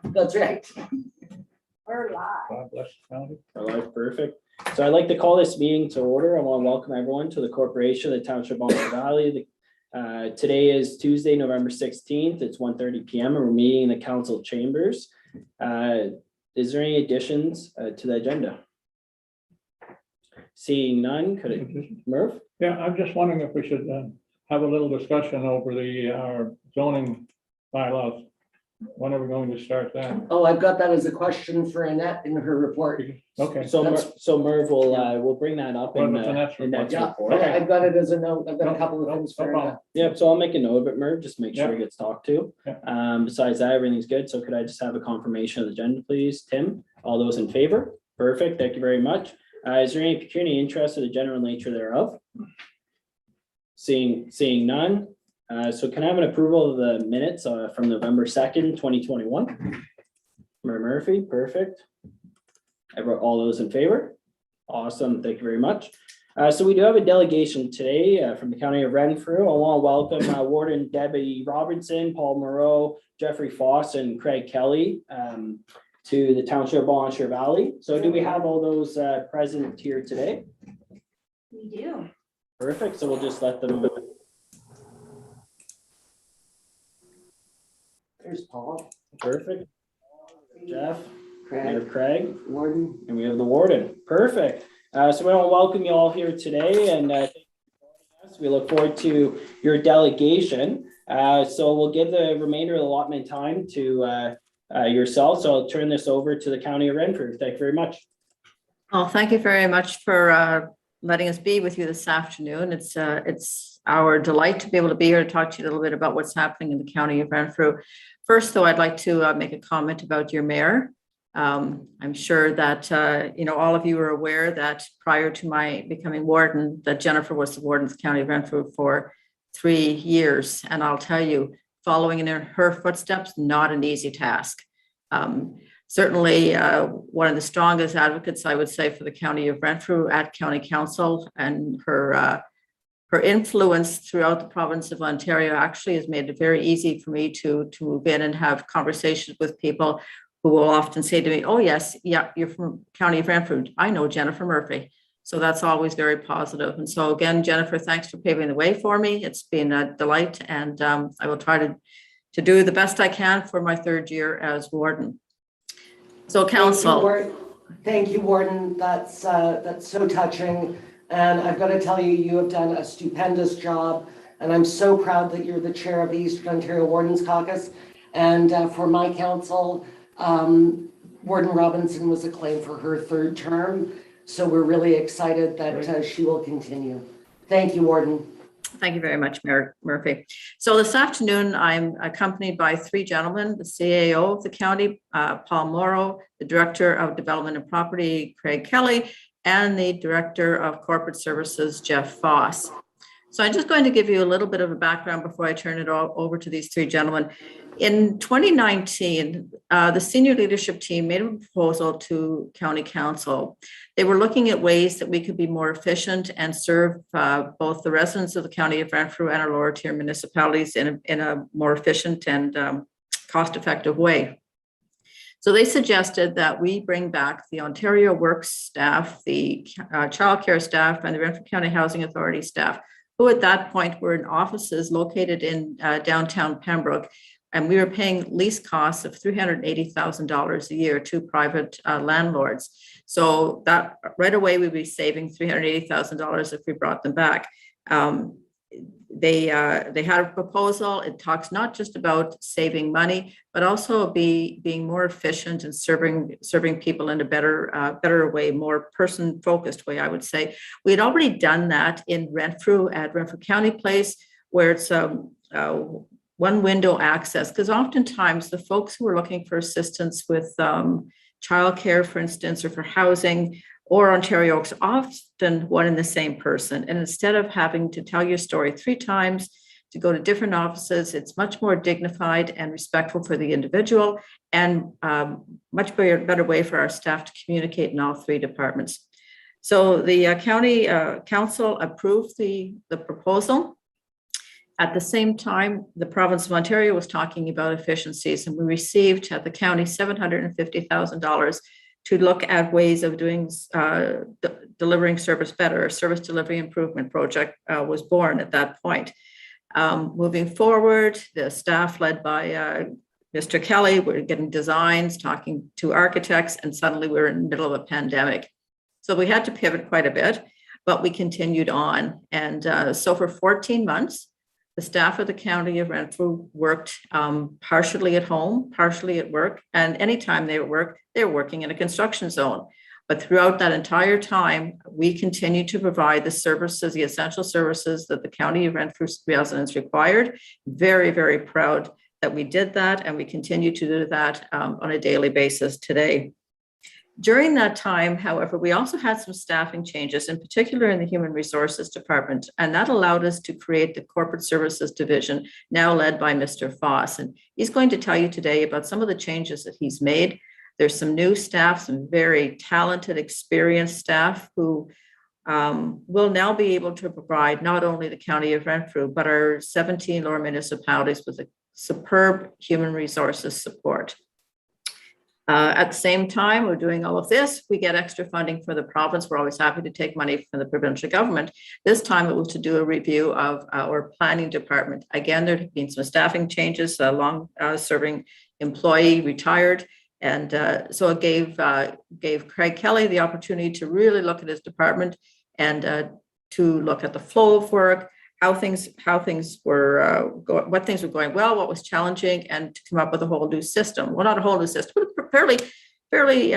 That's right. We're live. God bless the county. Our life perfect. So I'd like to call this meeting to order. I want to welcome everyone to the corporation of the Township of Bonneville Valley. Today is Tuesday, November 16th. It's 1:30 p.m. and we're meeting in the council chambers. Is there any additions to the agenda? Seeing none, could it, Murph? Yeah, I'm just wondering if we should have a little discussion over our zoning bylaws. When are we going to start that? Oh, I've got that as a question for Annette in her report. Okay. So Merv will we'll bring that up in Well, the next the next Yeah, report. Okay. I've got it as a note. I've got a No, couple of no, things no for problem. Annette. Yeah, so I'll make a note of it, Merv, just make sure Yeah. it gets talked to. Yeah. Besides that, everything's good. So could I just have a confirmation of the agenda, please? Tim, all those in favor? Perfect, thank you very much. Is there any pecuniary interest in the general nature thereof? Seeing none. So can I have an approval of the minutes from November 2nd, 2021? Mayor Murphy, perfect. All those in favor? Awesome, thank you very much. So we do have a delegation today from the County of Renfrew. I want to welcome Warden Debbie Robinson, Paul Moreau, Jeffrey Foss, and Craig Kelly to the Township of Bonneville Valley. So do we have all those present here today? We do. Perfect, so we'll just let them. There's Paul, Perfect. Jeff, we Craig, have Craig, Warden. and we have the warden. Perfect. So we want to welcome you all here today, and thank you for joining us. We look forward to your delegation. So we'll give the remainder of the allotment time to yourself. So I'll turn this over to the County of Renfrew. Thank you very much. Well, thank you very much for letting us be with you this afternoon. It's our delight to be able to be here to talk to you a little bit about what's happening in the County of Renfrew. First, though, I'd like to make a comment about your mayor. I'm sure that all of you are aware that prior to my becoming warden, that Jennifer was the warden of the County of Renfrew for 3 years, and I'll tell you, following in her footsteps, not an easy task. Certainly one of the strongest advocates, I would say, for the County of Renfrew at County Council, and her influence throughout the province of Ontario actually has made it very easy for me to move in and have conversations with people who will often say to me, oh yes, yeah, you're from County of Renfrew. I know Jennifer Murphy. So that's always very positive. And so again, Jennifer, thanks for paving the way for me. It's been a delight, and I will try to do the best I can for my 3rd year as warden. So council. Thank you, Warden. That's so touching. And I've got to tell you, you have done a stupendous job. And I'm so proud that you're the chair of the Eastern Ontario Wardens Caucus. And for my council, Warden Robinson was acclaimed for her 3rd term. So we're really excited that she will continue. Thank you, Warden. Thank you very much, Mayor Murphy. So this afternoon, I'm accompanied by 3 gentlemen, the CAO of the county, Paul Morrow, the Director of Development and Property, Craig Kelly, and the Director of Corporate Services, Jeff Foss. So I'm just going to give you a little bit of a background before I turn it all over to these 3 gentlemen. In 2019, the senior leadership team made a proposal to County Council. They were looking at ways that we could be more efficient and serve both the residents of the County of Renfrew and our lower tier municipalities in a more efficient and cost-effective way. So they suggested that we bring back the Ontario Works staff, the childcare staff, and the Renfrew County Housing Authority staff, who at that point were in offices located in downtown Pembroke. And we were paying lease costs of $380,000 a year to private landlords. So that right away, we'd be saving $380,000 if we brought them back. They had a proposal. It talks not just about saving money, but also being more efficient and serving people in a better way, more person-focused way, I would say. We had already done that in Renfrew at Renfrew County Place, where it's one window access, because oftentimes the folks who are looking for assistance with childcare, for instance, or for housing or Ontario Oaks, often one and the same person. And instead of having to tell your story 3 times, to go to different offices, it's much more dignified and respectful for the individual, and much better way for our staff to communicate in all 3 departments. So the county council approved the proposal. At the same time, the province of Ontario was talking about efficiencies, and we received at the county $750,000 to look at ways of doing delivering service better. A service delivery improvement project was born at that point. Moving forward, the staff led by Mr. Kelly were getting designs, talking to architects, and suddenly we were in the middle of a pandemic. So we had to pivot quite a bit, but we continued on. And so for 14 months, the staff of the County of Renfrew worked partially at home, partially at work, and anytime they were working in a construction zone. But throughout that entire time, we continued to provide the services, the essential services that the County of Renfrew residents required. Very, very proud that we did that, and we continue to do that on a daily basis today. During that time, however, we also had some staffing changes, in particular in the Human Resources Department, and that allowed us to create the Corporate Services Division, now led by Mr. Foss. And he's going to tell you today about some of the changes that he's made. There's some new staff, some very talented, experienced staff who will now be able to provide not only the County of Renfrew, but our 17 lower municipalities with a superb human resources support. At the same time, we're doing all of this. We get extra funding for the province. We're always happy to take money from the provincial government. This time it was to do a review of our planning department. Again, there have been some staffing changes. A long-serving employee retired. And so it gave Craig Kelly the opportunity to really look at his department and to look at the flow of work, what things were going well, what was challenging, and to come up with a whole new system. Well, not a whole new system, but a fairly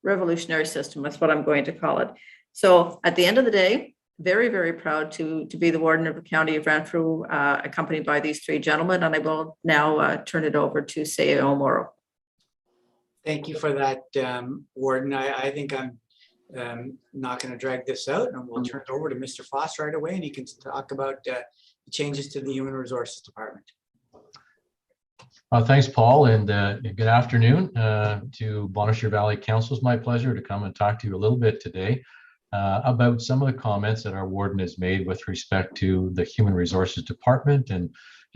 revolutionary system. That's what I'm going to call it. So at the end of the day, very, very proud to be the warden of the County of Renfrew, accompanied by these three gentlemen. And I will now turn it over to Cbo Morrow. Thank you for that, Warden. I think I'm not going to drag this out, and we'll turn it over to Mr. Foss right away, and he can talk about the changes to the Human Resources Department. Thanks, Paul, and good afternoon to Bonnechere Valley Council. It's my pleasure to come and talk to you a little bit today about some of the comments that our warden has made with respect to the Human Resources Department and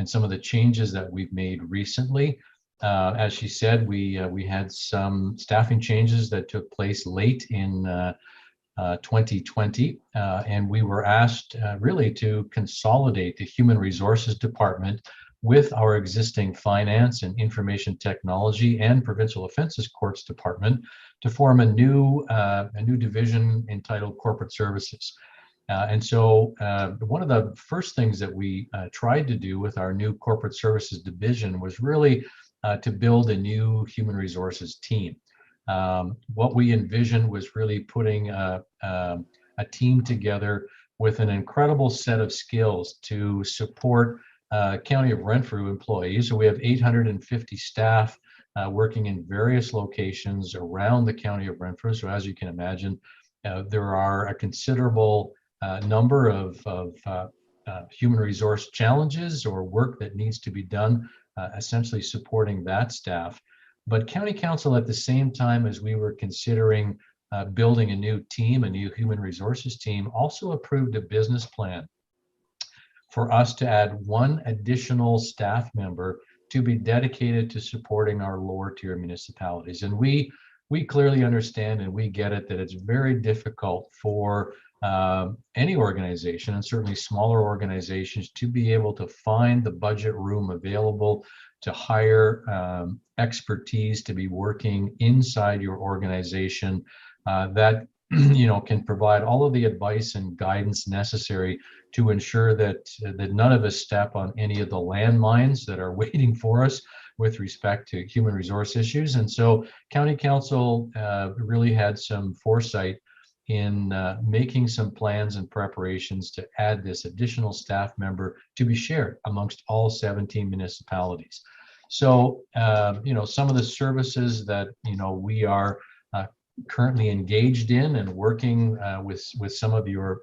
some of the changes that we've made recently. As she said, we had some staffing changes that took place late in 2020, and we were asked really to consolidate the Human Resources Department with our existing Finance and Information Technology and Provincial Offences Courts Department to form a new division entitled Corporate Services. And so one of the first things that we tried to do with our new Corporate Services Division was really to build a new human resources team. What we envisioned was really putting a team together with an incredible set of skills to support County of Renfrew employees. So we have 850 staff working in various locations around the County of Renfrew. So as you can imagine, there are a considerable number of human resource challenges or work that needs to be done, essentially supporting that staff. But County Council, at the same time as we were considering building a new team, a new human resources team, also approved a business plan for us to add one additional staff member to be dedicated to supporting our lower tier municipalities. And we clearly understand and we get it that it's very difficult for any organization, and certainly smaller organizations, to be able to find the budget room available to hire expertise to be working inside your organization that can provide all of the advice and guidance necessary to ensure that none of us step on any of the landmines that are waiting for us with respect to human resource issues. And so County Council really had some foresight in making some plans and preparations to add this additional staff member to be shared amongst all 17 municipalities. So, some of the services that, we are currently engaged in and working with some of your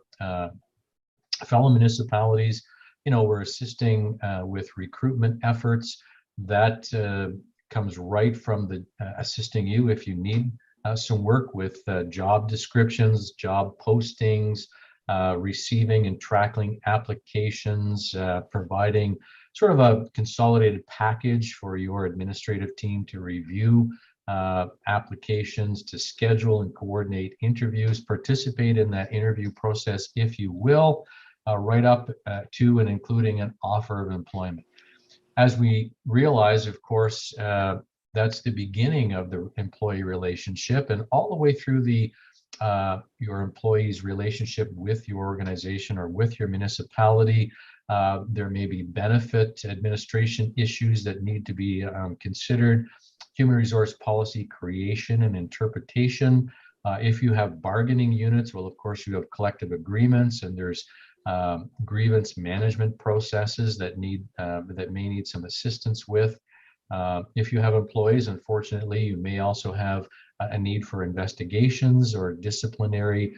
fellow municipalities, we're assisting with recruitment efforts. That comes right from the assisting you if you need some work with job descriptions, job postings, receiving and tracking applications, providing sort of a consolidated package for your administrative team to review applications, to schedule and coordinate interviews, participate in that interview process, if you will, right up to and including an offer of employment. As we realize, of course, that's the beginning of the employee relationship, and all the way through the your employee's relationship with your organization or with your municipality. There may be benefit administration issues that need to be considered, human resource policy creation and interpretation. If you have bargaining units, well, of course, you have collective agreements, and there's grievance management processes that may need some assistance with. If you have employees, unfortunately, you may also have a need for investigations or disciplinary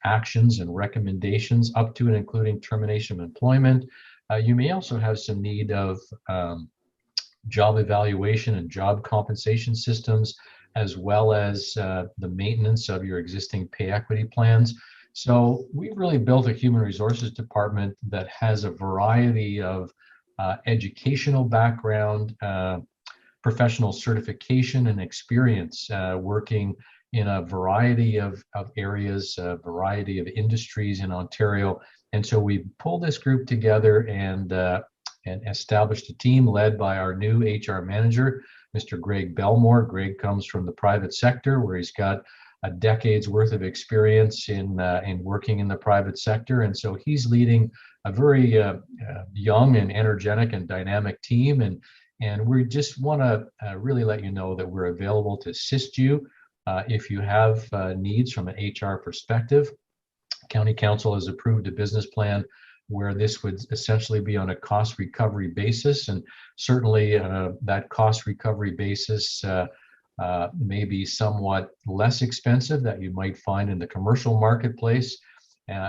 actions and recommendations up to and including termination of employment. You may also have some need of job evaluation and job compensation systems, as well as the maintenance of your existing pay equity plans. So we've really built a human resources department that has a variety of educational background, professional certification and experience working in a variety of areas, a variety of industries in Ontario. And so we pulled this group together and established a team led by our new HR manager, Mr. Greg Belmore. Greg comes from the private sector, where he's got a decade's worth of experience in working in the private sector. And so he's leading a very young and energetic and dynamic team. And we just want to really let you know that we're available to assist you if you have needs from an HR perspective. County Council has approved a business plan where this would essentially be on a cost recovery basis. And certainly that cost recovery basis may be somewhat less expensive that you might find in the commercial marketplace.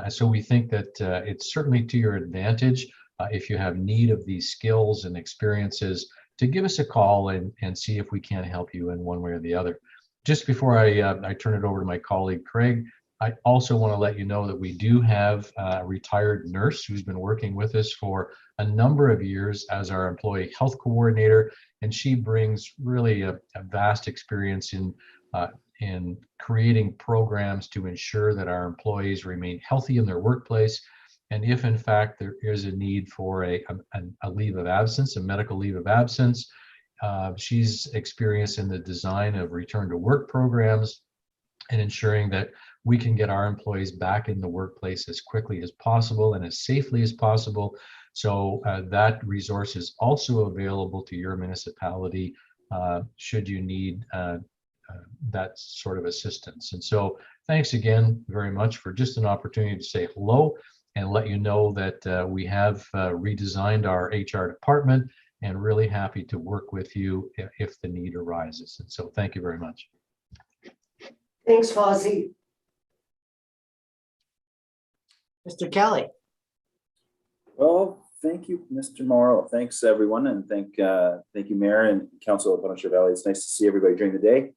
So we think that it's certainly to your advantage if you have need of these skills and experiences to give us a call and see if we can help you in one way or the other. Just before I turn it over to my colleague, Craig, I also want to let you know that we do have a retired nurse who's been working with us for a number of years as our employee health coordinator, and she brings really a vast experience in creating programs to ensure that our employees remain healthy in their workplace. And if in fact there is a need for a leave of absence, a medical leave of absence, she's experienced in the design of return to work programs and ensuring that we can get our employees back in the workplace as quickly as possible and as safely as possible. So that resource is also available to your municipality should you need that sort of assistance. And so thanks again very much for just an opportunity to say hello and let you know that we have redesigned our HR department and really happy to work with you if the need arises. And so thank you very much. Thanks, Fozzie. Mr. Kelly. Well, thank you, Mr. Morrow. Thanks, everyone, and thank you, Mayor and Council of Bonaventure Valley. It's nice to see everybody during the day.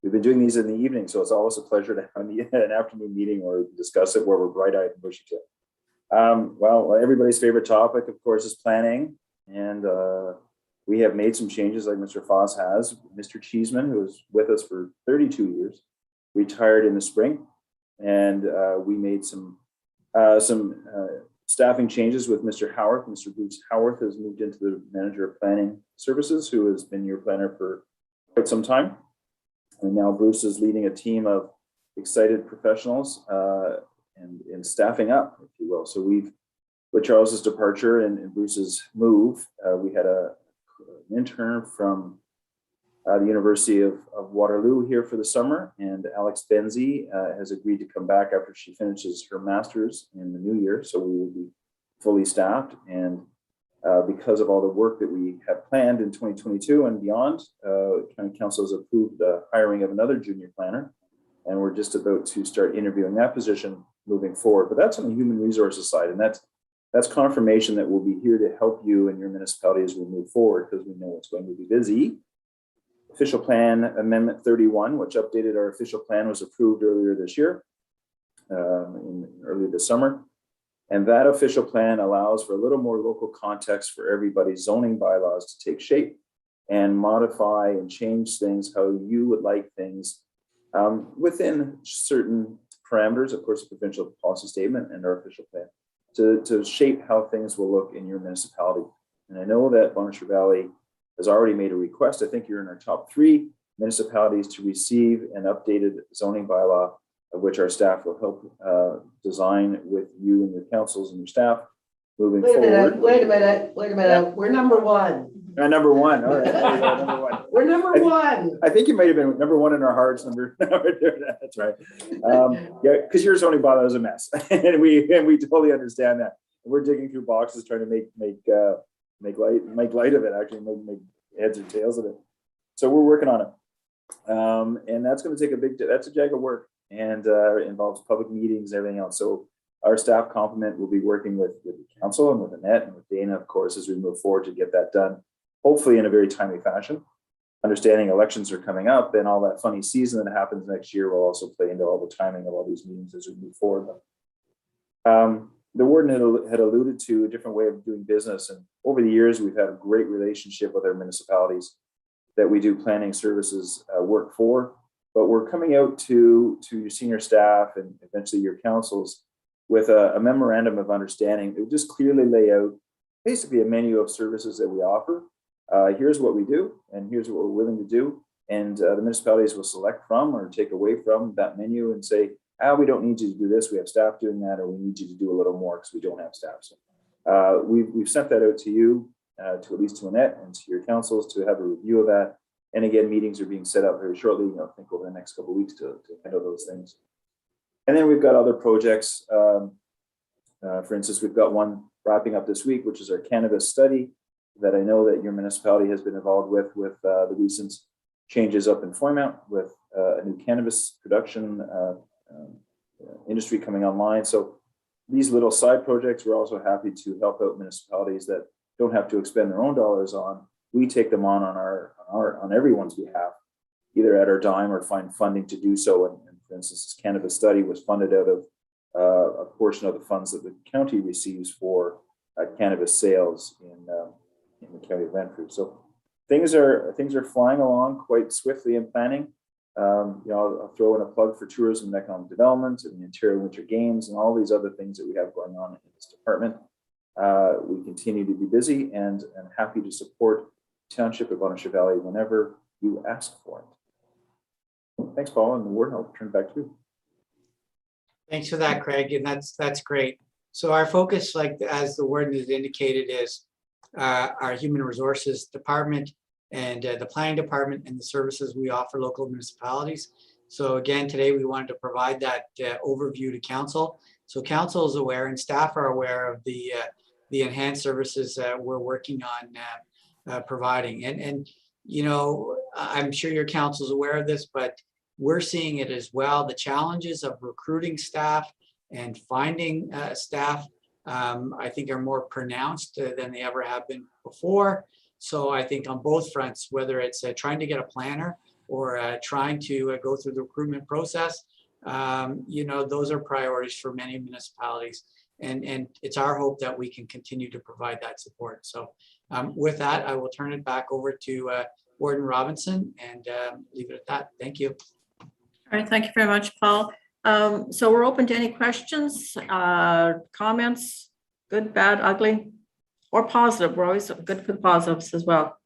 We've been doing these in the evening, so it's always a pleasure to have an afternoon meeting where we discuss it, where we're bright-eyed and bushy-tailed. Well, everybody's favorite topic, of course, is planning, and we have made some changes, like Mr. Foss has. Mr. Cheeseman, who was with us for 32 years, retired in the spring, and we made some staffing changes with Mr. Howarth. Mr. Bruce Howarth has moved into the Manager of Planning Services, who has been your planner for quite some time. And now Bruce is leading a team of excited professionals and staffing up, if you will. So with Charles's departure and Bruce's move, we had an intern from the University of Waterloo here for the summer, and Alex Benzie has agreed to come back after she finishes her master's in the new year. So we will be fully staffed, and because of all the work that we have planned in 2022 and beyond, County Council has approved the hiring of another junior planner, and we're just about to start interviewing that position moving forward. But that's on the human resources side, and that's confirmation that we'll be here to help you and your municipality as we move forward, because we know it's going to be busy. Official Plan Amendment 31, which updated our official plan, was approved earlier this year. in early this summer. And that official plan allows for a little more local context for everybody's zoning bylaws to take shape and modify and change things how you would like things within certain parameters, of course, the provincial policy statement and our official plan to shape how things will look in your municipality. And I know that Bonnechere Valley has already made a request. I think you're in our top 3 municipalities to receive an updated zoning bylaw, of which our staff will help design with you and your councils and your staff moving Wait a minute, forward. wait a minute, wait a minute. We're number 1. Number 1, all right, there you go, number 1. We're number 1. I think you might have been number 1 in our hearts. That's right. Yeah, because your zoning bylaw is a mess, and we totally understand that. We're digging through boxes trying to make light of it. Actually, make heads or tails of it. So we're working on it, and that's going to take that's a jag of work, and involves public meetings and everything else. So our staff complement will be working with the council and with Annette and with Dana, of course, as we move forward to get that done, hopefully in a very timely fashion. Understanding elections are coming up, and all that funny season that happens next year will also play into all the timing of all these meetings as we move forward. The warden had alluded to a different way of doing business, and over the years we've had a great relationship with our municipalities that we do planning services work for. But we're coming out to your senior staff and eventually your councils with a memorandum of understanding. It would just clearly lay out basically a menu of services that we offer. Here's what we do, and here's what we're willing to do. And the municipalities will select from or take away from that menu and say, we don't need you to do this. We have staff doing that, or we need you to do a little more because we don't have staff. So we've sent that out to you, to at least to Annette and to your councils to have a review of that. And again, meetings are being set up very shortly, I think over the next couple of weeks to handle those things. And then we've got other projects. For instance, we've got one wrapping up this week, which is our cannabis study that I know that your municipality has been involved with the recent changes up in Foymount with a new cannabis production industry coming online. So these little side projects, we're also happy to help out municipalities that don't have to expend their own dollars on. We take them on everyone's behalf, either at our dime or find funding to do so. And for instance, this cannabis study was funded out of a portion of the funds that the county receives for cannabis sales in the county of Renfrew. So things are flying along quite swiftly in planning. I'll throw in a plug for tourism and economic development and the Ontario Winter Games and all these other things that we have going on in this department. We continue to be busy and happy to support the Township of Bonnechere Valley whenever you ask for it. Thanks, Paul, and the word, I'll turn it back to you. Thanks for that, Craig, and that's great. So our focus, like as the warden has indicated, is our human resources department and the planning department and the services we offer local municipalities. So again, today we wanted to provide that overview to council. So council is aware and staff are aware of the enhanced services that we're working on providing. And I'm sure your council is aware of this, but we're seeing it as well. The challenges of recruiting staff and finding staff, I think, are more pronounced than they ever have been before. So I think on both fronts, whether it's trying to get a planner or trying to go through the recruitment process, those are priorities for many municipalities. And it's our hope that we can continue to provide that support. So with that, I will turn it back over to Warden Robinson and leave it at that. Thank you. All right, thank you very much, Paul. So we're open to any questions, comments, good, bad, ugly, or positive. We're always good for the positives as well.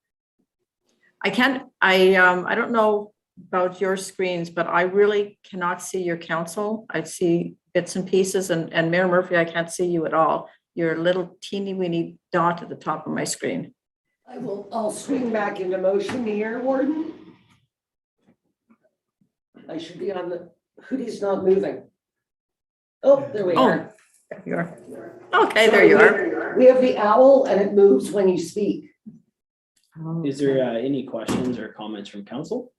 I don't know about your screens, but I really cannot see your council. I see bits and pieces, and Mayor Murphy, I can't see you at all. You're a little teeny weeny dot at the top of my screen. I'll swing back into motion here, Warden. I should be on the, hoodie's not moving. Oh, there we are. There you are. Okay, there you are. We have the owl and it moves when you speak. Is there any questions or comments from council?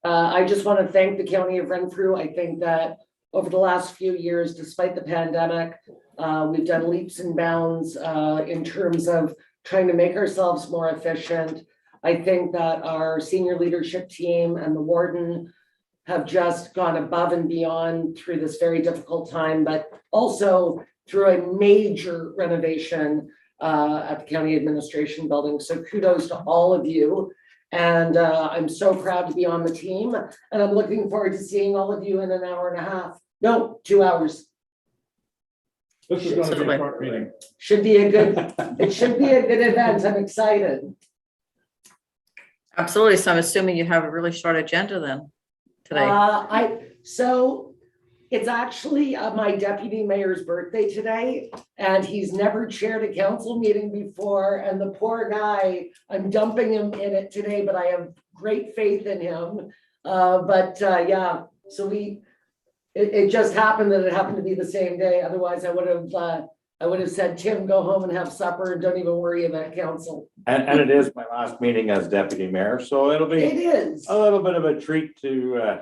I just want to thank the County of Renfrew. I think that over the last few years, despite the pandemic, we've done leaps and bounds in terms of trying to make ourselves more efficient. I think that our senior leadership team and the warden have just gone above and beyond through this very difficult time, but also through a major renovation at the county administration building. So kudos to all of you. And I'm so proud to be on the team, and I'm looking forward to seeing all of you in an hour and a half. No, 2 hours. This is gonna be a short meeting. Should be a good, it should be a good event. I'm excited. Absolutely. So I'm assuming you have a really short agenda then today. So it's actually my deputy mayor's birthday today, and he's never chaired a council meeting before, and the poor guy, I'm dumping him in it today, but I have great faith in him. Yeah, so it just happened that it happened to be the same day. Otherwise, I would have said, Tim, go home and have supper and don't even worry about council. And it is my last meeting as deputy mayor, so it'll It be is. a little bit of a treat to,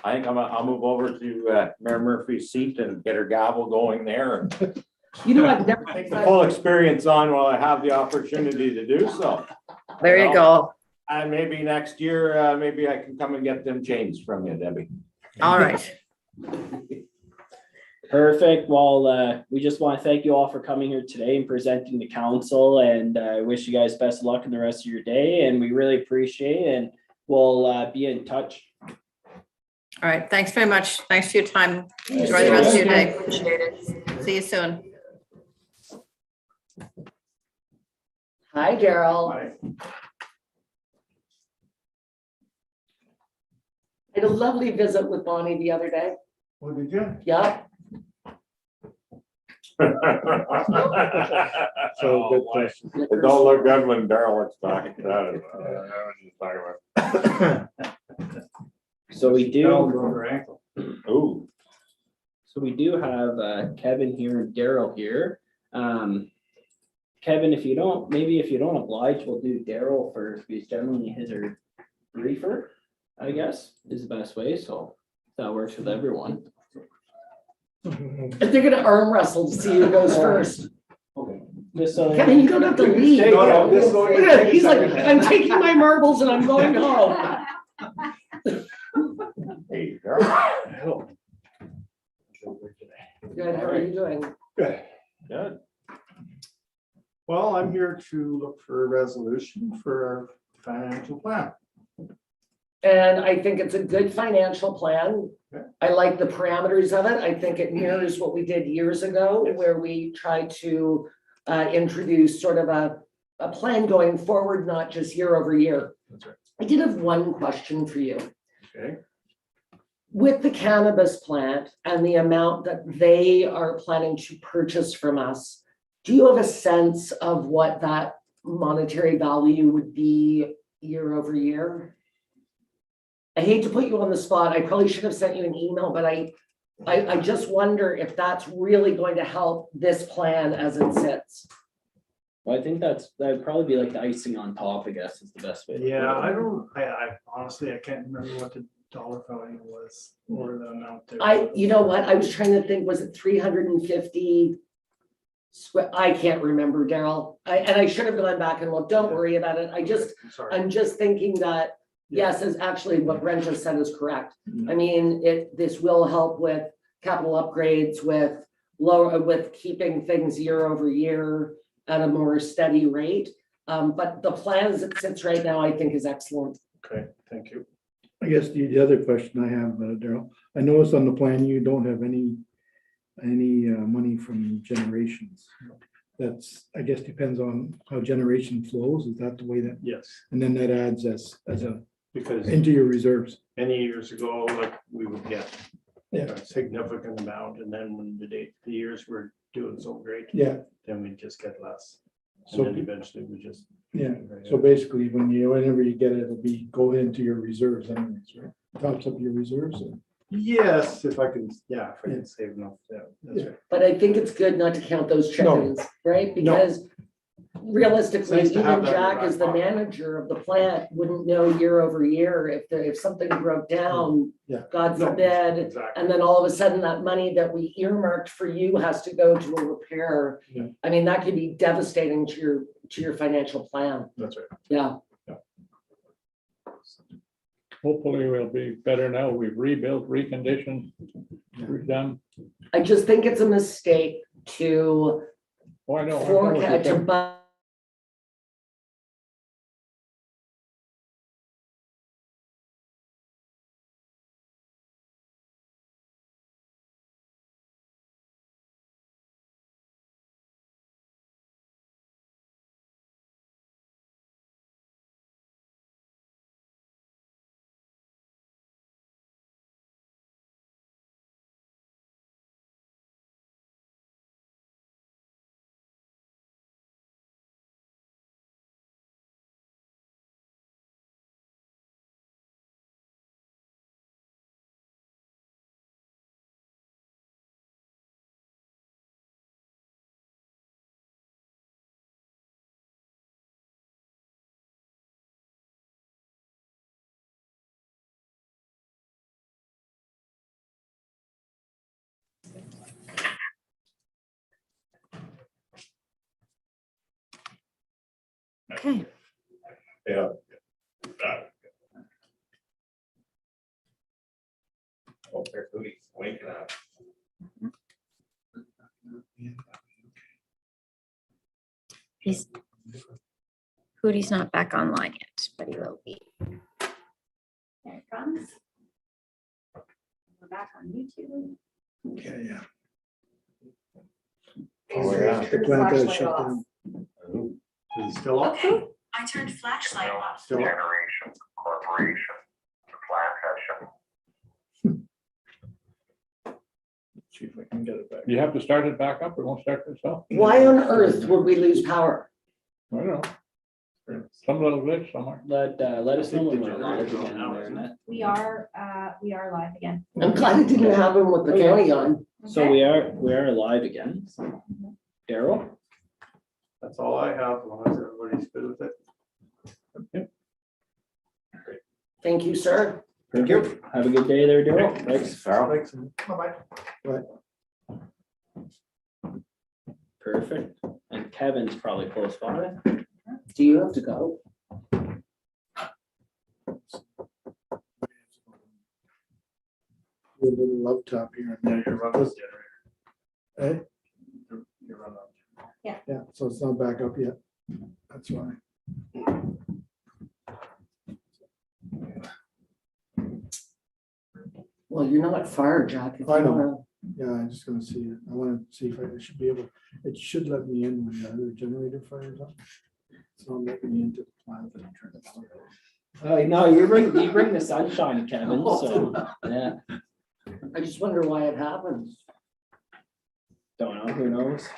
I think I'll move over to Mayor Murphy's seat and get her gavel going there and You know, I've never. take the full experience on while I have the opportunity to do so. There you go. And maybe next year, maybe I can come and get them changed from you, Debbie. All right. Perfect. Well, we just want to thank you all for coming here today and presenting the council, and I wish you guys best of luck in the rest of your day, and we really appreciate it, and we'll be in touch. All right. Thanks very much. Thanks for your time. Enjoy the rest of your day. Appreciate it. See you soon. Hi, Daryl. Hi. I had a lovely visit with Bonnie the other day. What did you? Yeah. So good question. It don't look good when Daryl looks back. So we do. Ooh. So we do have Kevin here and Daryl here. Kevin, if you don't oblige, we'll do Daryl first, because generally his are briefer, I guess, is the best way. So that works with everyone. They're gonna arm wrestle to see who goes first. Just so. Kevin, you don't have to leave. No, this is only- Look at him. He's like, I'm taking my marbles and I'm going home. Hey, Daryl. Good, how are you doing? Good. Good. Well, I'm here to look for a resolution for our financial plan. And I think it's a good financial plan. Okay. I like the parameters of it. I think it mirrors what we did years ago, Yes. where we tried to introduce sort of a plan going forward, not just year over year. That's right. I did have one question for you. Okay. With the cannabis plant and the amount that they are planning to purchase from us, do you have a sense of what that monetary value would be year over year? I hate to put you on the spot. I probably should have sent you an email, but I just wonder if that's really going to help this plan as it sits. Well, I think that'd probably be like the icing on top, I guess, is the best way. to put Yeah, it. I honestly, I can't remember what the dollar value was or the amount there. You know what? I was trying to think, was it 350? I can't remember, Daryl. And I should have gone back and looked. Don't worry about it. I'm sorry. I'm just thinking that, yes, is actually what Brent just said is correct. I mean, this will help with capital upgrades, with keeping things year over year at a more steady rate. But the plan as it sits right now, I think is excellent. Okay, thank you. I guess the other question I have, Daryl, I noticed on the plan, you don't have any money from generations. That's, I guess, depends on how generation flows. Is that the way that, Yes, and then that adds as a, because into your reserves? many years ago, like, we would get Yeah. a significant amount, and then when the years were doing so great, Yeah, then we just get less. And so, then eventually we just. yeah, so basically, whenever you get it, it'll be go into your reserves anyways, right? Tops up your reserves. Yes, if I can save enough, yeah, that's Yeah. right. But I think it's good not to count those chickens, right? No. Because realistically, It's nice to have even that in your Jack as the back pocket. manager of the plant wouldn't know year over year if something broke down, Yeah. God No, forbid. Exactly. And then all of a sudden that money that we earmarked for you has to go to a repair. Yeah. I mean, that could be devastating to your financial plan. That's right. Yeah. hopefully we'll be better now. We've rebuilt, reconditioned, redone. I just think it's a mistake to Oh, I know. I know what you're forecast, to saying. Okay. Yeah. Oh, there's Hootie waking up. He's, Hootie's not back online yet, but he will be. There it comes. We're back on YouTube. Okay, yeah. Oh, yeah. The plant is shut down. Is it still up? I turned flashlight off. Still up? Generation Corporation. The plant has shut. See if I can get it back. You have to start it back up. It won't start itself. Why on earth would we lose power? I don't know. Some little glitch somewhere. Let us know when we're live again on there, Annette. We are live again. I'm glad it didn't happen with the county on. So we are live again. Daryl? That's all I have, as long as everybody's good with it. Thank you, sir. Thank you. Have a good day there, Daryl. Thanks. Thanks. Bye-bye. Perfect. And Kevin's probably close by. Do you have to go? A little love top here and there. You're running the generator. Eh? You're running. Yeah, so it's not back up yet. That's why. Well, you're not far, Jack. if I you know. wanna- Yeah, I'm just gonna see it. I wanna see if I should be able, it should let me in when the other generator fires up. So I'm letting me into the plant and turn it on. No, you bring the sunshine, Kevin, so, yeah, I just wonder why it happens. don't know, who knows?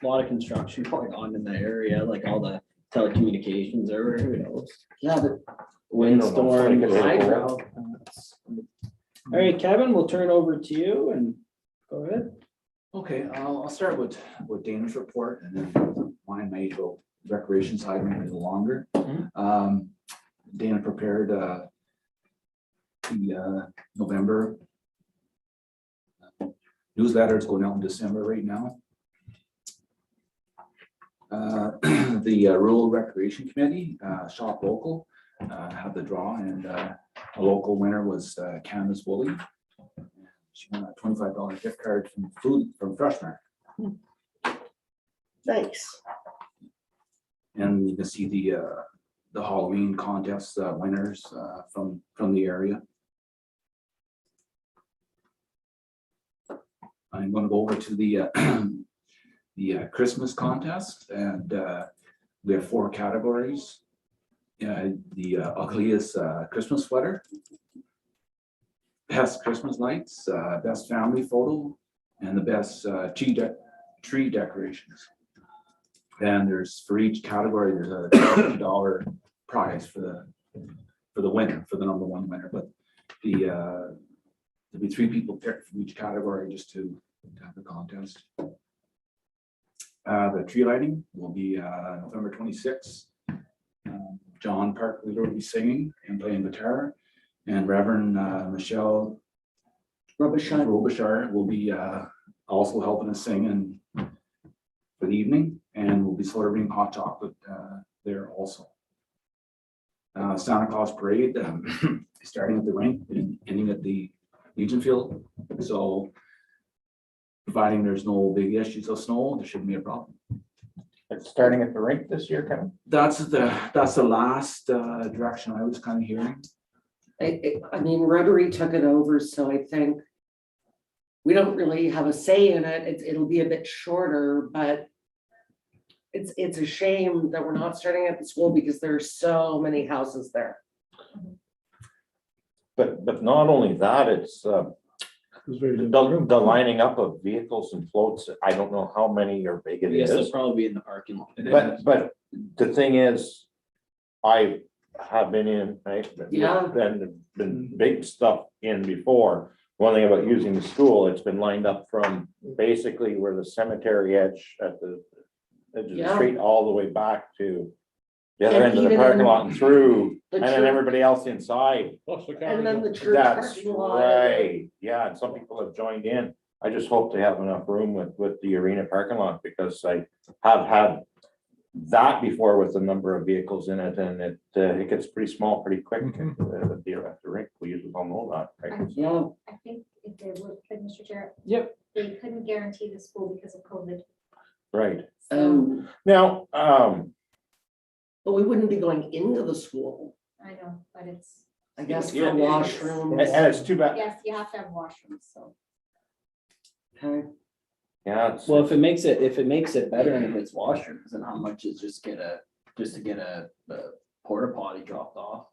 A lot of construction going on in the area, like all the telecommunications or who knows? Yeah, but Windstorm. hydro. All right, Kevin, we'll turn over to you and go ahead. Okay, I'll start with Dana's report and then mine may go recreation side maybe a little longer. Dana prepared the November newsletter. It's going out in December right now. The Rural Recreation Committee, Shop Local, had the draw and a local winner was Candace Woolley. She won a $25 gift card from Freshmark. Thanks. And you can see the Halloween contest winners from the area. I'm going to go over to the Christmas contest, and we have 4 categories. The ugliest Christmas sweater, best Christmas lights, best family photo, and the best tree decorations. And there's, for each category, there's a $50 prize for the winner, for the #1 winner. But there'll be 3 people picked from each category just to have the contest. The tree lighting will be November 26th. John Parker will be singing and playing guitar, and Reverend Michelle Robichard will be also helping us sing for the evening, and we'll be serving hot chocolate there also. Santa Claus parade, starting at the rink and ending at the Legion Field. So providing there's no big issues of snow, there shouldn't be a problem. It's starting at the rink this year, Kevin. That's the last direction I was kind of hearing. I mean, Rotary took it over, so I think we don't really have a say in it. It'll be a bit shorter, but it's a shame that we're not starting at the school because there are so many houses there. But not only that, it's the lining up of vehicles and floats. I don't know how many or big it Yes, they'll is. probably be in the parking lot. But the thing is, I have been in, right? Yeah. And been big stuff in before. One thing about using the school, it's been lined up from basically where the cemetery edge at the edge of the Yeah. street all the way back to the other And end of the even parking in lot and through, the and then church- everybody else inside. Plus the And then county. the church That's parking lot. right. Yeah, and some people have joined in. I just hope they have enough room with the arena parking lot because I have had that before with a number of vehicles in it and it gets pretty small pretty quick. At the rink, we usually all know that, right? Yeah, I think if they would, Mr. Chair. Yep. They couldn't guarantee the school because of COVID. Right. So Now, but we wouldn't be going into the school, I know, but it's, I guess, Yeah, for yeah. washrooms. and it's too bad. yes, you have to have washrooms, so. Okay. Yeah, it's, Well, if it makes it better and if it's washrooms, then how much is just to get a porta potty dropped off?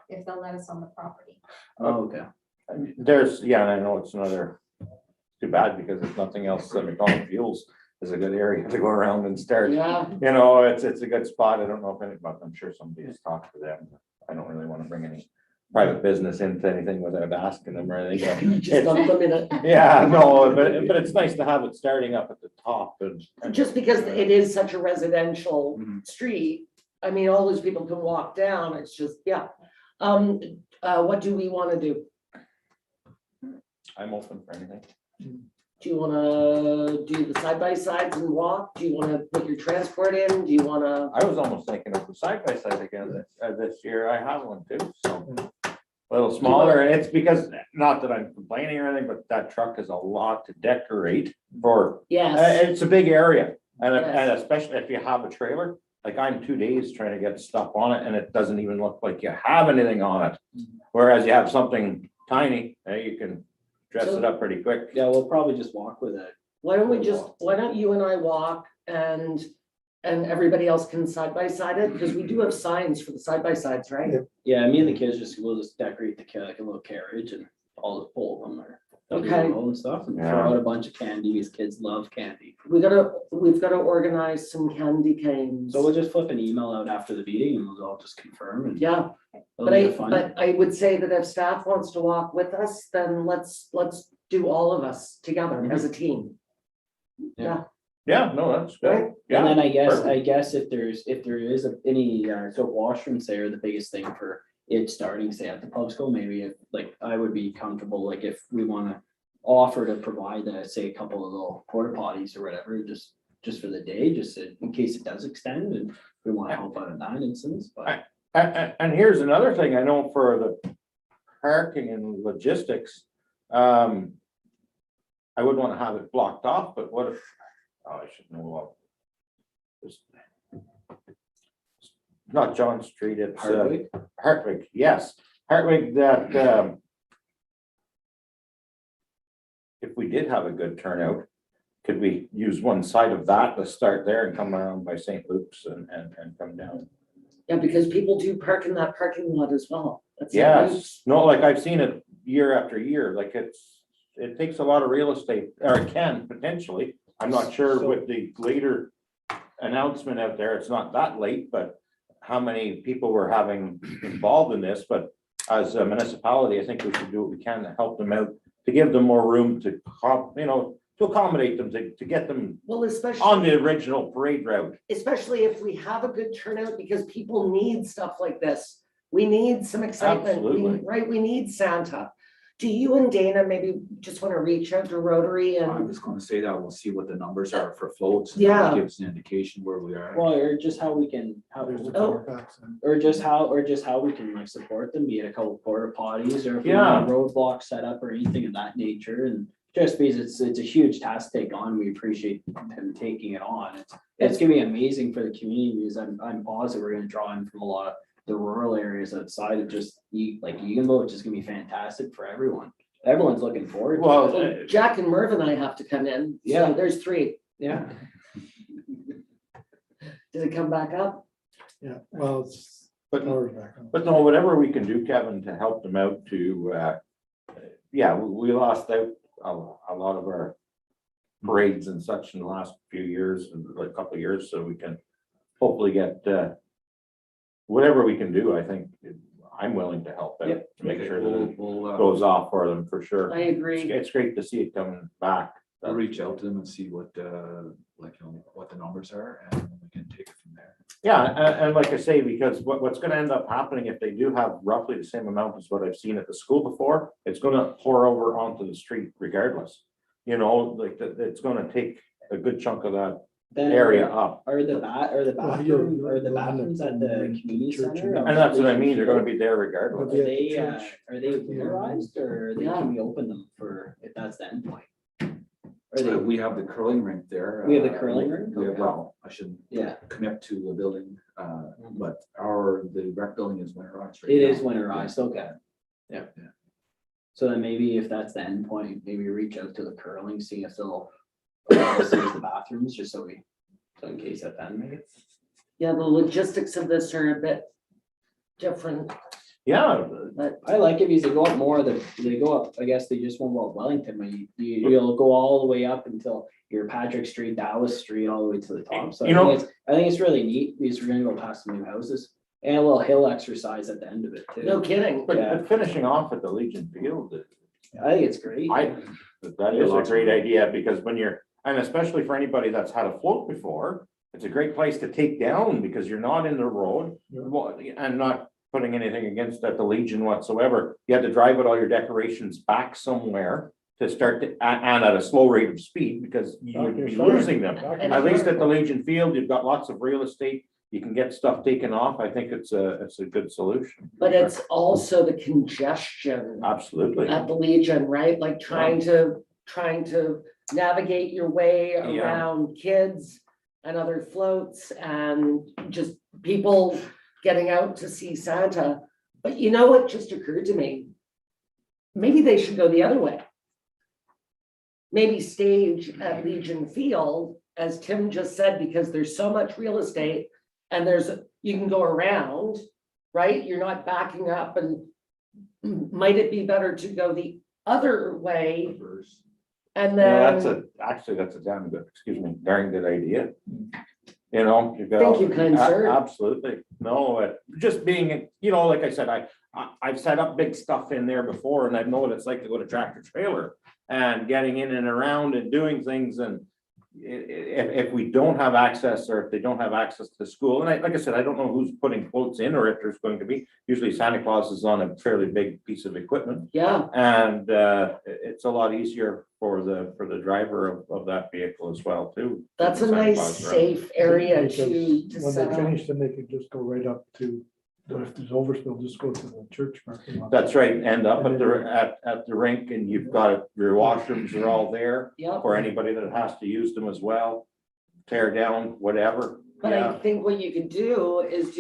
If they'll let us on the property. Oh, okay. there's, yeah, and I know it's another, too bad because if nothing else, McDonald Fuels is a good area to go around and start. Yeah, You know, it's a good spot. I don't know if any, but I'm sure somebody has talked to them. I don't really want to bring any private business into anything without asking them or anything. but just it's- dump them in it. Yeah, no, but it's nice to have it starting up at the top and. Just because it is such a residential Mhm. street, I mean, all those people can walk down, it's just, yeah. What do we want to do? I'm open for anything. Do you wanna do the side by sides and walk? Do you wanna put your transport in? Do you wanna? I was almost thinking of the side by side again this year. I have one too, so. A little smaller, and it's because, not that I'm complaining or anything, but that truck is a lot to decorate for. Yes, It's a big area, and Yes. especially if you have a trailer, like I'm 2 days trying to get stuff on it, and it doesn't even look like you have anything on it. Whereas you have something tiny, you can dress it up pretty quick. Yeah, we'll probably just walk with it. why don't you and I walk and everybody else can side by side it? Because we do have signs for the side by sides, right? Yeah, me and the kids we'll just decorate like a little carriage and all the four of them are. Okay. And stuff and throw Yeah. out a bunch of candy, because kids love candy. We've got to organize some candy canes. So we'll just flip an email out after the meeting and we'll all just confirm and. Yeah, it'll but be I, fun. but I would say that if staff wants to walk with us, then let's do all of us together as a team. Yeah, no, that's good. Right. And Yeah, then I perfect. guess if there is any, so washrooms there, the biggest thing for it starting, say at the pub school, maybe if, like, I would be comfortable, like, if we wanna offer to provide, say, a couple of little porta potties or whatever, just for the day, just in case it does extend and we wanna help out in that instance, but. And here's another thing, I know for the parking and logistics, I would want to have it blocked off, but what if, I should know. It's not John Street, it's Hardwick? Hartwig, yes, Hartwig, that if we did have a good turnout, could we use one side of that to start there and come around by St. Luke's and come down? Yeah, because people do park in that parking lot as well. That's not new. Yes, no, like I've seen it year after year, like it takes a lot of real estate, or it can potentially. I'm not sure with the later announcement out there, it's not that late, but how many people we're having involved in this, but as a municipality, I think we should do what we can to help them out, to give them more room to, to accommodate them, to get them Well, especially. on the original parade route. Especially if we have a good turnout, because people need stuff like this. We need some excitement, Absolutely. right? We need Santa. Do you and Dana maybe just want to reach out to Rotary I and, was gonna say that, we'll see what the numbers are for floats. and Yeah. that gives an indication where we are. Well, or just how we can, There's the Oh. power packs and- or just how we can like support them, be it a couple porta potties or if we Yeah. want a roadblock set up or anything of that nature. And just because it's a huge task to take on, we appreciate him taking it on. It's gonna be amazing for the community because I'm positive we're gonna draw in from a lot of the rural areas outside of just Eganville, which is gonna be fantastic for everyone. Everyone's looking forward to it. Well, Jack and Merv and I have to come in. Yeah. So there's 3. Yeah, Did it come back up? Yeah, well, it's. But- power's back on. but no, whatever we can do, Kevin, to help them out to, yeah, we lost out a lot of our parades and such in the last few years and like a couple of years, so we can hopefully get, whatever we can do, I think I'm willing to help out, Yep. to make sure that it We'll goes off for them for sure. I agree. It's great to see it coming back. I'll reach out to them and see what, what the numbers are, and we can take it from there. Yeah, and like I say, because what's gonna end up happening if they do have roughly the same amount as what I've seen at the school before, it's gonna pour over onto the street regardless. You know, like, it's gonna take a good chunk of that then area up. Are the Well, you'll- bathrooms at the community Church center? and- And that's what I mean, they're gonna be there Are regardless. They'll be at they, the church. are they winterized or can we open them for, if that's the endpoint? Are they, We have the curling rink there. We have the curling rink? We have, Okay. well, I shouldn't yeah, commit to a building, but the rec building is winterized. right it now. is winterized, okay. Yeah. Yeah. So then maybe if that's the endpoint, maybe reach out to the curling, see if they'll use the bathrooms, just so in case that then maybe. Yeah, the logistics of this are a bit different, Yeah, but I like it because they go up more, they go up, I guess they just won't go up Wellington, but you'll go all the way up until your Patrick Street, Dallas Street, all the way to the top. So You know- I think it's really neat because we're gonna go past some new houses and a little hill exercise at the end of it no too. kidding. but finishing off at the Legion Field, I think it's great. that is a great idea, because when you're, and especially for anybody that's had a float before, it's a great place to take down, because you're not in the road. And not putting anything against at the Legion whatsoever, you had to drive with all your decorations back somewhere to start to, and at a slow rate of speed, because you would be losing them. At least at the Legion Field, you've got lots of real estate, you can get stuff taken off, I think it's a good solution. But it's also the congestion Absolutely. at the Legion, right? Like trying to navigate your way Yeah. around kids and other floats and just people getting out to see Santa. But you know what just occurred to me? Maybe they should go the other way. Maybe stage at Legion Field, as Tim just said, because there's so much real estate and you can go around, right? You're not backing up, and might it be better to go the other way and Yeah, then? that's a damn good, darn good idea. You know, you go. Thank you, kind sir. Absolutely. No, just being, like I said, I've set up big stuff in there before, and I know what it's like to go to tractor trailer and getting in and around and doing things. And if we don't have access, or if they don't have access to the school, and like I said, I don't know who's putting floats in, or if there's going to be. Usually Santa Claus is on a fairly big piece of equipment. Yeah, And it's a lot easier for the driver of that vehicle as well, too. that's a Santa nice, Claus run. safe area Because to when set they up. finish, then they could just go right up to, if there's overspill, just go to the church parking lot. That's right, end up at the rink, and you've got your washrooms are all there Yep, for anybody that has to use them as well. Tear down, whatever. but I Yeah, think what you could do is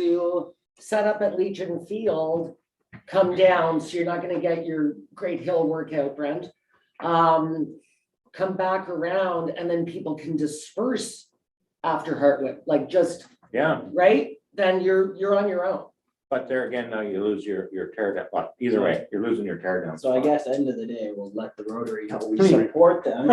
set up at Legion Field, come down, so you're not gonna get your great hill workout, Brent. Come back around, and then people can disperse after Hartwick, like just, yeah, right? Then you're on your own. but there again, now you lose your tear down, but either way, you're losing your tear down. So I spot. guess end of the day, we'll let the Rotary know we support them.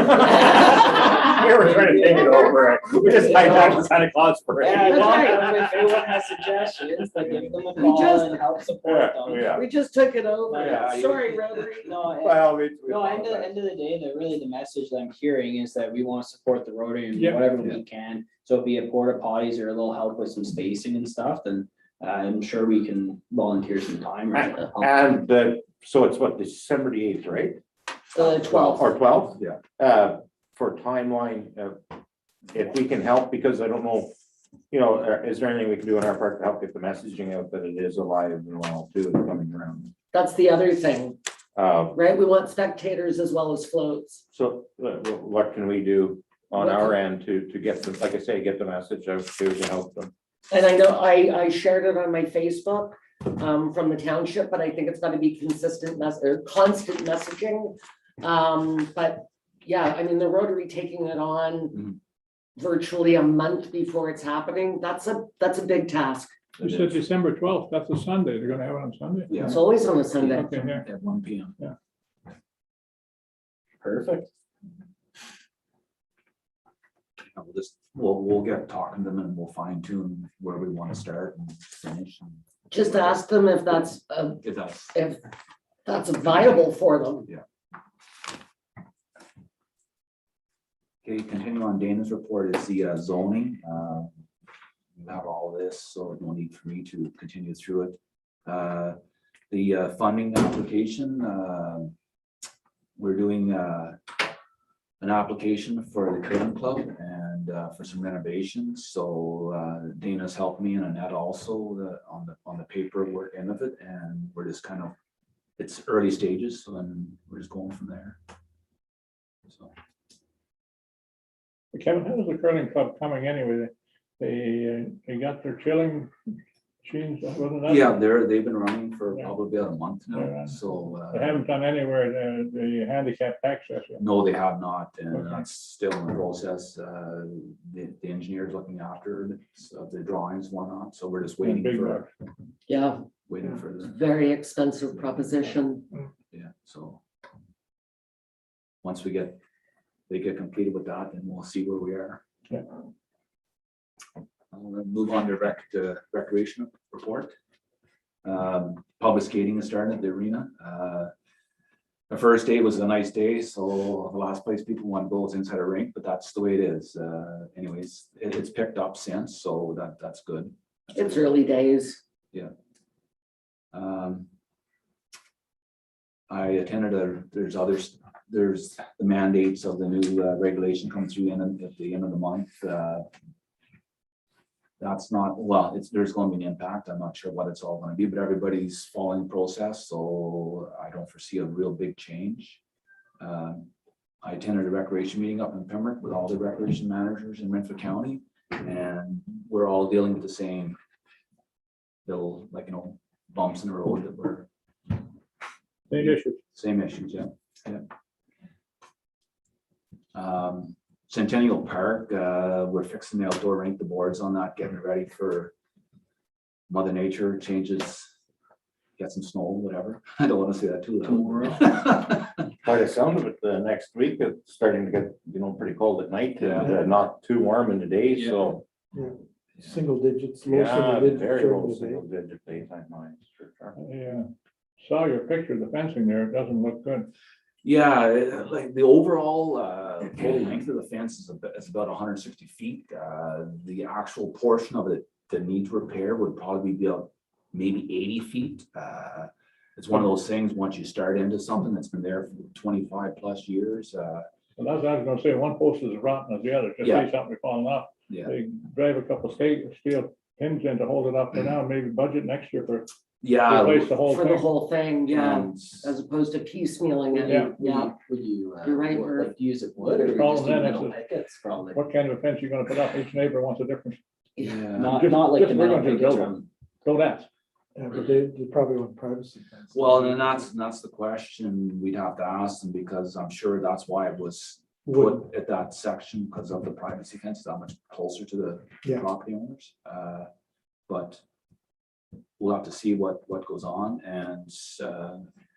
You were trying to take it over. We just hijacked the Santa Claus parade. Yeah, That's well, right. if anyone has suggestions, then give them a We call just- and help support them. Yeah. We just took it over. Yeah, you- Sorry, Rotary. No, Well, no, end of the day, the message that I'm hearing is that we want to support the Rotary in Yeah. whatever we can. So be it porta potties or a little help with some spacing and stuff, then I'm sure we can volunteer some time. or- And so it's what, December the 8th, right? The 12th. Or 12th? Yeah. For timeline, if we can help, because I don't know, is there anything we can do on our part to help get the messaging out that it is alive and well too, coming around? That's the other thing, Uh, right? We want spectators as well as floats. So what can we do on our end to get them, like I say, get the message out to help them? And I know I shared it on my Facebook from the township, but I think it's got to be consistent or constant messaging. But yeah, I mean, the Rotary taking it on virtually a month before it's happening, that's a big task. You said December 12th, that's a Sunday. They're gonna have it on Sunday? Yeah. It's always on a Sunday. Okay, yeah. At 1 p.m. Perfect. And we'll get talking to them and we'll fine tune where we want to start and finish. And Just ask them if if that's viable for them. okay. Continue on Dana's report is the zoning. You have all this, so no need for me to continue through it. The funding application, we're doing an application for the curling club and for some renovations. So Dana's helped me and Annette also on the paperwork end of it, and we're just kind of, it's early stages, so then we're just going from there. So Kevin, how's the curling club coming anyway? They got their chilling machines, wasn't that? yeah, they've been running for Yeah. probably about a month now. Yeah. So They haven't done anywhere the handicap access yet. no, they have not, and Okay. that's still in the process. The engineer's looking after the drawings, whatnot, so we're just waiting Big for, bucks. Yeah, waiting for the, very expensive proposition. yeah, so. Once they get completed with that, then we'll see where we are. Yeah. I'll then move on to recreation report. Public skating is starting at the arena. The first day was a nice day, so the last place people want to go is inside a rink, but that's the way it is. Anyways, it's picked up since, so that's good. It's early days. I attended there's the mandates of the new regulation come through at the end of the month. That's not, well, there's going to be an impact. I'm not sure what it's all going to be, but everybody's following process, so I don't foresee a real big change. I attended a recreation meeting up in Pembroke with all the recreation managers in Renfrew County, and we're all dealing with the same little, bumps in the road that we're Same issue. same issues, yeah. Centennial Park, we're fixing the outdoor rink, the boards on that, getting it ready for Mother Nature changes, get some snow, whatever. I don't want to say that too loud. By the sound of it, the next week, it's starting to get, pretty cold at night, and not too warm in the day, so. Single digits. low Yeah, single digits very during low the day. single digit daytime highs, for sure. I saw your picture of the fencing there. It doesn't look good. Yeah, like the overall total length of the fence is about 160 feet. The actual portion of it that needs repair would probably be about maybe 80 feet. It's one of those things, once you start into something that's been there for 25 plus years. Well, that's what I was gonna say. One post is as rotten as the other. Just Yeah. say something falling off. Yeah, They drive a couple steel pins in to hold it up for now, maybe budget next year for yeah. replace the whole For the thing. whole thing, yeah, And as opposed to piecemealing it. Yeah. Yeah, Would you, You're right, Herb. like use it wood or The you problem just do then is metal that- pickets probably? What kind of a fence you gonna put up? Each neighbor wants a different. Yeah. Not Just- like just the we're metal gonna pickets build around. Go ask. Yeah, but they probably want privacy. fence. Well, then that's the question we'd have to ask them, because I'm sure that's why it was Wood, put at that section, because of the privacy fence, that much closer to the Yeah. property owners. But we'll have to see what goes on, and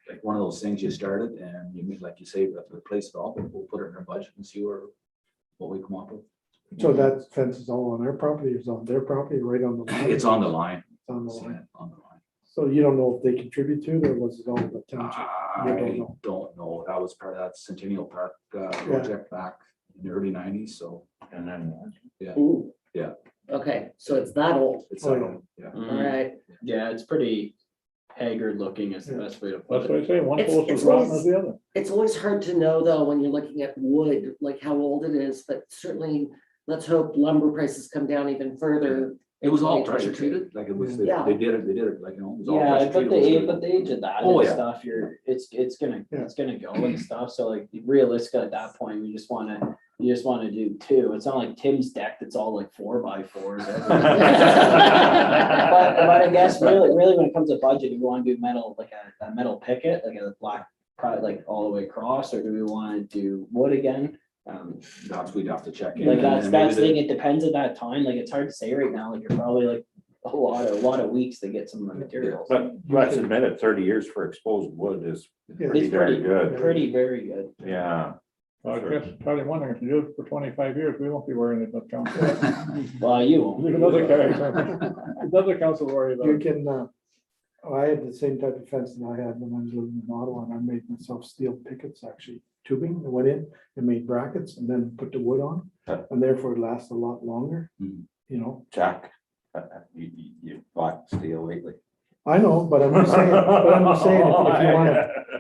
like one of those things you started and you, like you say, we have to replace it all, but we'll put it in our budget and see what we come up with. so that fence is all on our property, it's on their property, right on the line? It's on the line. It's on the It's line. on the line. So you don't know if they contribute to it, or was it all the township? You don't I know. don't know. That was part of that Centennial Park project back in the early 90s, so. And then, Ooh. Yeah. Okay, so it's that old. It's, yeah. All Mhm. right. Yeah, it's pretty haggard looking is the best way to put That's what it. I say, one It's- post it's is rotten as always- the other. It's always hard to know though, when you're looking at wood, like how old it is, but certainly let's hope lumber prices come down even further. It was all 2022. pressure treated, like it was, Yeah. they did it, like, you know. It was all Yeah, pressure but treated. the age of that Oh, and yeah. stuff, it's gonna go and stuff, so like realistic at that point, you just wanna do two, it's not like Tim's deck that's all like 4x4s. But I guess really when it comes to budget, do we wanna do metal, like a metal picket, like a black, like all the way across, or do we wanna do wood again? That's, we'd have to check in. Like and that's maybe the thing, it depends at that time, like it's hard to say right now, like you're probably like a lot of weeks to get some of the materials. But let's admit it, 30 years for exposed wood is pretty It's darn good. Pretty, very good. Yeah. I guess, probably wondering if you do it for 25 years, we won't be worrying about council. Well, you won't. Another council worry about You it. can, I had the same type of fence that I had when I was living in Ottawa, and I made myself steel pickets, actually, tubing, I went in and made brackets and then put the wood on, and therefore it lasts a lot longer, Mhm. you know. Jack, you bought steel lately. I know, but I'm just saying, if you want,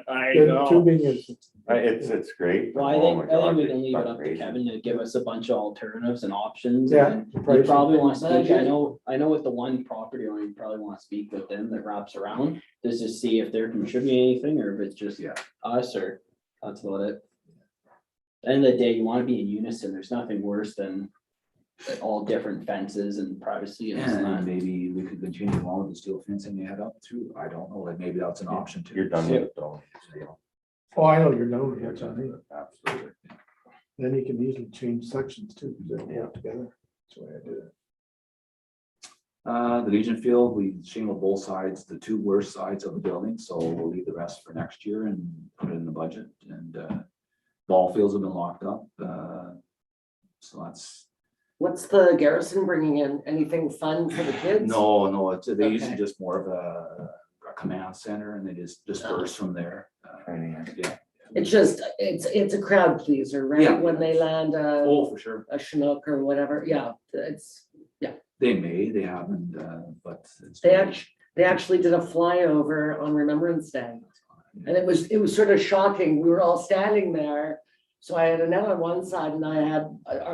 I the know. tubing is, It's great. Well, I Oh think, my I think God, we can leave it it's up to crazy. Kevin to give us a bunch of alternatives and options. Yeah, And you pricing. probably want to speak, I know with the one property owner, you probably want to speak with them that wraps around, just to see if they're contributing anything, or if it's just Yeah. us, or that's about it. End of the day, you want to be in unison, there's nothing worse than all different fences and privacy and this and And that. maybe we could continue along with the steel fencing they had up through, I don't know, like maybe that's an option too. You're done with it though. So, you know, oh, I know you're done with You're it, done with it, absolutely. then you can easily change sections too, because they don't work together, that's the way I did it. The Legion Field, we shingled both sides, the two worst sides of the building, so we'll leave the rest for next year and put it in the budget, and ball fields have been locked up, so that's. What's the garrison bringing in? Anything fun for the kids? No, it's, they usually Okay. just more of a command center, and they just disperse from there. Yeah. It's just, it's a crowd pleaser, Yeah. right? When they land Oh, for sure. a Chinook or whatever, yeah, They haven't, but. it's- they actually did a flyover on Remembrance Day. And it was sort of shocking. We were all standing there. So I had a net on one side and I had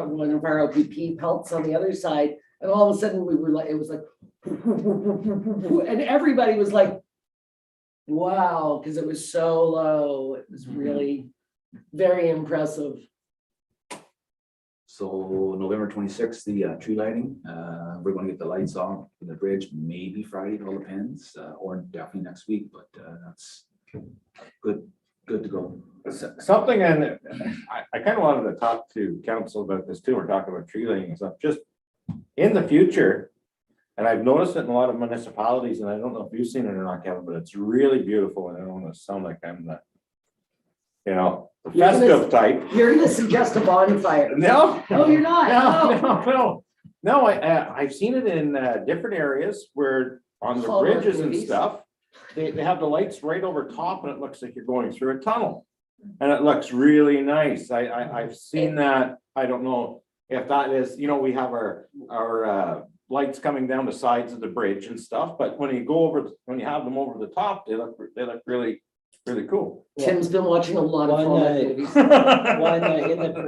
one of our OPP pelts on the other side. And all of a sudden we were like, it was like, and everybody was like, wow, because it was so low. It was really very impressive. So November 26th, the tree lighting, we're gonna get the lights off in the bridge, maybe Friday, it all depends, or definitely next week, but that's good to go. Something, and I kind of wanted to talk to council about this too. We're talking about tree lighting and stuff, just in the future. And I've noticed it in a lot of municipalities, and I don't know if you've seen it or not, Kevin, but it's really beautiful, and I don't want to sound like I'm the, the You're gonna- festive type. You're gonna suggest a bonfire. No. Oh, you're not? No, I've seen it in different areas where on the Hallmark bridges and movies. stuff, they have the lights right over top and it looks like you're going through a tunnel. And it looks really nice. I've seen that. I don't know if that is, we have our lights coming down the sides of the bridge and stuff, but when you have them over the top, they look really, really cool. Tim's been watching a lot of One, Hallmark movies. One,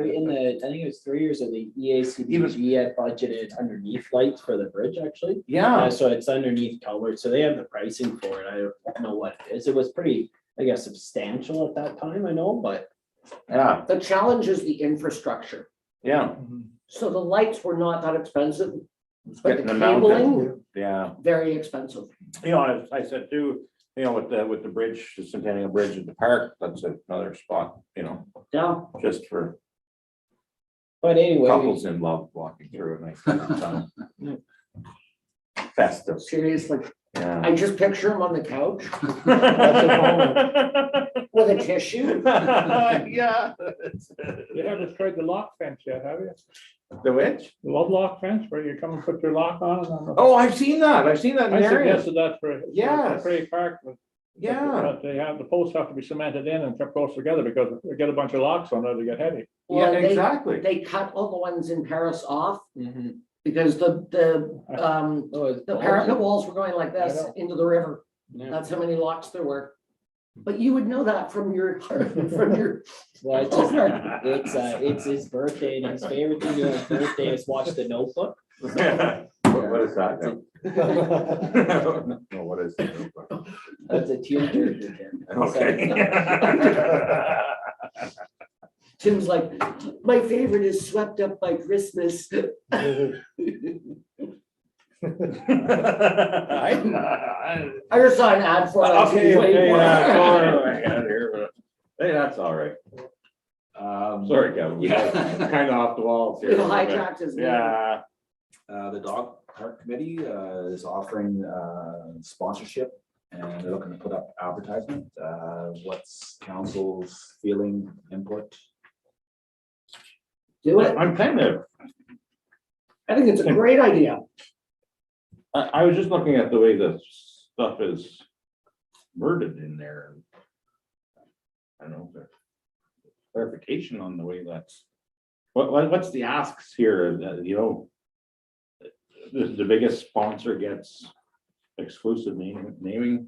in the, I think it was 3 years of the EACDG had budgeted underneath lights for the bridge, actually. Yeah. So it's underneath covered, so they have the pricing for it, I don't know what it is, it was pretty, I guess, substantial at that time, I know, but. Yeah, The challenge is the infrastructure. yeah. So the lights were not that expensive, but the Getting them mounted. cabling, Yeah. very expensive. I said too, with the bridge, the Centennial Bridge at the park, that's another spot, Yeah. just for But anyway, couples in love walking through a nice time. Festive, Seriously, yeah. I just picture him on the couch with a tissue. Yeah. You haven't tried the lock fence yet, have you? The which? The love lock fence where you come and put your lock on and on. Oh, I've seen that in I areas. suggested that for Yes. Prairie Park, but Yeah, they have, the posts have to be cemented in and kept close together because they get a bunch of locks on there, they get heavy. yeah, Well, exactly. They cut all the ones in Paris off Mhm. Because the parapet walls were going like I this know. into the river. Yeah. That's how many locks there were. But you would know that from your, from your. Well, it's his birthday, and his favorite thing to do on his birthday is watch The Notebook. What is that? No, what is it? That's a tearjerker, Tim. Okay. Tim's like, my favorite is Swept Up by Christmas. I just saw an ad for it. on Okay, TV. hey, that's all right. Sorry, Kevin. Yeah. Kind of off the walls here. We've hijacked his name. Yeah. The dog park committee is offering sponsorship and they're looking to put up advertisement. What's council's feeling, input? Do it. I'm kind of, I think it's a great idea. I was just looking at the way the stuff is worded in there. I don't know, if there's clarification on the way that's, what's the asks here, you know? The biggest sponsor gets exclusive naming,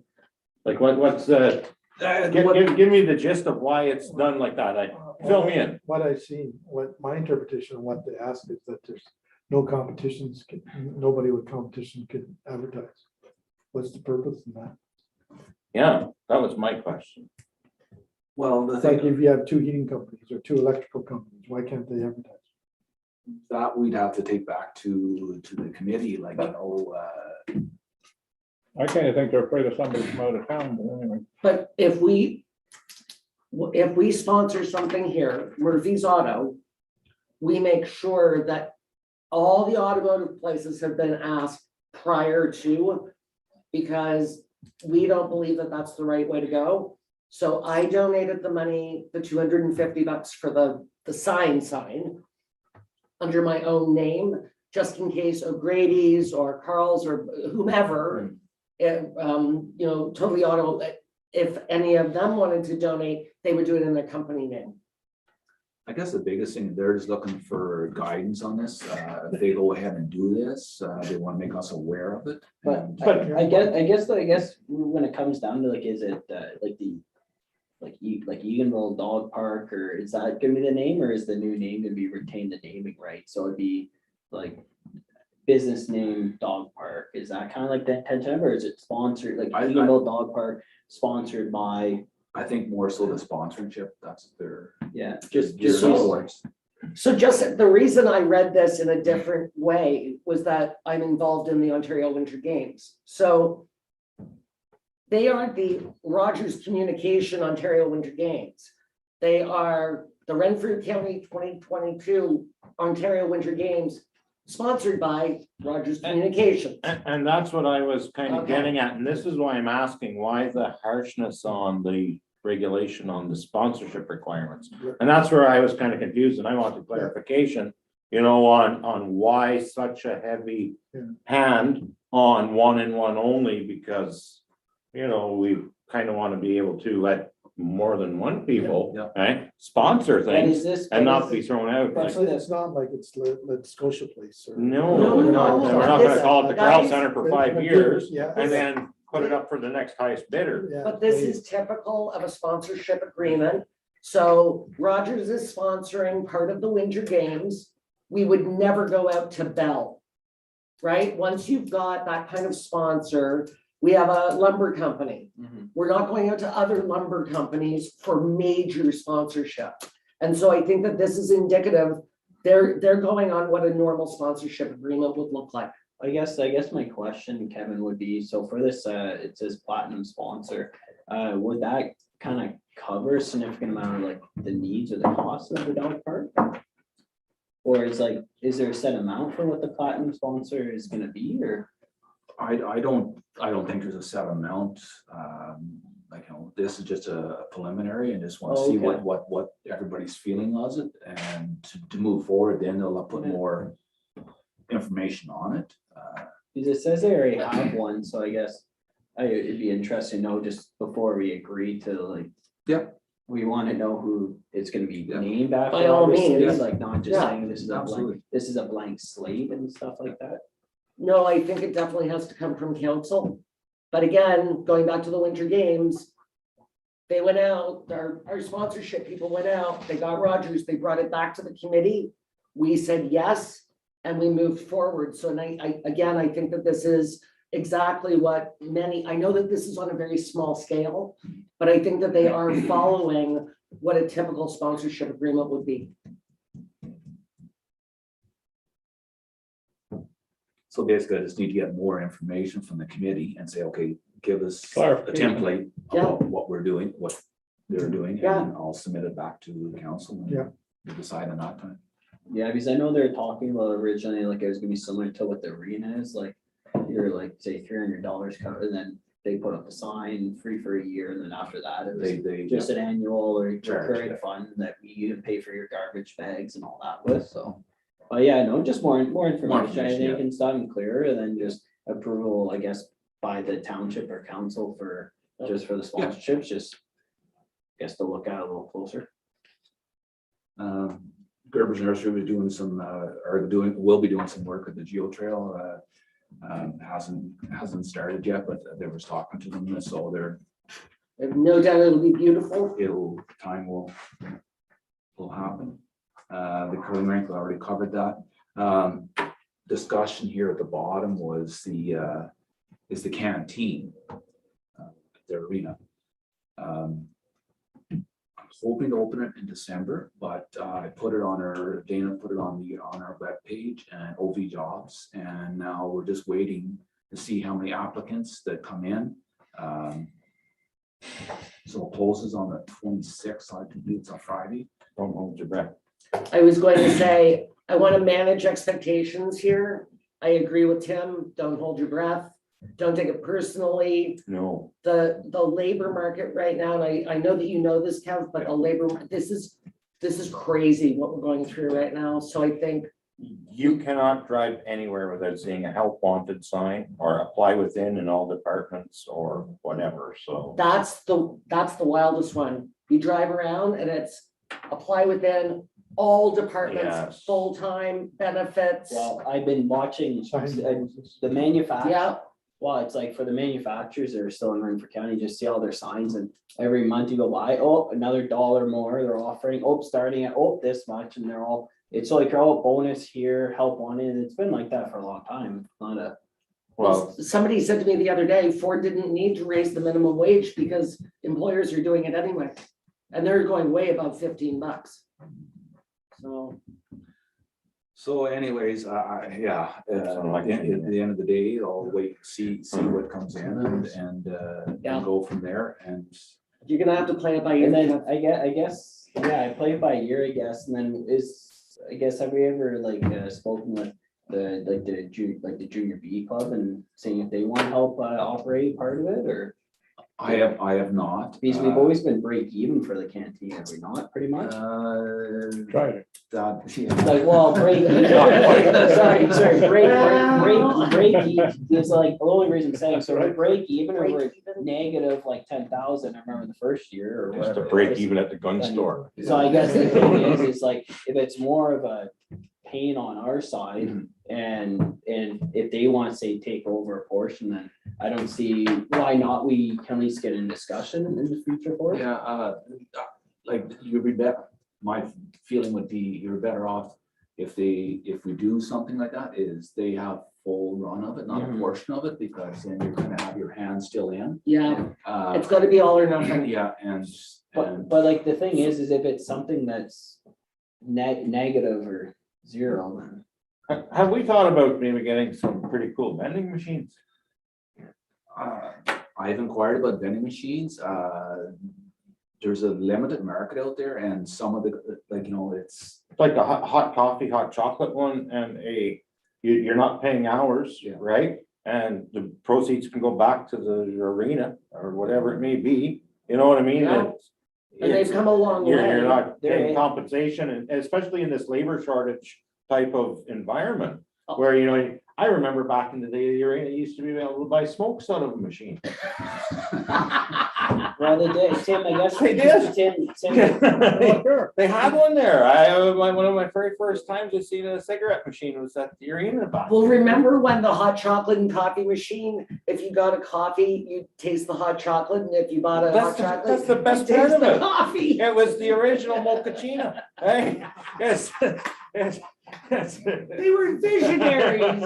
like what's the, give me the gist of why it's done like that, fill me in. What I've seen, what my interpretation of what they ask is that there's no competitions, nobody with competition could advertise. What's the purpose in that? Yeah, that was my question. Well, the It's like thing if you have two heating companies or two electrical companies, why can't they advertise? that we'd have to take back to the committee, like, you know, I kind of think they're afraid of somebody from out of town, but anyway. But if we sponsor something here, Murphy's Auto, we make sure that all the automotive places have been asked prior to, because we don't believe that that's the right way to go. So I donated the money, the $250 for the sign under my own name, just in case O'Grady's or Carl's or whomever, Totally Auto, if any of them wanted to donate, they would do it in their company name. I guess the biggest thing, they're just looking for guidance on this. If they go ahead and do this, they want to make us aware of it. But I guess when it comes down to like, is it like Eganville Dog Park, or is that gonna be the name, or is the new name gonna be retain the naming right? So it'd be like business name Dog Park. Is that kind of like the intention, or is it sponsored, like Eganville Dog Park sponsored by? I think more so the sponsorship, that's their. Yeah, So just the reason I read this in a different way was that I'm involved in the Ontario Winter Games. So they aren't the Rogers Communication Ontario Winter Games. They are the Renfrew County 2022 Ontario Winter Games, sponsored by Rogers Communication. And that's what I was kind of Okay. getting at, and this is why I'm asking, why the harshness on the regulation on the sponsorship requirements? And that's where I was kind of confused, and I wanted clarification, on why such a heavy hand on one and one only, because, we kind of want to be able to let more than one people, right, sponsor things and not be thrown out. But like- for It's not like it's let Scotia Place. or- No, No, we're not gonna call it the Corral Guys, Center for 5 years Yeah. and then put it up for the next highest bidder. Yeah. But this is typical of a sponsorship agreement. So Rogers is sponsoring part of the Winter Games. We would never go out to Bell, right? Once you've got that kind of sponsor, we have a lumber company. We're not going out to other lumber companies for major sponsorship. And so I think that this is indicative, they're going on what a normal sponsorship agreement would look like. I guess my question, Kevin, would be, so for this, it says platinum sponsor, would that kind of cover a significant amount of like the needs or the costs of the dog park? Or is there a set amount for what the platinum sponsor is gonna be, or? I don't think there's a set amount. This is just a preliminary and just want to see Okay. what everybody's feeling of it, and to move forward, then they'll put more information on it. Because it says they already have one, so I guess it'd be interesting to know just before we agree to like. Yep. we want to know who it's gonna be named after. By all obviously, means. Like not just Yeah. saying this is a Absolutely. blank, this is a blank slate and stuff like that. No, I think it definitely has to come from council. But again, going back to the winter games, they went out, our sponsorship people went out, they got Rogers, they brought it back to the committee. We said yes, and we moved forward. So, and I think that this is exactly what I know that this is on a very small scale, but I think that they are following what a typical sponsorship agreement would be. So basically, I just need to get more information from the committee and say, okay, give us a Clarification. template about what we're doing, what they're doing, Yeah. and I'll submit it back to the council. And Yeah. we'll decide on that time. Yeah, because I know they're talking about originally, like it was gonna be similar to what the arena is, like you're like, say, $300 covered, and then they put up a sign free for a year, and then after that, it was They just an annual or Charge, recurring yeah. fund that you pay for your garbage bags and all that with, so. But yeah, no, just more information, I information, think, yeah. and stuff and clearer, and then just approval, I guess, by the township or council for, just for the sponsorships, just. Guess to look at it a little closer. Gerber's Nursery was doing some, will be doing some work at the Geo Trail. Hasn't started yet, but they was talking to them, so I have no doubt it'll be beautiful. time will happen. The curling rink, we already covered that. Discussion here at the bottom was the canteen. The arena. Hoping to open it in December, but I put it on Dana put it on our webpage and OV Jobs, and now we're just waiting to see how many applicants that come in. So it closes on the 26th, I think it's on Friday. Don't hold your breath. I was going to say, I want to manage expectations here. I agree with Tim. Don't hold your breath. Don't take it personally. No. The labor market right now, and I know that you know this, Kev, but the labor, this is crazy what we're going through right now. So I think, You cannot drive anywhere without seeing a help wanted sign or apply within in all departments or whatever, so. that's the wildest one. You drive around and it's apply within all departments, Yes. full-time benefits. Well, I've been watching the manufacturer. Yeah, Well, it's like for the manufacturers that are still in Renfrew County, just see all their signs, and every month you go by, oh, another $1 more they're offering, oh, starting at, oh, this much, and they're all, it's like, oh, bonus here, help wanted, and it's been like that for a long time. It's not a, Well, somebody said to me the other day, Ford didn't need to raise the minimum wage because employers are doing it anyway. And they're going way above $15. So anyways, at the end of the day, I'll wait, see what comes in and go from there. And You're gonna have to play it by ear. and then I guess, yeah, I play it by ear, I guess, and then have we ever spoken with the junior B club and seeing if they want to help operate part of it, or? I have not. Because we've always been break even for the canteen, have we not, pretty much? Tried it. Like, well, break even, sorry, break even is like, the only reason I'm saying, so we're break even or we're negative like 10,000, I remember the first year or just whatever. to it break was. even at the gun store. So I guess the thing is like, if it's more of a pain on our side, and if they want to say take over a portion, then I don't see why not, we can at least get in discussion in the future for it. Yeah, like you'd be better, my feeling would be you're better off if we do something like that, is they have full run of it, not a portion of it, because then you're gonna have your hands still in. Yeah, it's gotta be all or nothing. Yeah, But like the thing is if it's something that's negative or zero, then. Have we thought about maybe getting some pretty cool vending machines? I've inquired about vending machines. There's a limited market out there, and some of the, it's. It's like a hot coffee, hot chocolate one, and you're not paying hours, Yeah. right? And the proceeds can go back to the arena or whatever it may be, you know what I mean? Yeah. And they've come a long You're way. not They're paying in. compensation, and especially in this labor shortage type of environment. Oh. Where, I remember back in the day, the arena used to be able to buy smokes out of a machine. Well, they did, Tim, I guess. They did. Tim, They had one there. One of my very first times I seen a cigarette machine was at the arena. Well, remember when the hot chocolate and coffee machine, if you got a coffee, you taste the hot chocolate, and if you bought a hot chocolate. That's the best you part taste of the it. Coffee. It was the original mochaccino. Hey, yes. They were visionaries.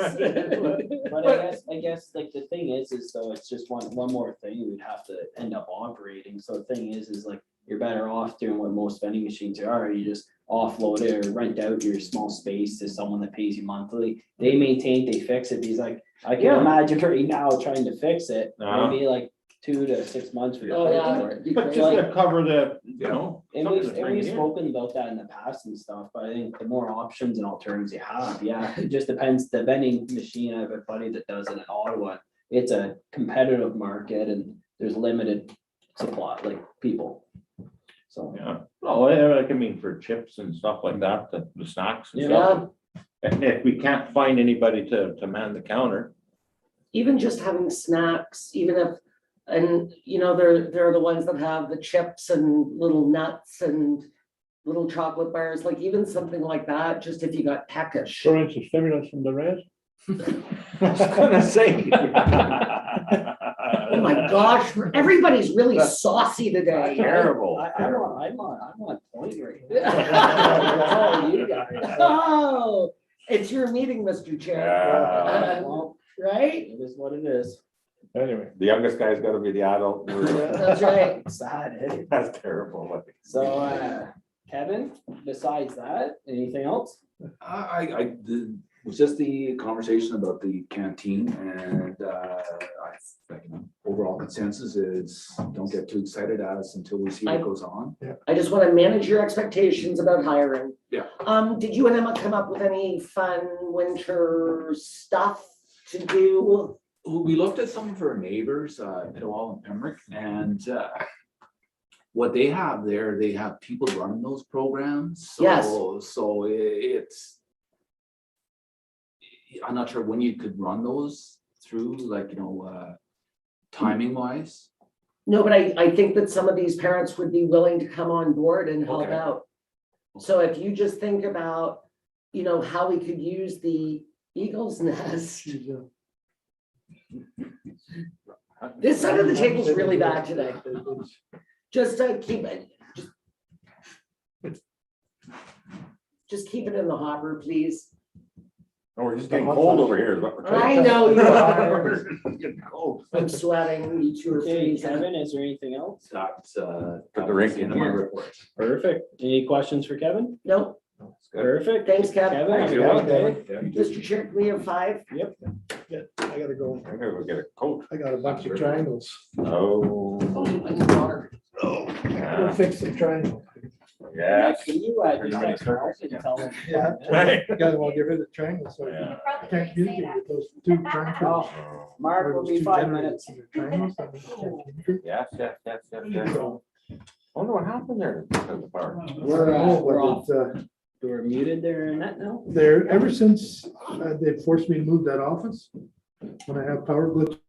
But I guess like the thing is though, it's just one more thing we'd have to end up operating. So the thing is like, you're better off doing what most vending machines are. You just offload it or rent out your small space to someone that pays you monthly. They maintain, they fix it. Because like, I can Yeah. imagine right now trying to fix it, Uh-huh. maybe like 2 to 6 months for the Oh, yeah. for it. But just to cover the, you know. And something we've, to bring it in. spoken about that in the past and stuff, but I think the more options and alternatives you have, yeah, it just depends. The vending machine, I have a buddy that does it in Ottawa. It's a competitive market and there's limited supply, like people. So, Yeah, well, I mean, for chips and stuff like that, the snacks and stuff. And if we can't find anybody to man the counter, Even just having snacks, even if, and you know, they're the ones that have the chips and little nuts and little chocolate bars, like even something like that, just if you got peckish. For instance, stimulants from the res. I was gonna say. Oh my gosh, everybody's really saucy today. Terrible. I'm on point right now. Oh, you guys. Oh, it's your meeting, Mr. Chair. Yeah. Well, Right? it is what it is. Anyway, The youngest guy's gotta be the adult. That's right. Sad, eh? That's terrible. So, Kevin, besides that, anything else? Was just the conversation about the canteen and overall consensus is don't get too excited at us until we see what goes on. I just want to manage your expectations about hiring. Yeah. Did you and Emma come up with any fun winter stuff to do? We looked at some of our neighbors, Etowah and Pembroke, and what they have there, they have people running those programs. Yes. So it's, I'm not sure when you could run those through, like, timing wise. No, but I think that some of these parents would be willing to come on board and help Okay. out. So if you just think about, how we could use the Eagle's Nest. This side of the table's really bad today. Just keep it. Just keep it in the hopper, please. Oh, we're just getting cold over here. Is what we're trying I to know you tell are. It's getting cold. I'm sweating, you two are Okay, freezing. Kevin, is there anything else? That's the rink in in my here. report. Perfect. Any questions for Kevin? Nope, Perfect. thanks, Kevin. Kevin, have a good day. Mr. Chair, can we have 5? Yeah, I gotta go. I'm gonna go get a coat. I got a bunch of triangles. Oh. I'll fix the triangle. Yeah. Can you just text Mark and tell him? Yeah. Right. Guys want to get rid of the triangle, so Yeah. I can't communicate with those two triangles. Oh, Mark will be 5 minutes. Triangles, I can't communicate. Yes. So, I wonder what happened there. To the power. We're but off. it's, We're muted there, Annette, now? There, ever since they forced me to move that office, when I have power glitch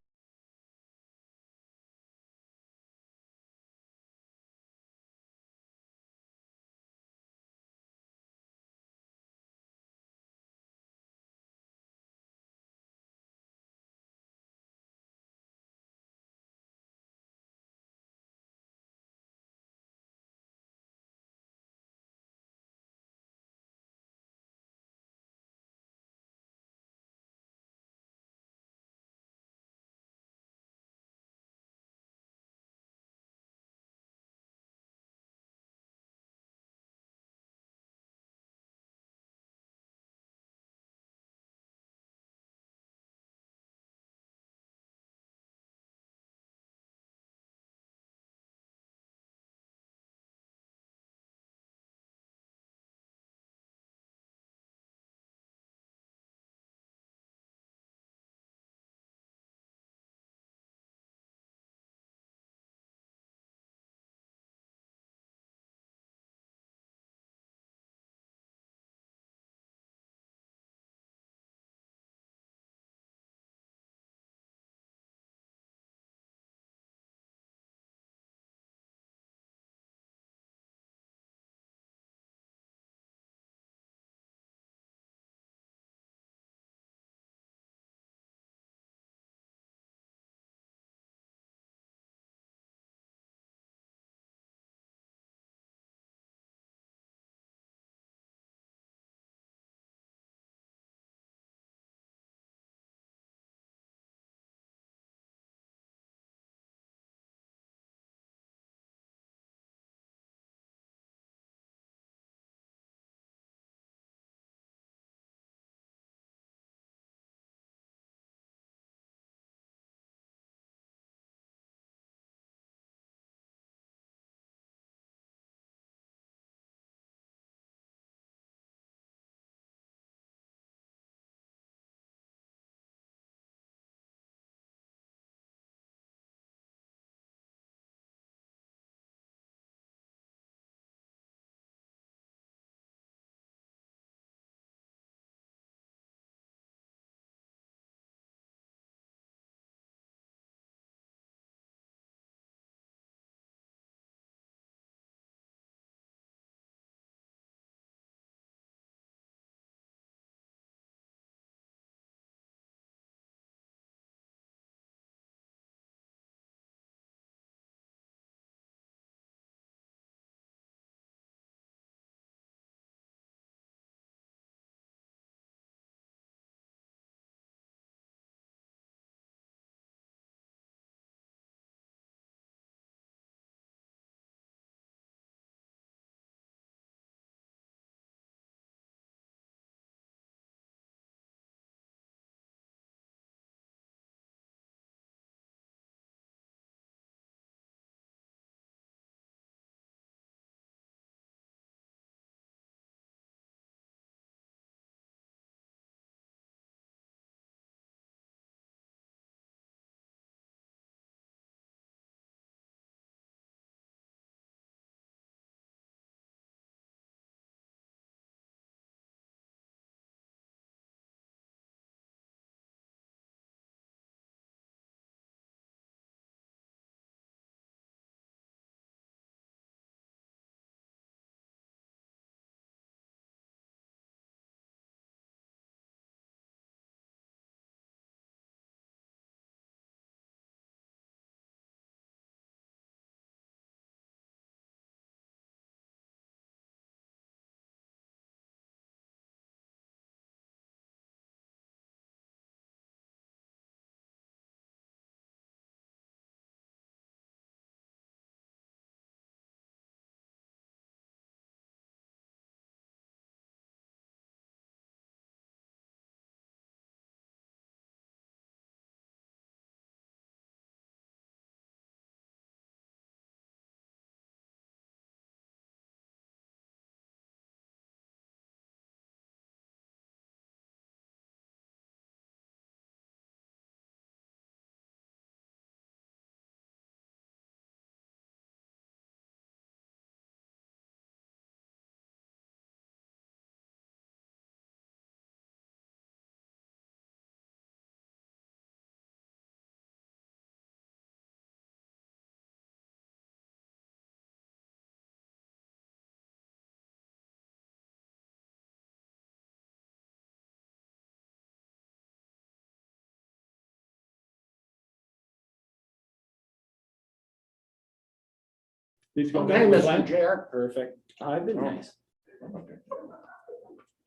Please go Okay, back to the Mr. plan. Chair. Perfect. I've been nice.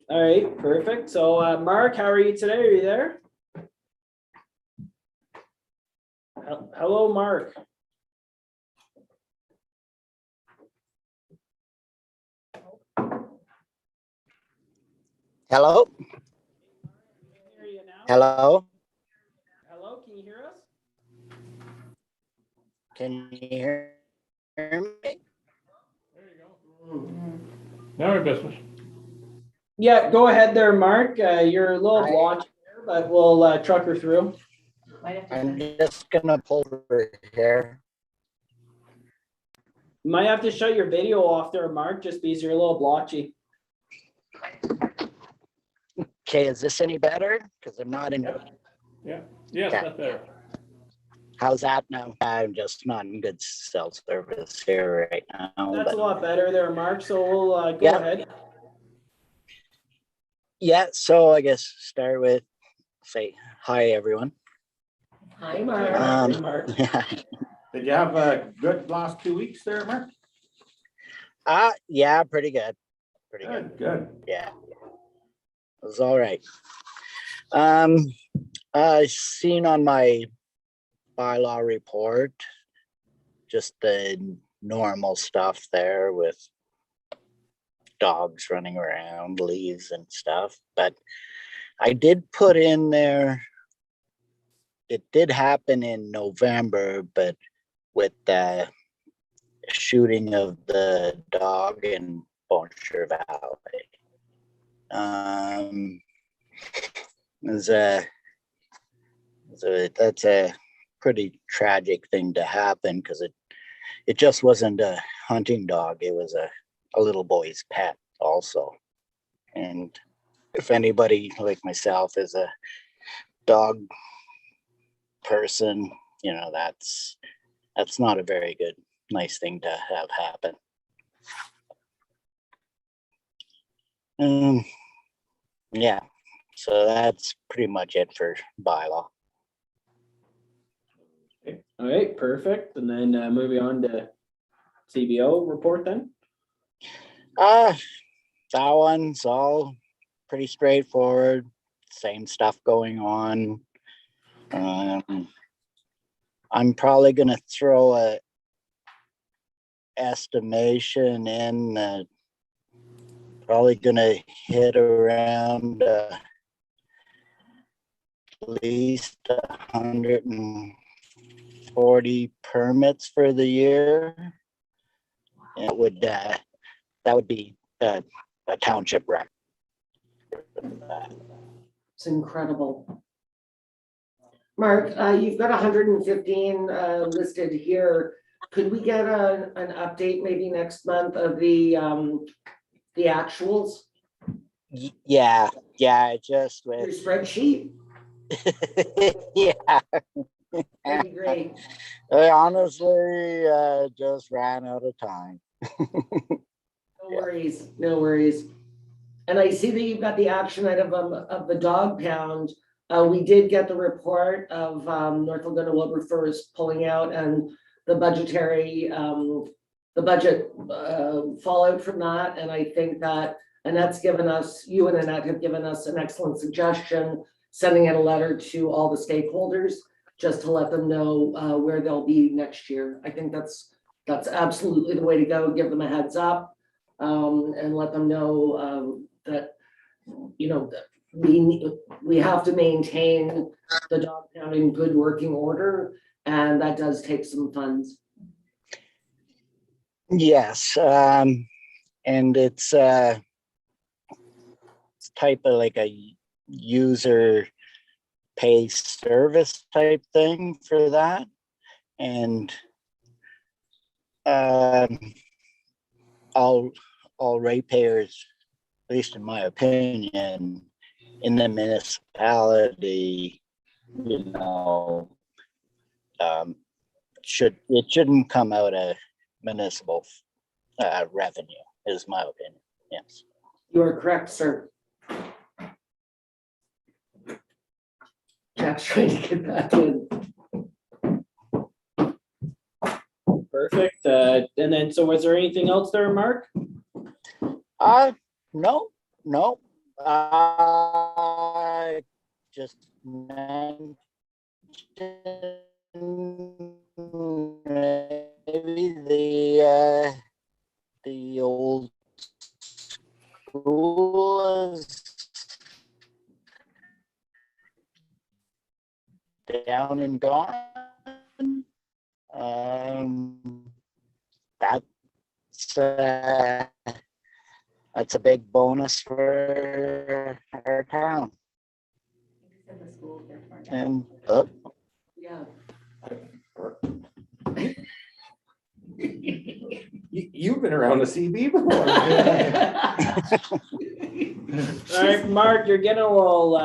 All right, perfect. So, Mark, how are you today? Are you there? Hello, Mark. Hello? Can you hear you now? Hello? Hello, can you hear us? Can you hear me? Now in business. Yeah, go ahead there, Mark. You're a little Hi. blotchy there, but we'll truck her through. I'm just gonna pull over here. You might have to shut your video off there, Mark, just because you're a little blotchy. Okay, is this any better? Because I'm not in. Yeah, yes, Okay. that's there. How's that now? I'm just not in good cell service here right now. That's a but- lot better there, Mark, so we'll go Yeah. ahead. Yeah, so I guess start with say hi, everyone. Hi, Mark. Hey, Mark. Did you have a good last 2 weeks there, Mark? Yeah, pretty good. Pretty good. Good. Yeah. It was all right. I seen on my bylaw report, just the normal stuff there with dogs running around, leaves and stuff, but I did put in there, it did happen in November, but with the shooting of the dog in Bonshire Valley. That's a pretty tragic thing to happen because it just wasn't a hunting dog. It was a little boy's pet also. And if anybody like myself is a dog person, you know, that's not a very good, nice thing to have happen. Yeah, so that's pretty much it for bylaw. All right, perfect. And then moving on to CBO report then. That one's all pretty straightforward, same stuff going on. I'm probably gonna throw a estimation in, probably gonna hit around at least 140 permits for the year. It would that would be a township record. It's incredible. Mark, you've got 115 listed here. Could we get an update maybe next month of the actuals? Yeah, just Your with spreadsheet? yeah. That'd be great. I honestly just ran out of time. No worries, no worries. And I see that you've got the action item of the dog pound. We did get the report of North Laguna Wilberforce pulling out and the budgetary, the budget fallout from that. And I think that Annette's given us, you and Annette have given us an excellent suggestion, sending out a letter to all the stakeholders, just to let them know where they'll be next year. I think that's absolutely the way to go. Give them a heads up and let them know that, you know, that we have to maintain the dog pound in good working order, and that does take some funds. Yes, and it's type of like a user pay service type thing for that. And all ratepayers, at least in my opinion, in the municipality, you know, it shouldn't come out of municipal revenue, is my opinion. Yes. You are correct, sir. Jack's trying to get back in. perfect. And then, so was there anything else there, Mark? No. Just mentioned maybe the old school is down and gone. That's a big bonus for our town. And Yeah. You've been around the CB before. All right, Mark, you're getting a little,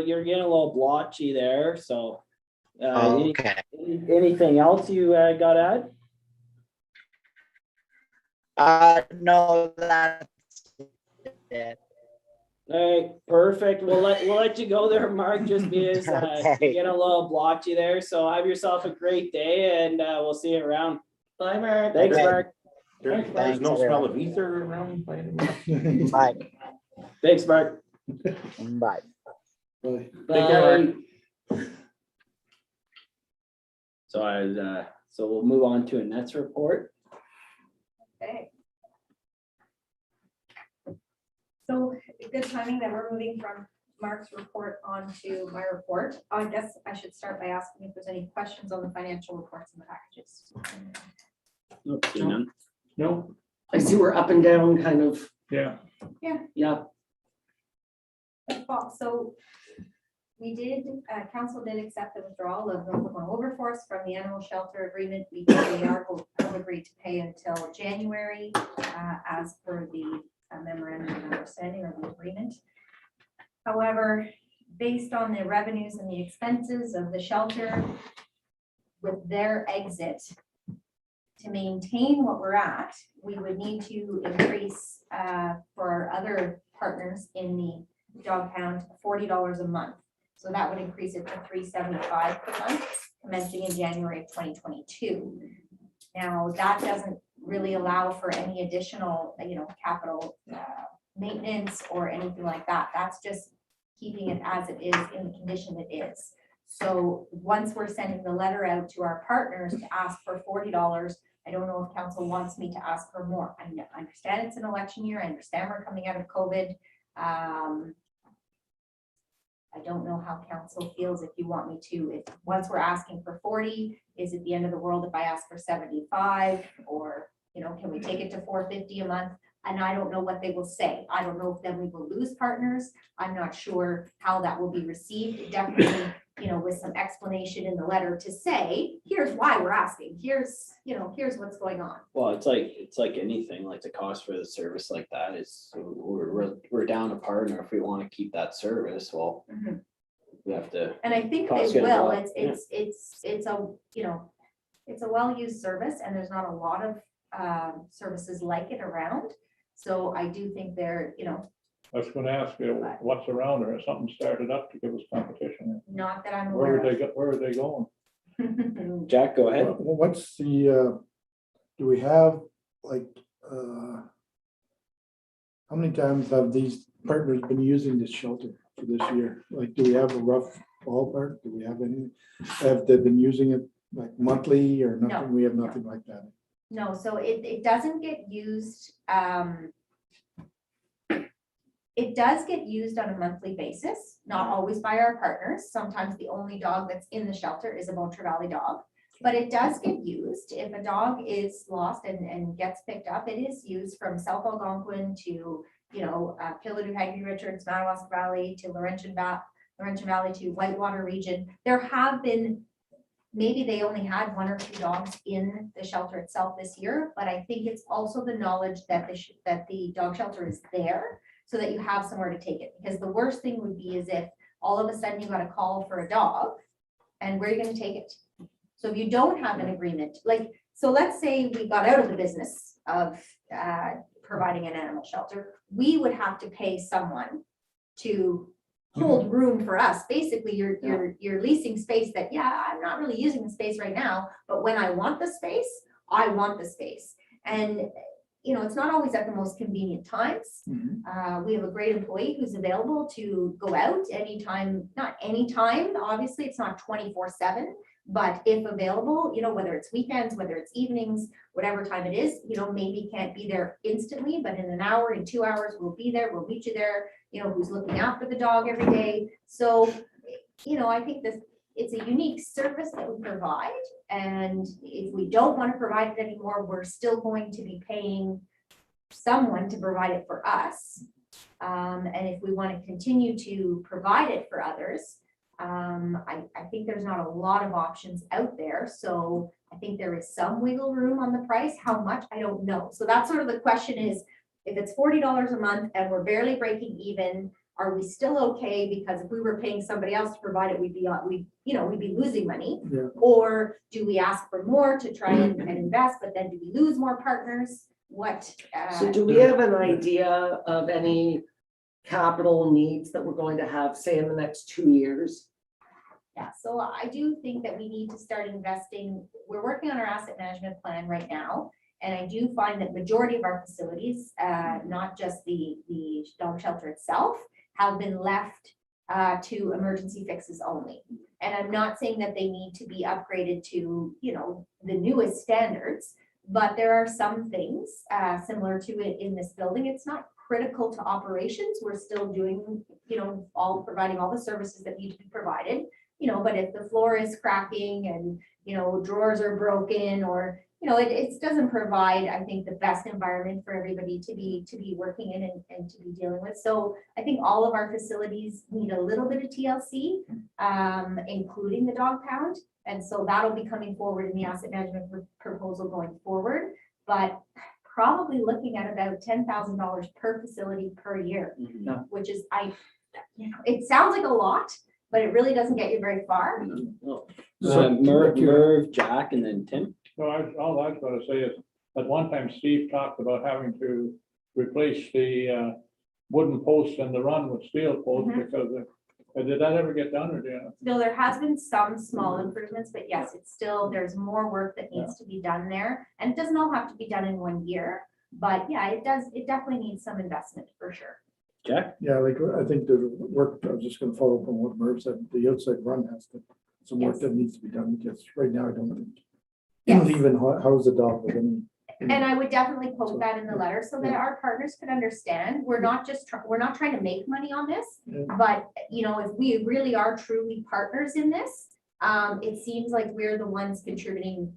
you're getting a little blotchy there, so. okay. Anything else you got at? No, that's it. All right, perfect. We'll let you go there, Mark, just because you're Okay. getting a little blotchy there. So have yourself a great day, and we'll see you around. Bye, Mark. Thanks, Okay. Mark. There's no smell of ether around by any means. Bye. Thanks, Mark. Bye. Take care, Mark. So we'll move on to Annette's report. Okay. So good timing that we're moving from Mark's report on to my report. I guess I should start by asking if there's any questions on the financial reports and the packages. Nope, see none. No, I see we're up and down kind of, yeah, yeah. So we did, council did accept the withdrawal of Norfolk Wilberforce from the animal shelter agreement. We will agree to pay until January as per the memorandum of understanding or the agreement. However, based on the revenues and the expenses of the shelter with their exit, to maintain what we're at, we would need to increase for our other partners in the dog pound $40 a month. So that would increase it to $375 per month, commencing in January of 2022. Now, that doesn't really allow for any additional, capital maintenance or anything like that. That's just keeping it as it is in the condition it is. So once we're sending the letter out to our partners to ask for $40, I don't know if council wants me to ask for more. I understand it's an election year. I understand we're coming out of COVID. I don't know how council feels if you want me to, if once we're asking for 40, is it the end of the world if I ask for 75, or, can we take it to 450 a month? And I don't know what they will say. I don't know if then we will lose partners. I'm not sure how that will be received. Definitely, with some explanation in the letter to say, here's why we're asking. Here's what's going on. Well, it's like anything, like the cost for the service like that is, we're down a partner. If we want to keep that service, well, we have to. And I think Costs they gonna go will. up, It's a well-used service, and there's not a lot of services like it around. So I do think they're, I was gonna ask you, what's around there? Has something started up to give us competition? not that I'm Where aware are they going? of. Jack, go ahead. What's the, do we have like, how many times have these partners been using this shelter for this year? Like, do we have a rough ballpark? Do we have any, have they been using it like monthly or nothing? No, We have no. nothing like that. No, so it doesn't get used. It does get used on a monthly basis, not always by our partners. Sometimes the only dog that's in the shelter is a Montreal Valley dog, but it does get used. If a dog is lost and gets picked up, it is used from South Algonquin to, Pilladu, Hagerty Richards, Madawaska Valley to Laurentian Valley to Whitewater region. There have been, maybe they only had 1 or 2 dogs in the shelter itself this year, but I think it's also the knowledge that the dog shelter is there, so that you have somewhere to take it. Because the worst thing would be is if all of a sudden you got a call for a dog, and where are you going to take it? So if you don't have an agreement, so let's say we got out of the business of providing an animal shelter, we would have to pay someone to hold room for us. Basically, you're leasing space that, yeah, I'm not really using the space right now, but when I want the space, I want the space. And, you know, it's not always at the most convenient times. We have a great employee who's available to go out anytime, not anytime, obviously, it's not 24/7, but if available, you know, whether it's weekends, whether it's evenings, whatever time it is, you know, maybe can't be there instantly, but in an hour, in 2 hours, we'll be there, we'll meet you there, you know, who's looking after the dog every day. So, you know, I think this, it's a unique service that we provide. And if we don't want to provide it anymore, we're still going to be paying someone to provide it for us. And if we want to continue to provide it for others, I think there's not a lot of options out there. So I think there is some wiggle room on the price. How much? I don't know. So that's sort of the question is, if it's $40 a month and we're barely breaking even, are we still okay? Because if we were paying somebody else to provide it, we'd be losing money. Yeah. Or do we ask for more to try and invest, but then do we lose more partners? What? So do we have an idea of any capital needs that we're going to have, say, in the next 2 years? Yeah, so I do think that we need to start investing. We're working on our asset management plan right now. And I do find that majority of our facilities, not just the dog shelter itself, have been left to emergency fixes only. And I'm not saying that they need to be upgraded to, you know, the newest standards, but there are some things similar to it in this building. It's not critical to operations. We're still doing, you know, providing all the services that need to be provided, you know, but if the floor is cracking and, you know, drawers are broken or, you know, it doesn't provide, I think, the best environment for everybody to be working in and to be dealing with. So I think all of our facilities need a little bit of TLC, including the dog pound. And so that'll be coming forward in the asset management proposal going forward, but probably looking at about $10,000 per facility per year, which is, it sounds like a lot, but it really doesn't get you very far. Merv, Jack, and then Tim. No, all I was gonna say is, at one time Steve talked about having to replace the wooden posts and the run with steel posts because did that ever get done or did it? No, there has been some small improvements, but yes, it's still, there's more work that needs to be done there. And it doesn't all have to be done in 1 year, but yeah, it definitely needs some investment for sure. Jack? Yeah, like, I think the work, I was just gonna follow up on what Merv said, the outside run has to, some work that needs to be done, because right now I don't think. Even how's the dog with any. And I would definitely quote that in the letter so that our partners could understand, we're not just, we're not trying to make money on this, but you know, if we really are truly partners in this, it seems like we're the ones contributing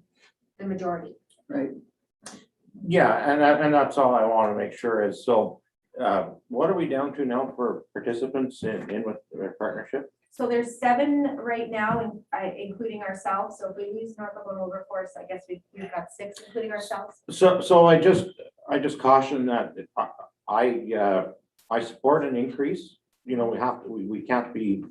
the majority. Right. Yeah, and that's all I want to make sure is, so what are we down to now for participants in with their partnership? So there's 7 right now, including ourselves. So if we lose Norfolk and Wilberforce, I guess we've got 6, including ourselves. So I just caution that I support an increase. You know, we can't be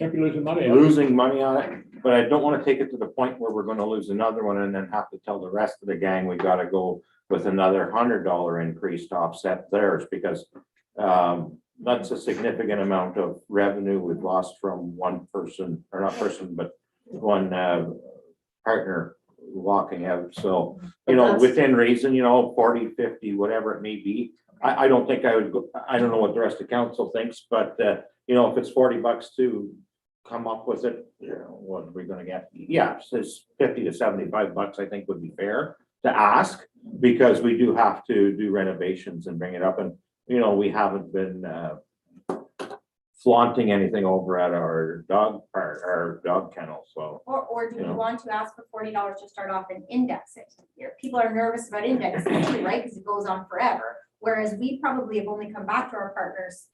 losing money. Losing money on it, but I don't want to take it to the point where we're going to lose another one and then have to tell the rest of the gang we got to go with another $100 increase to offset theirs, because that's a significant amount of revenue we've lost from one person, or not person, but one partner walking out. So, you know, within reason, you know, 40, 50, whatever it may be. I don't think I would go, I don't know what the rest of council thinks, but you know, if it's $40 to come up with it, you know, what are we gonna get? Yeah, it's 50 to 75 bucks, I think would be fair to ask, because we do have to do renovations and bring it up. And you know, we haven't been flaunting anything over at our dog park, our dog kennel, so. Or do we want to ask for $40 to start off and index it? People are nervous about indexing too, right? Because it goes on forever. Whereas we probably have only come back to our partners,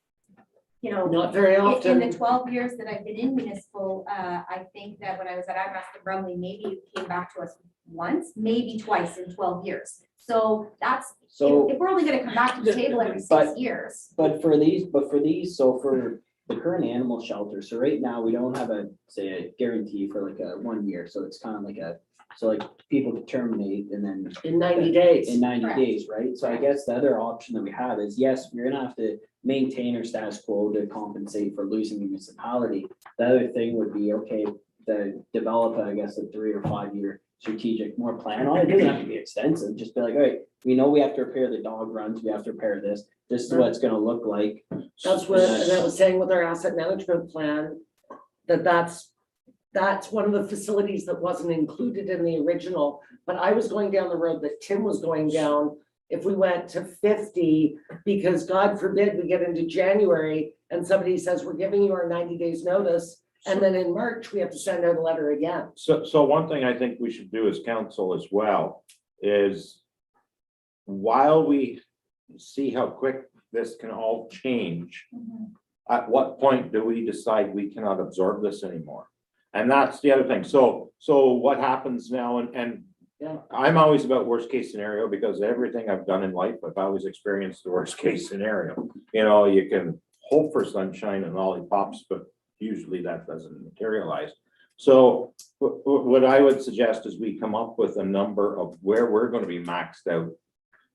you know, not very often. In the 12 years that I've been in municipal, I think that when I was at IMAS and Brumley, maybe it came back to us once, maybe twice in 12 years. So that's, if we're only going to come back to the table every 6 years. But for these, so for the current animal shelter, so right now, we don't have say, a guarantee for like a 1 year, so it's kind of like so like people could terminate and then. In 90 days. In 90 Correct. days, right? So I guess the other option that we have is, yes, we're gonna have to maintain our status quo to compensate for losing the municipality. The other thing would be, okay, to develop, I guess, a 3 or 5 year strategic more plan on it. It doesn't have to be extensive, just be like, all right, we know we have to repair the dog runs, we have to repair this is what it's gonna look like. That's what, and I was saying with our asset management plan, that's one of the facilities that wasn't included in the original, but I was going down the road that Tim was going down. If we went to 50, because God forbid we get into January and somebody says, we're giving you our 90 days notice, and then in March, we have to send out a letter again. So one thing I think we should do as council as well is while we see how quick this can all change, at what point do we decide we cannot absorb this anymore? And that's the other thing. So what happens now, and Yeah. I'm always about worst case scenario because everything I've done in life, I've always experienced the worst case scenario. You know, you can hope for sunshine and lollipops, but usually that doesn't materialize. So what I would suggest is we come up with a number of where we're going to be maxed out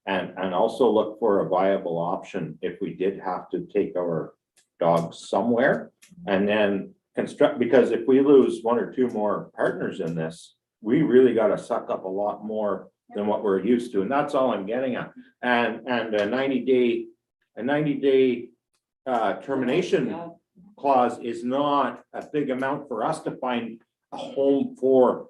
and also look for a viable option if we did have to take our dogs somewhere and then construct, because if we lose 1 or 2 more partners in this, we really got to suck up a lot more than what we're used to. And that's all I'm getting at. And a 90-day termination clause is not a big amount for us to find a home for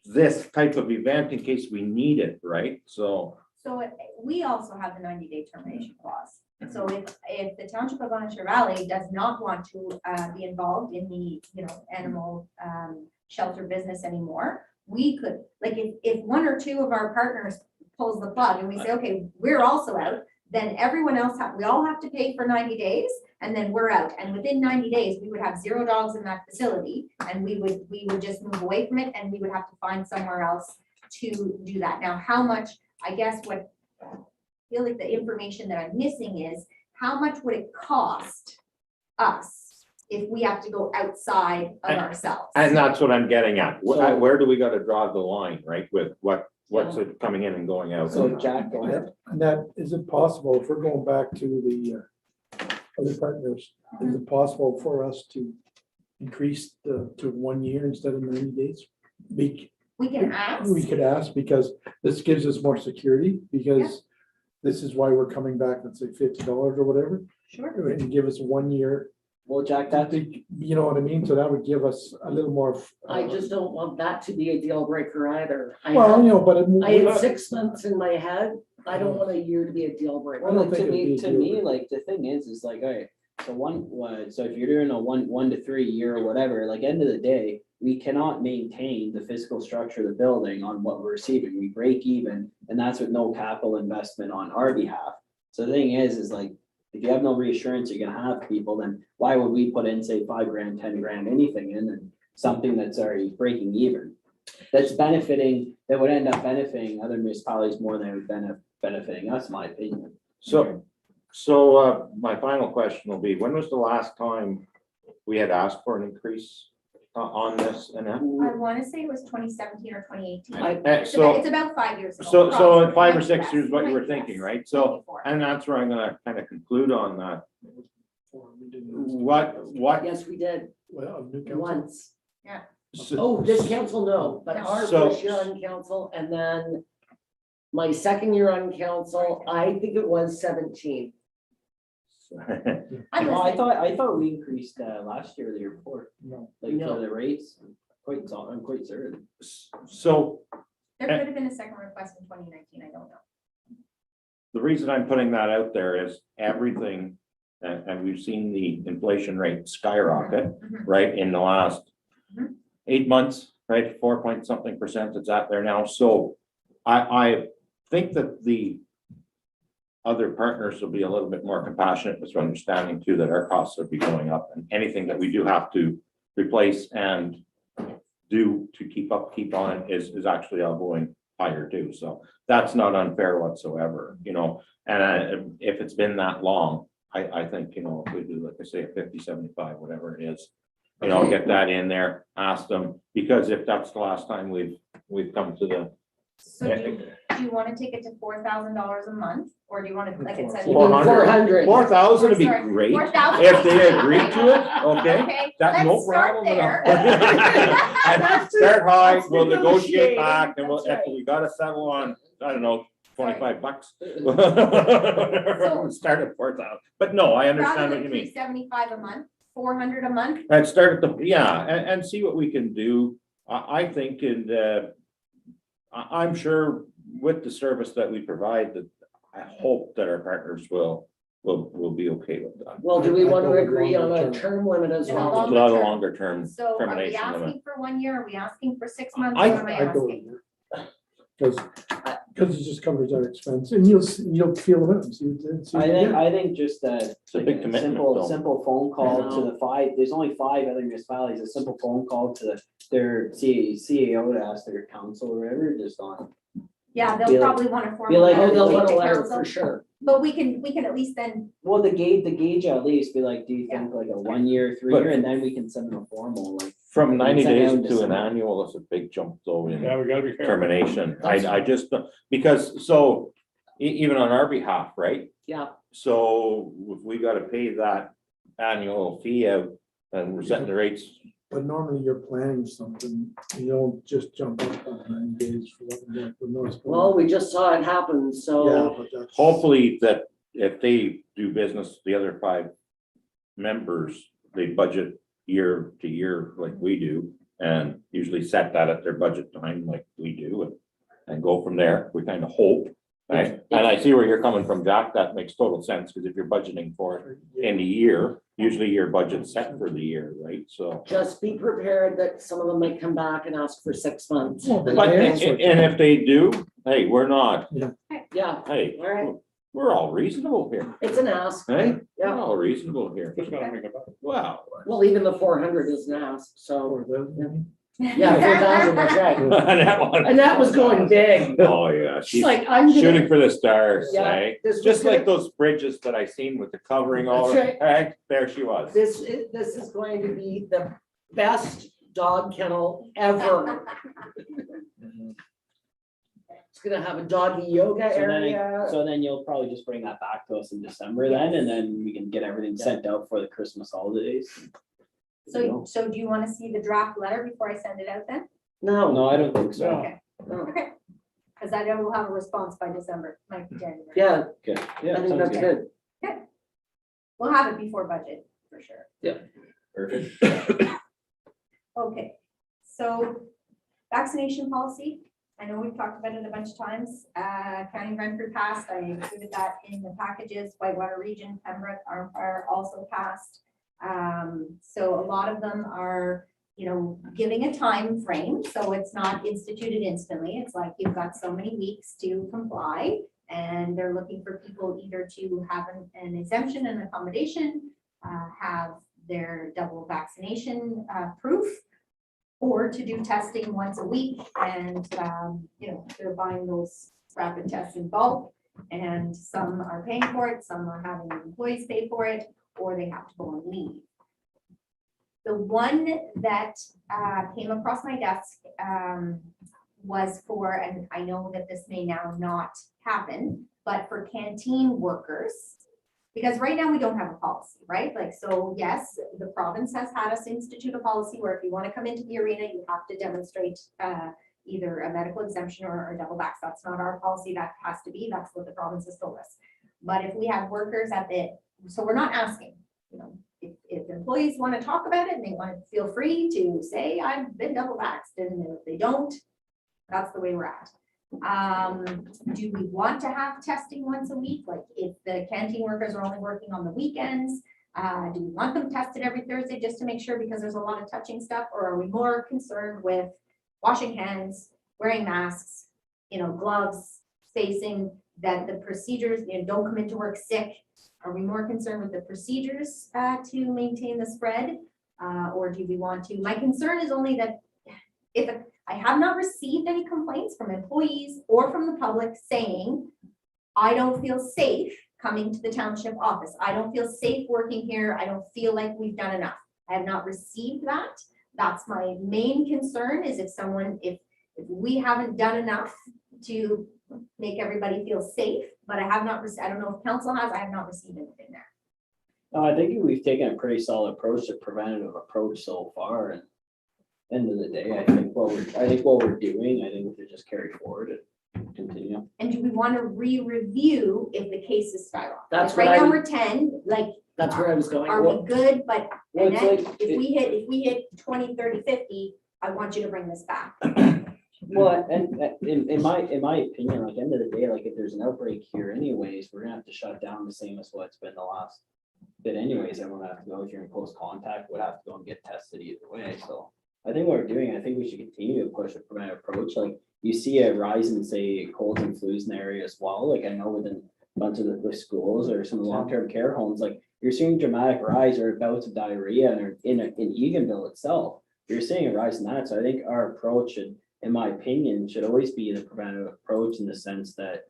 this type of event in case we need it, right? So we also have the 90-day termination clause. So if the Township of Ontario Valley does not want to be involved in the, animal shelter business anymore, we could, like, if 1 or 2 of our partners pulls the plug and we say, okay, we're also out, then everyone else we all have to pay for 90 days and then we're out. And within 90 days, we would have 0 dogs in that facility and we would just move away from it and we would have to find somewhere else to do that. Now, how much, I guess what I feel like the information that I'm missing is how much would it cost us if we have to go outside of ourselves? and that's what I'm getting at. Where do we got to draw the line, right? With what's it coming in and going out? So Jack, go ahead. And that, is it possible, if we're going back to the other partners, is it possible for us to increase to 1 year instead of 90 days? We can ask. We could ask, because this gives us more security, because this is why we're coming back, let's say $50 or whatever, Sure. and give us 1 year. Well, Jack, that's You know what I mean? So that would give us a little more. I just don't want that to be a deal breaker either. I had 6 months in my head. I don't want a year to be a deal breaker. I don't think it'd be a to deal me, breaker. like, the thing is like, all right, so if you're doing a 1 to 3 year or whatever, like, end of the day, we cannot maintain the physical structure of the building on what we're receiving. We break even, and that's with no capital investment on our behalf. So the thing is like, if you have no reassurance you're gonna have people, then why would we put in, say, 5 grand, 10 grand, anything in, and something that's already breaking even? That would end up benefiting other municipalities more than it would benefiting us, in my opinion. So my final question will be, when was the last time we had asked for an increase on this? And I want to say it was 2017 or 2018. It's about 5 years ago. So in 5 or 6 years, what you were Yes. thinking, right? So, and that's where I'm gonna kind of conclude on that. What? Yes, we did, Well, new council. once. so- Oh, this council, no, but No. our So- first year on council and then my second year on council, I think it was 17. I'm Well, I listening. thought we increased last year, the year before, No. like No. for the rates. I'm quite certain. So There could have been a second request in 2019. I don't know. the reason I'm putting that out there is everything, and we've seen the inflation rate skyrocket, Mhm. right, in the last Mhm. 8 months, right, 4 point something percent, it's at there now. So I think that the other partners will be a little bit more compassionate with understanding too, that our costs will be going up, and anything that we do have to replace and do to keep on it is actually all going higher too. So that's not unfair whatsoever, and if it's been that long, I think, you know, if we do, like I say, a 50, 75, whatever it is, you know, get that in there, ask them, because if that's the last time we've come to the. So do you want to take it to $4,000 a month, or do you want to, like it says? 400. 4,000 would be Sorry, great, 4,000. if they agree to it, okay? Okay, That's no let's start problem there. at all. That's Start high, that's we'll negotiate negotiating, back, and we'll, that's if right. we gotta settle on, I don't know, $25. Start at 4,000, but no, I understand what you mean. $375 a month, 400 a month. And start at the, yeah, and see what we can do. I think I'm sure with the service that we provide, that I hope that our partners will be okay with that. Well, do we want to I go agree on a longer term limit as And a well? longer Not a term. longer term So are we termination limit. asking for 1 year? Are we asking for 6 months? I- What am I I go asking? because it just covers our expense and you'll feel it. See what you get. I think just It's a big commitment, though. simple phone call to the there's only 5 other municipalities, a simple phone call to their CAO to ask their council or whatever, just on. Yeah, Be they'll like- probably want to form. be like, Oh, they'll a want a letter council, for sure. But we can at least then, Well, the gauge at least be like, do you think like a 1 year, 3 But- year, and then we can send them a formal, like. From 90 Send days down to an December. annual is a big jump though in Yeah, we gotta be careful. termination. I just, because so even on our behalf, right? Yeah. So if we gotta pay that annual fee out and we're setting the rates. But normally you're planning something, you don't just jump up on 9 days for what the North. Well, we just saw it happen, Yeah, so but that's. Hopefully that if they do business, the other 5 members, they budget year to year like we do. And usually set that at their budget time like we do and go from there. We kind of hope, right? And I see where you're coming from, Jack. That makes total sense because if you're budgeting for it in the year, usually your budget's set for the year, right? So. just be prepared that some of them might come back and ask for 6 months. Well, But, they and answer. if they do, hey, we're not, Yeah, hey, all right, we're all reasonable here, it's an ask. right? We're Yeah, all reasonable here. Just gotta think about it. Wow. well, even the 400 is an ask, so, Or the- yeah, 4,000, that's right. That one. And that was going big. Oh, yeah. She's She's like, I'm shooting gonna, for the stars, Yeah, eh? this was Just like gonna- those bridges that I seen with the covering all, That's right, there she was. this is going to be the best dog kennel ever. It's gonna have a doggy yoga area. So then you'll probably just bring that back to us in December then, and then we can get everything sent out for the Christmas holidays. so do you want to see the draft letter before I send it out then? No, No, I don't think so. Okay, no. okay. Because I know we'll have a response by December, might be January. Yeah, Okay, I yeah, think sounds that's good. good. We'll have it before budget, for sure. Perfect. Okay, so vaccination policy, I know we've talked about it a bunch of times. County of Renfrew passed, I included that in the packages. Whitewater Region, Pembroke, Armfire also passed. So a lot of them are, giving a time frame, so it's not instituted instantly. It's like you've got so many weeks to comply, and they're looking for people either to have an exemption and accommodation, have their double vaccination proof, or to do testing once a week. And, they're buying those rapid tests in bulk, and some are paying for it, some are having employees pay for it, or they have to go on leave. The one that came across my desk was for, and I know that this may now not happen, but for canteen workers. Because right now we don't have a policy, right? Like, so yes, the province has had us institute a policy where if you want to come into the arena, you have to demonstrate either a medical exemption or double vax. That's not our policy. That has to be, that's what the province has told us. But if we have workers so we're not asking, if employees want to talk about it and they want to feel free to say, I've been double vaxxed, and if they don't, that's the way we're at. Do we want to have testing once a week? Like if the canteen workers are only working on the weekends, do we want them tested every Thursday just to make sure, because there's a lot of touching stuff? Or are we more concerned with washing hands, wearing masks, gloves, spacing, that the procedures, don't come into work sick? Are we more concerned with the procedures to maintain the spread? Or do we want to? My concern is only that if I have not received any complaints from employees or from the public saying, I don't feel safe coming to the township office. I don't feel safe working here. I don't feel like we've done enough. I have not received that. That's my main concern is if we haven't done enough to make everybody feel safe, but I have not, I don't know if council has, I have not received anything there. No, I think we've taken a pretty solid approach to preventative approach so far, and end of the day, I think what we're doing, I think we should just carry forward and continue. And do we want to re-review if the cases skyrocket? That's Like, what right now I- we're 10, like, That's where I was going. are we good? But Well, and it's then like- if we hit 20, 30, 50, I want you to bring this back. Well, and in my opinion, like end of the day, like if there's an outbreak here anyways, we're gonna have to shut down the same as what's been the last bit anyways. Everyone have to go, if you're in close contact, would have to go and get tested either way. So I think what we're doing, I think we should continue to push a preventive approach. Like you see a rise in say colds and flus in the area as well. Like I know within a bunch of the schools or some long-term care homes, like you're seeing dramatic rise or bouts of diarrhea and in Eganville itself, you're seeing a rise in that. So I think our approach should, in my opinion, should always be the preventative approach in the sense that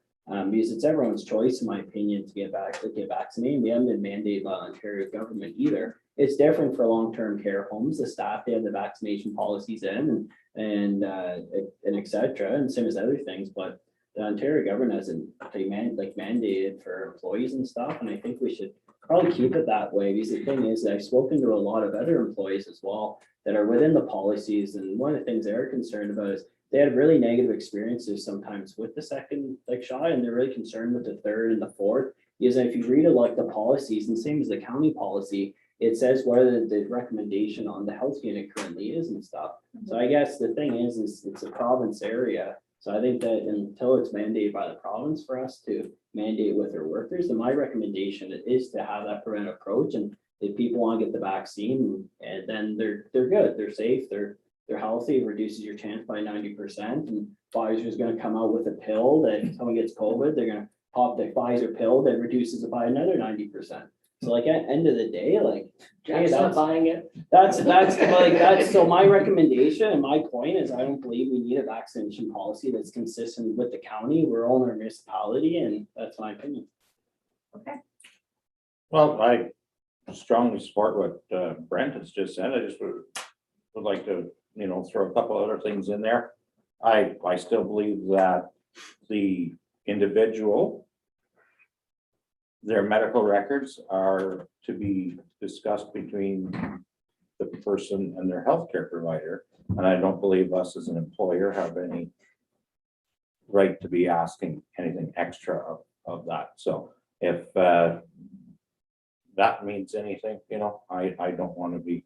because it's everyone's choice, in my opinion, to get vaccinated. We haven't been mandated by the Ontario government either. It's different for long-term care homes. The staff, they have the vaccination policies in and et cetera, and same as other things. But the Ontario government hasn't mandated for employees and stuff, and I think we should probably keep it that way. Because the thing is, I've spoken to a lot of other employees as well that are within the policies, and one of the things they're concerned about is they had really negative experiences sometimes with the second shot, and they're really concerned with the third and the fourth. Because if you read the policies, and same as the county policy, it says whether the recommendation on the health unit currently is and stuff. So I guess the thing is it's a province area. So I think that until it's mandated by the province for us to mandate with their workers, then my recommendation is to have that preventive approach. And if people want to get the vaccine, and then they're good, they're safe, they're healthy, it reduces your chance by 90%. And Pfizer is going to come out with a pill that if someone gets COVID, they're going to pop the Pfizer pill that reduces it by another 90%. So like at end of the day, like Jack's not buying it. that's so my recommendation and my point is I don't believe we need a vaccination policy that's consistent with the county. We're all in our municipality, and that's my opinion. Okay. Well, I strongly support what Brent has just said. I just would like to, throw a couple other things in there. I still believe that the individual, their medical records are to be discussed between the person and their healthcare provider. And I don't believe us as an employer have any right to be asking anything extra of that. So if that means anything, I don't want to be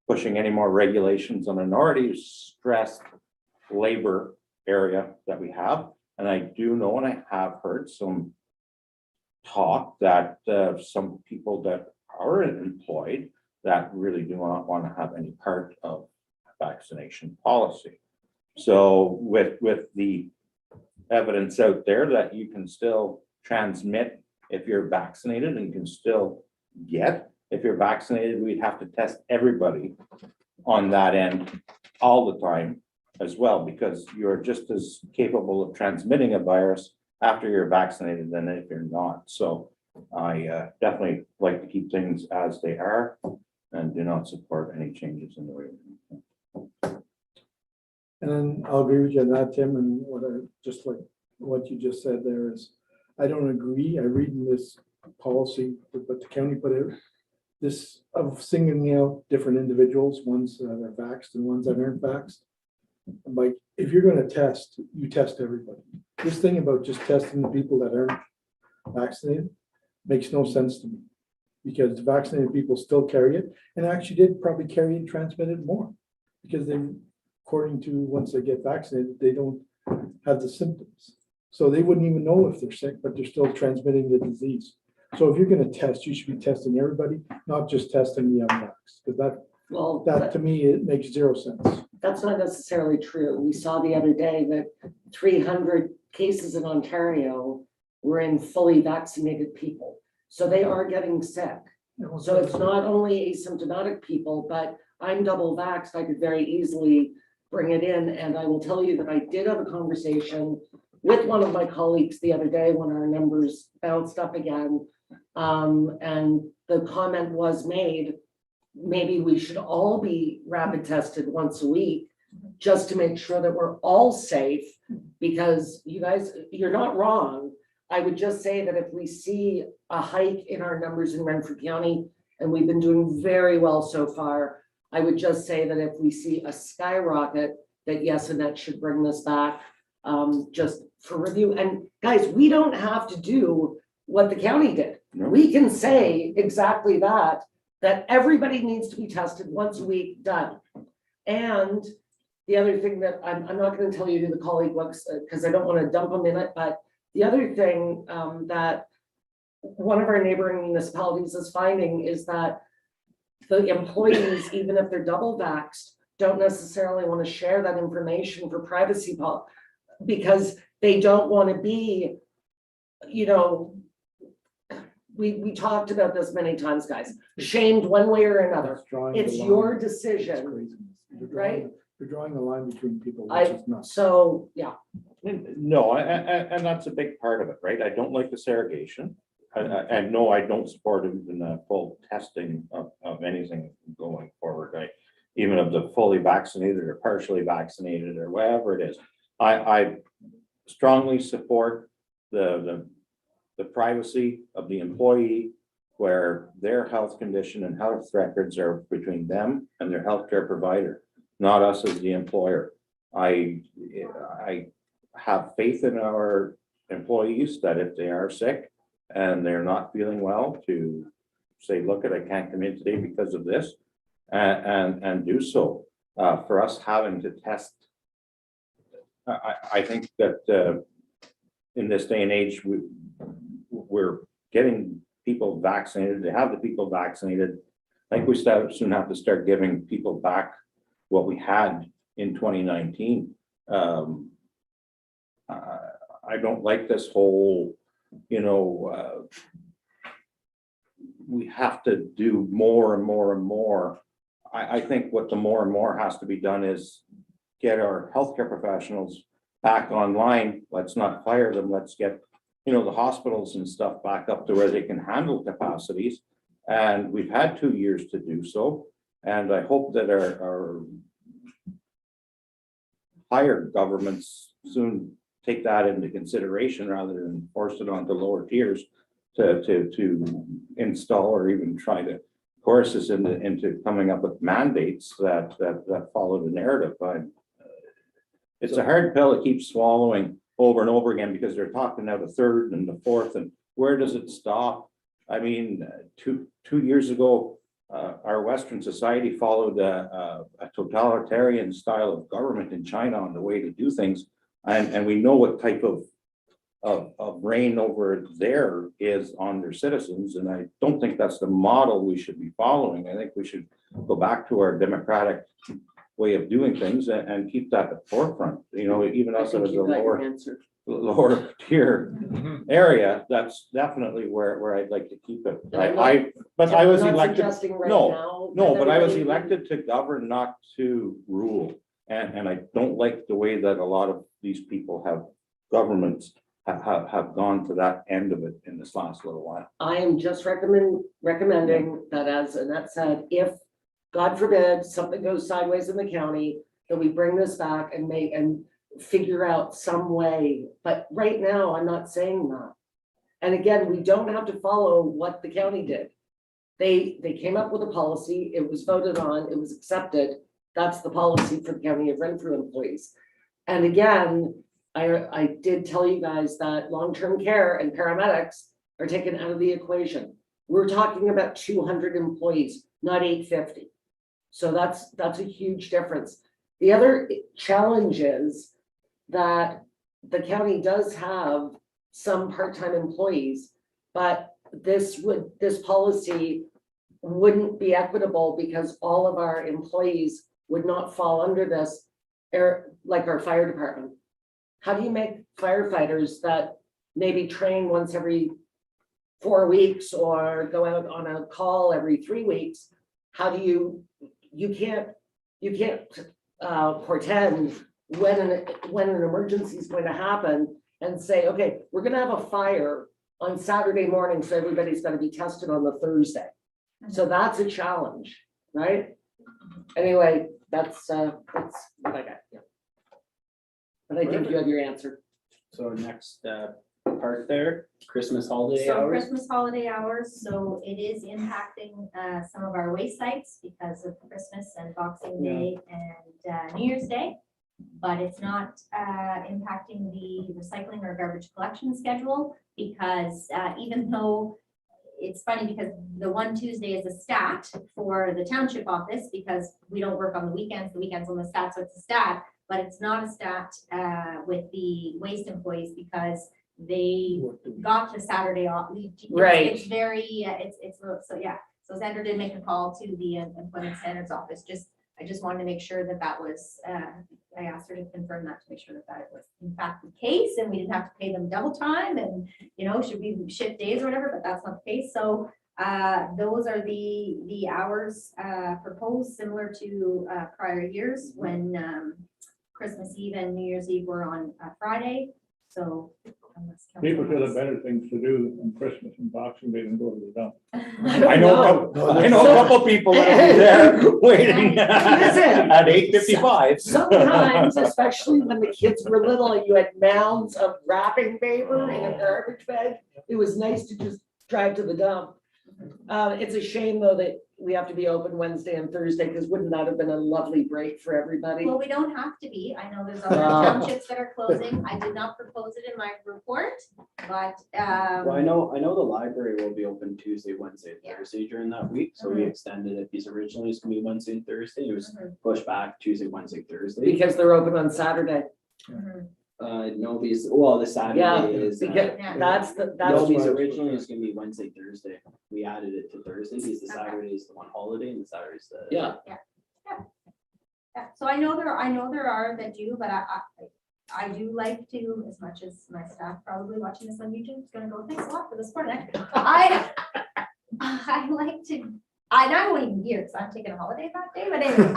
pushing any more regulations on an already stressed labor area that we have. And I do know, and I have heard some talk that some people that are employed that really do not want to have any part of vaccination policy. So with the evidence out there that you can still transmit if you're vaccinated and can still get, if you're vaccinated, we'd have to test everybody on that end all the time as well, because you're just as capable of transmitting a virus after you're vaccinated than if you're not. So I definitely like to keep things as they are and do not support any changes in the way. And then I'll agree with you on that, Tim, and just like what you just said there is, I don't agree. I read in this policy, but the county put it, this of singling out different individuals, ones that are vaxxed and ones that aren't vaxxed. Like, if you're gonna test, you test everybody. This thing about just testing the people that aren't vaccinated makes no sense to me. Because the vaccinated people still carry it, and actually did probably carry and transmit it more. Because they, according to once they get vaccinated, they don't have the symptoms. So they wouldn't even know if they're sick, but they're still transmitting the disease. So if you're gonna test, you should be testing everybody, not just testing the unvaxxed. Because that to me, it makes zero sense. That's not necessarily true. We saw the other day that 300 cases in Ontario were in fully vaccinated people. So they are getting sick. So it's not only asymptomatic people, but I'm double vaxxed. I could very easily bring it in. And I will tell you that I did have a conversation with one of my colleagues the other day when our numbers bounced up again. And the comment was made, maybe we should all be rapid tested once a week, just to make sure that we're all safe, because you guys, you're not wrong. I would just say that if we see a hike in our numbers in Renfrew County, and we've been doing very well so far, I would just say that if we see a skyrocket, that yes, and that should bring this back, just for review. And guys, we don't have to do what the county did. We can say exactly that everybody needs to be tested once a week, done. And the other thing that I'm not going to tell you who the colleague was, because I don't want to dump them in it, but the other thing that one of our neighboring municipalities is finding is that the employees, even if they're double vaxxed, don't necessarily want to share that information for privacy policy, because they don't want to be, you know, we talked about this many times, guys, shamed one way or another. It's your decision, right? You're drawing the line between people, which is not. So, yeah. No, and that's a big part of it, right? I don't like the segregation. And no, I don't support even the full testing of anything going forward. Even of the fully vaccinated or partially vaccinated or whatever it is. I strongly support the privacy of the employee, where their health condition and health records are between them and their healthcare provider, not us as the employer. I have faith in our employees that if they are sick and they're not feeling well, to say, look, I can't come in today because of this, and do so. For us having to test, I think that in this day and age, we're getting people vaccinated. To have the people vaccinated, I think we soon have to start giving people back what we had in 2019. I don't like this whole, you know, we have to do more and more and more. I think what the more and more has to be done is get our healthcare professionals back online. Let's not fire them. Let's get, you know, the hospitals and stuff back up to where they can handle capacities. And we've had 2 years to do so. And I hope that our higher governments soon take that into consideration rather than force it onto lower tiers to install or even try to coerce us into coming up with mandates that follow the narrative. It's a hard pill to keep swallowing over and over again, because they're talking out a third and the fourth, and where does it stop? I mean, two years ago, our Western society followed a totalitarian style of government in China on the way to do things. And we know what type of reign over there is on their citizens. And I don't think that's the model we should be following. I think we should go back to our democratic way of doing things and keep that at the forefront. You know, even us as a lower tier area, that's definitely where I'd like to keep it. But I was elected. But I was elected to govern, not to rule. And I don't like the way that a lot of these people governments have gone to that end of it in this last little while. I am just recommending that, as Annette said, if God forbid something goes sideways in the county, that we bring this back and figure out some way. But right now, I'm not saying that. And again, we don't have to follow what the county did. They came up with a policy, it was voted on, it was accepted. That's the policy for the county of Renfrew employees. And again, I did tell you guys that long-term care and paramedics are taken out of the equation. We're talking about 200 employees, not 850. So that's a huge difference. The other challenge is that the county does have some part-time employees, but this policy wouldn't be equitable, because all of our employees would not fall under this, like our fire department. How do you make firefighters that maybe train once every 4 weeks or go out on a call every 3 weeks? How do you can't portend when an emergency is going to happen, and say, okay, we're gonna have a fire on Saturday morning, so everybody's gonna be tested on the Thursday. So that's a challenge, right? Anyway, that's what I got, yeah. But I think you have your answer. So next part there, Christmas holiday So hours. Christmas holiday hours, so it is impacting some of our waste sites because of Christmas and Boxing Day and New Year's Day. But it's not impacting the recycling or garbage collection schedule because even though it's funny because the one Tuesday is a stat for the township office because we don't work on the weekends on the stat, so it's a stat, but it's not a stat with the waste employees because they got the Saturday off. Right. It's very, so yeah. So Sandra did make a call to the Employment Standards Office. I just wanted to make sure that that was, I asked her to confirm that to make sure that that was in fact the case and we didn't have to pay them double time and, you know, should we shift days or whatever, but that's not the case. So those are the hours proposed similar to prior years when Christmas Eve and New Year's Eve were on Friday. So People should have better things to do on Christmas and Boxing Day than go to the dump. I know a couple people that'll be there waiting Listen. at 8:55. Sometimes, especially when the kids were little and you had mounds of wrapping paper in a garbage bag, it was nice to just drive to the dump. It's a shame though that we have to be open Wednesday and Thursday because wouldn't that have been a lovely break for everybody? well, we don't have to be. I know there's other townships that are closing. I did not propose it in my report, but Well, I know the library will be open Tuesday, Wednesday, Yeah. Thursday during that week, so we extended it, because originally it was gonna be Wednesday and Thursday, it was pushed back Tuesday, Wednesday, Thursday. Because they're open on Saturday. No, because, well, the Saturday Yeah, is. because that's No, that's because originally it was gonna be Wednesday, Thursday, we added it to Thursday, because the Okay. Saturday is the one holiday and the Saturday's the. yeah. yeah. So I know there are that do, but I do like to, as much as my staff probably watching this on YouTube is gonna go, thanks a lot for the support. I like to, I'm not even here because I'm taking a holiday that day, but anyway,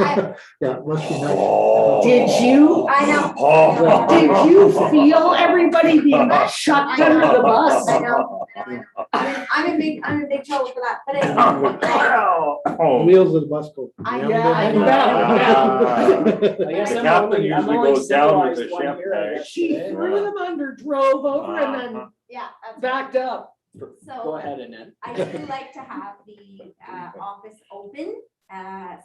Yeah, it must be nice. Did you? I know. Did you feel everybody being shucked under the bus? I know. I'm a big trouble for that, but anyway. Wheels of the bus go. I Yeah, know. I guess The I'm captain only- I'm usually only goes down with civilized the one ship year, I there. guess, She today. threw them under, drove over and then Yeah. that's- backed up. Go So ahead, Annette. I do like to have the office open.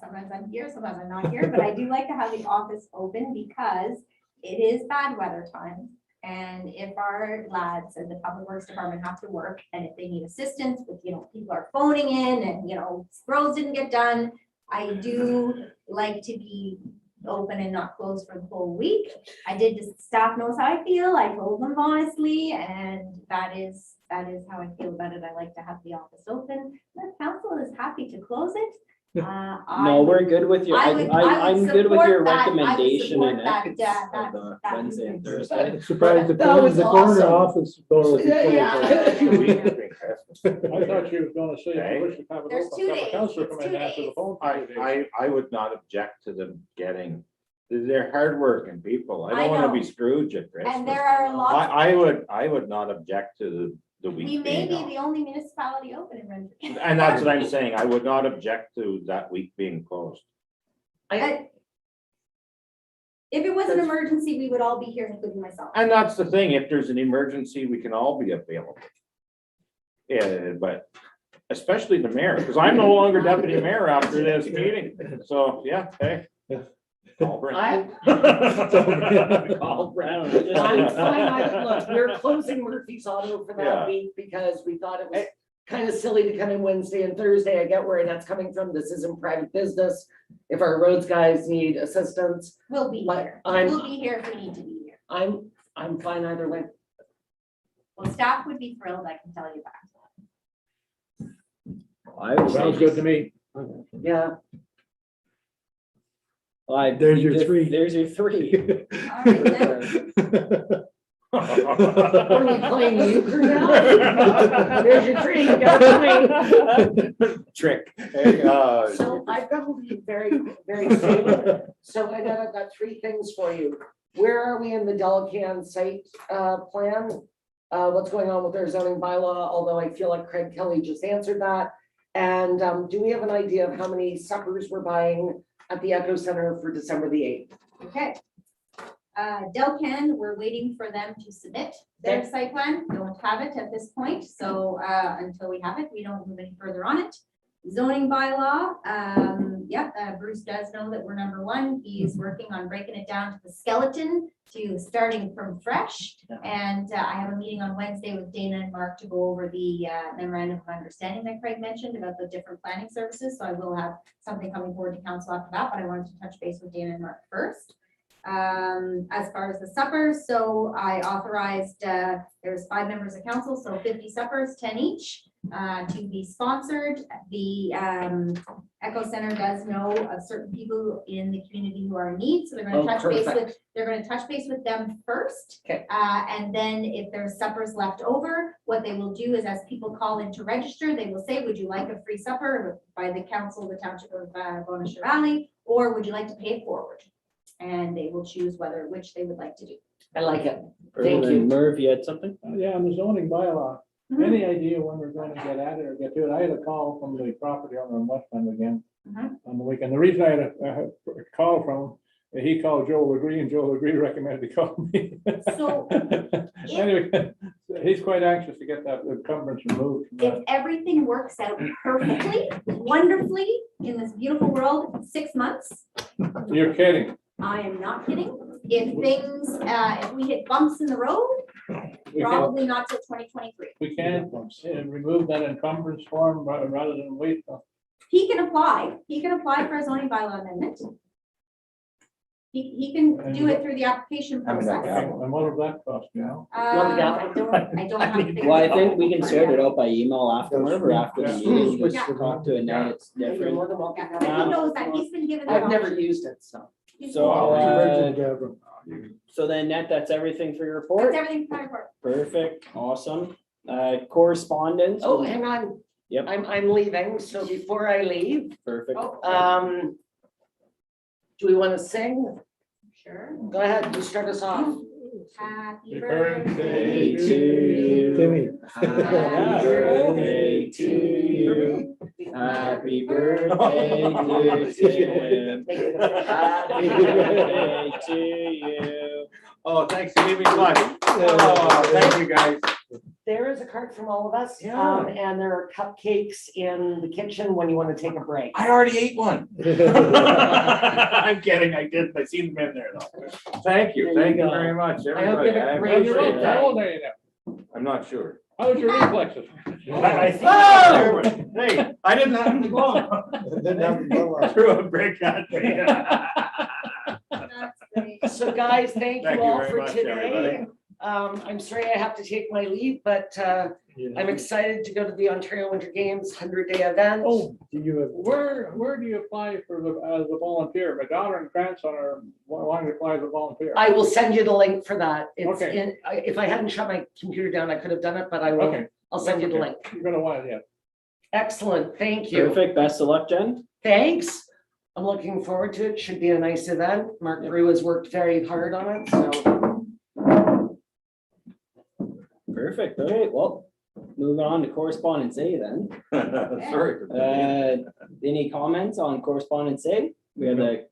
Sometimes I'm here, sometimes I'm not here, but I do like to have the office open because it is bad weather time. And if our lads in the Public Works Department have to work and if they need assistance with, you know, people are phoning in and, you know, roads didn't get done, I do like to be open and not closed for the whole week. I did, the staff knows how I feel. I told them honestly, and that is how I feel about it. I like to have the office open. The council is happy to close it. No, we're good with your, I'm good with your recommendation, Annette, for the Wednesday and Thursday. I'm surprised the That was the corner awesome. office door was Yeah, closed. I thought she was gonna say, I wish you'd have it There's open, 2 have a days. counselor It's come in 2 and answer the days. phone. for 2 days. I would not object to them getting, they're hardworking people. I I don't wanna know. be Scrooge at Christmas. And there are a lot. I would not object to the We week may being be off. the only municipality open in Renfrew. And that's what I'm saying. I would not object to that week being closed. If it was an emergency, we would all be here, including myself. And that's the thing. If there's an emergency, we can all be available. Yeah, but especially the mayor, because I'm no longer deputy mayor after this meeting. So, yeah, hey. Call Brent. Call Brown. I'm fine. Look, we're closing Murphy's Auto for that Yeah. week because we thought it was kind of silly to come in Wednesday and Thursday. I get where that's coming from. This isn't private business. If our roads guys need assistance, We'll be But here. I'm- We'll be here if we need to be here. I'm fine either way. Well, staff would be thrilled, I can tell you that. Sounds good to me. Yeah. There's your three. There's your three. All right, then. What are we playing euchre now? There's your tree. You got a point. Trick. So I've got to be very, very soon. So I've got 3 things for you. where are we in the Delacan site plan? What's going on with their zoning bylaw, although I feel like Craig Kelly just answered that. And do we have an idea of how many suppers we're buying at the Echo Center for December the 8th? Okay. Delcan, we're waiting for them to submit their site plan. Don't have it at this point. So until we have it, we don't move any further on it. Zoning bylaw, Bruce does know that we're number one. He's working on breaking it down to the skeleton to starting from fresh. And I have a meeting on Wednesday with Dana and Mark to go over the memorandum of understanding that Craig mentioned about the different planning services. So I will have something coming forward to council after that, but I wanted to touch base with Dana and Mark first. As far as the suppers, so I authorized, there's 5 members of council, so 50 suppers, 10 each, to be sponsored. The Echo Center does know of certain people in the community who are in need, so they're going to touch base with, them first. Okay. And then if there's suppers left over, what they will do is as people call in to register, they will say, would you like a free supper by the council, the township of Bonaire Valley, or would you like to pay it forward? And they will choose which they would like to do. I like it. Thank And you. Merv, you had something? Yeah, on the zoning bylaw, Mhm. any idea when we're going to get at it or get to it? I had a call from the property owner in Westland again Mhm. on the weekend. The reason I had a call from, he called Joe Legree and Joe Legree recommended he call me. So Anyway, he's quite anxious to get that encumbrance removed. from if that. everything works out perfectly, wonderfully in this beautiful world, 6 months, You're kidding. I am not kidding. If things, if we hit bumps in the road, We can, probably not till 2023. we can remove that encumbrance form rather than wait. He can apply for a zoning bylaw amendment. He can do it through the application process. And what would that cost, you know? I don't have the figures. Well, I think we can sort it out by email afterward or after the Yeah. meeting. Just Yeah. talk to it now. It's You're different. more than welcome. Yeah, he knows that. He's been given that. I've never option. used it, so. So, Virgin Gavin. so then that's everything for your That's report? everything for my report. Perfect, awesome. Correspondence? Oh, hang on. Yep. I'm leaving, so before I leave, Perfect. Oh, do we want to sing? sure. Go ahead, you start us off. Happy Happy birthday birthday to you. Timmy. Happy birthday to you. Happy birthday, dear Tim. Happy birthday to you. Oh, thanks for giving me lunch. Oh, thank you, guys. There is a card from all of us, Yeah. and there are cupcakes in the kitchen when you want to take a break. I already ate one. I'm kidding, I didn't. I seen them in there though. Thank you very much, I hope you everybody. have a I great appreciate day. How that. old are you now? I'm not sure. How's your reflexes? I think Oh! hey, I didn't have to go. Didn't have to go on. Threw a brick at me. That's great. So guys, thank Thank you you all very for much, today. everybody. I'm sorry I have to take my leave, but I'm excited to go to the Ontario Winter Games 100-day event. Oh, Do you have? where do you apply for as a volunteer? My daughter and grandson are wanting to apply as a volunteer. I will send you the link for that. It's Okay. in, if I hadn't shut my computer down, I could have done it, but I will. Okay. I'll send you the link. You're gonna want it, yeah. Excellent, thank you. Perfect, best of luck, Jen. Thanks. I'm looking forward to it. Should be a nice event. Mark Brew has worked very hard on it, so. Perfect, all right, well, moving on to correspondence A then. Sorry. for Any comments on correspondence A? We have the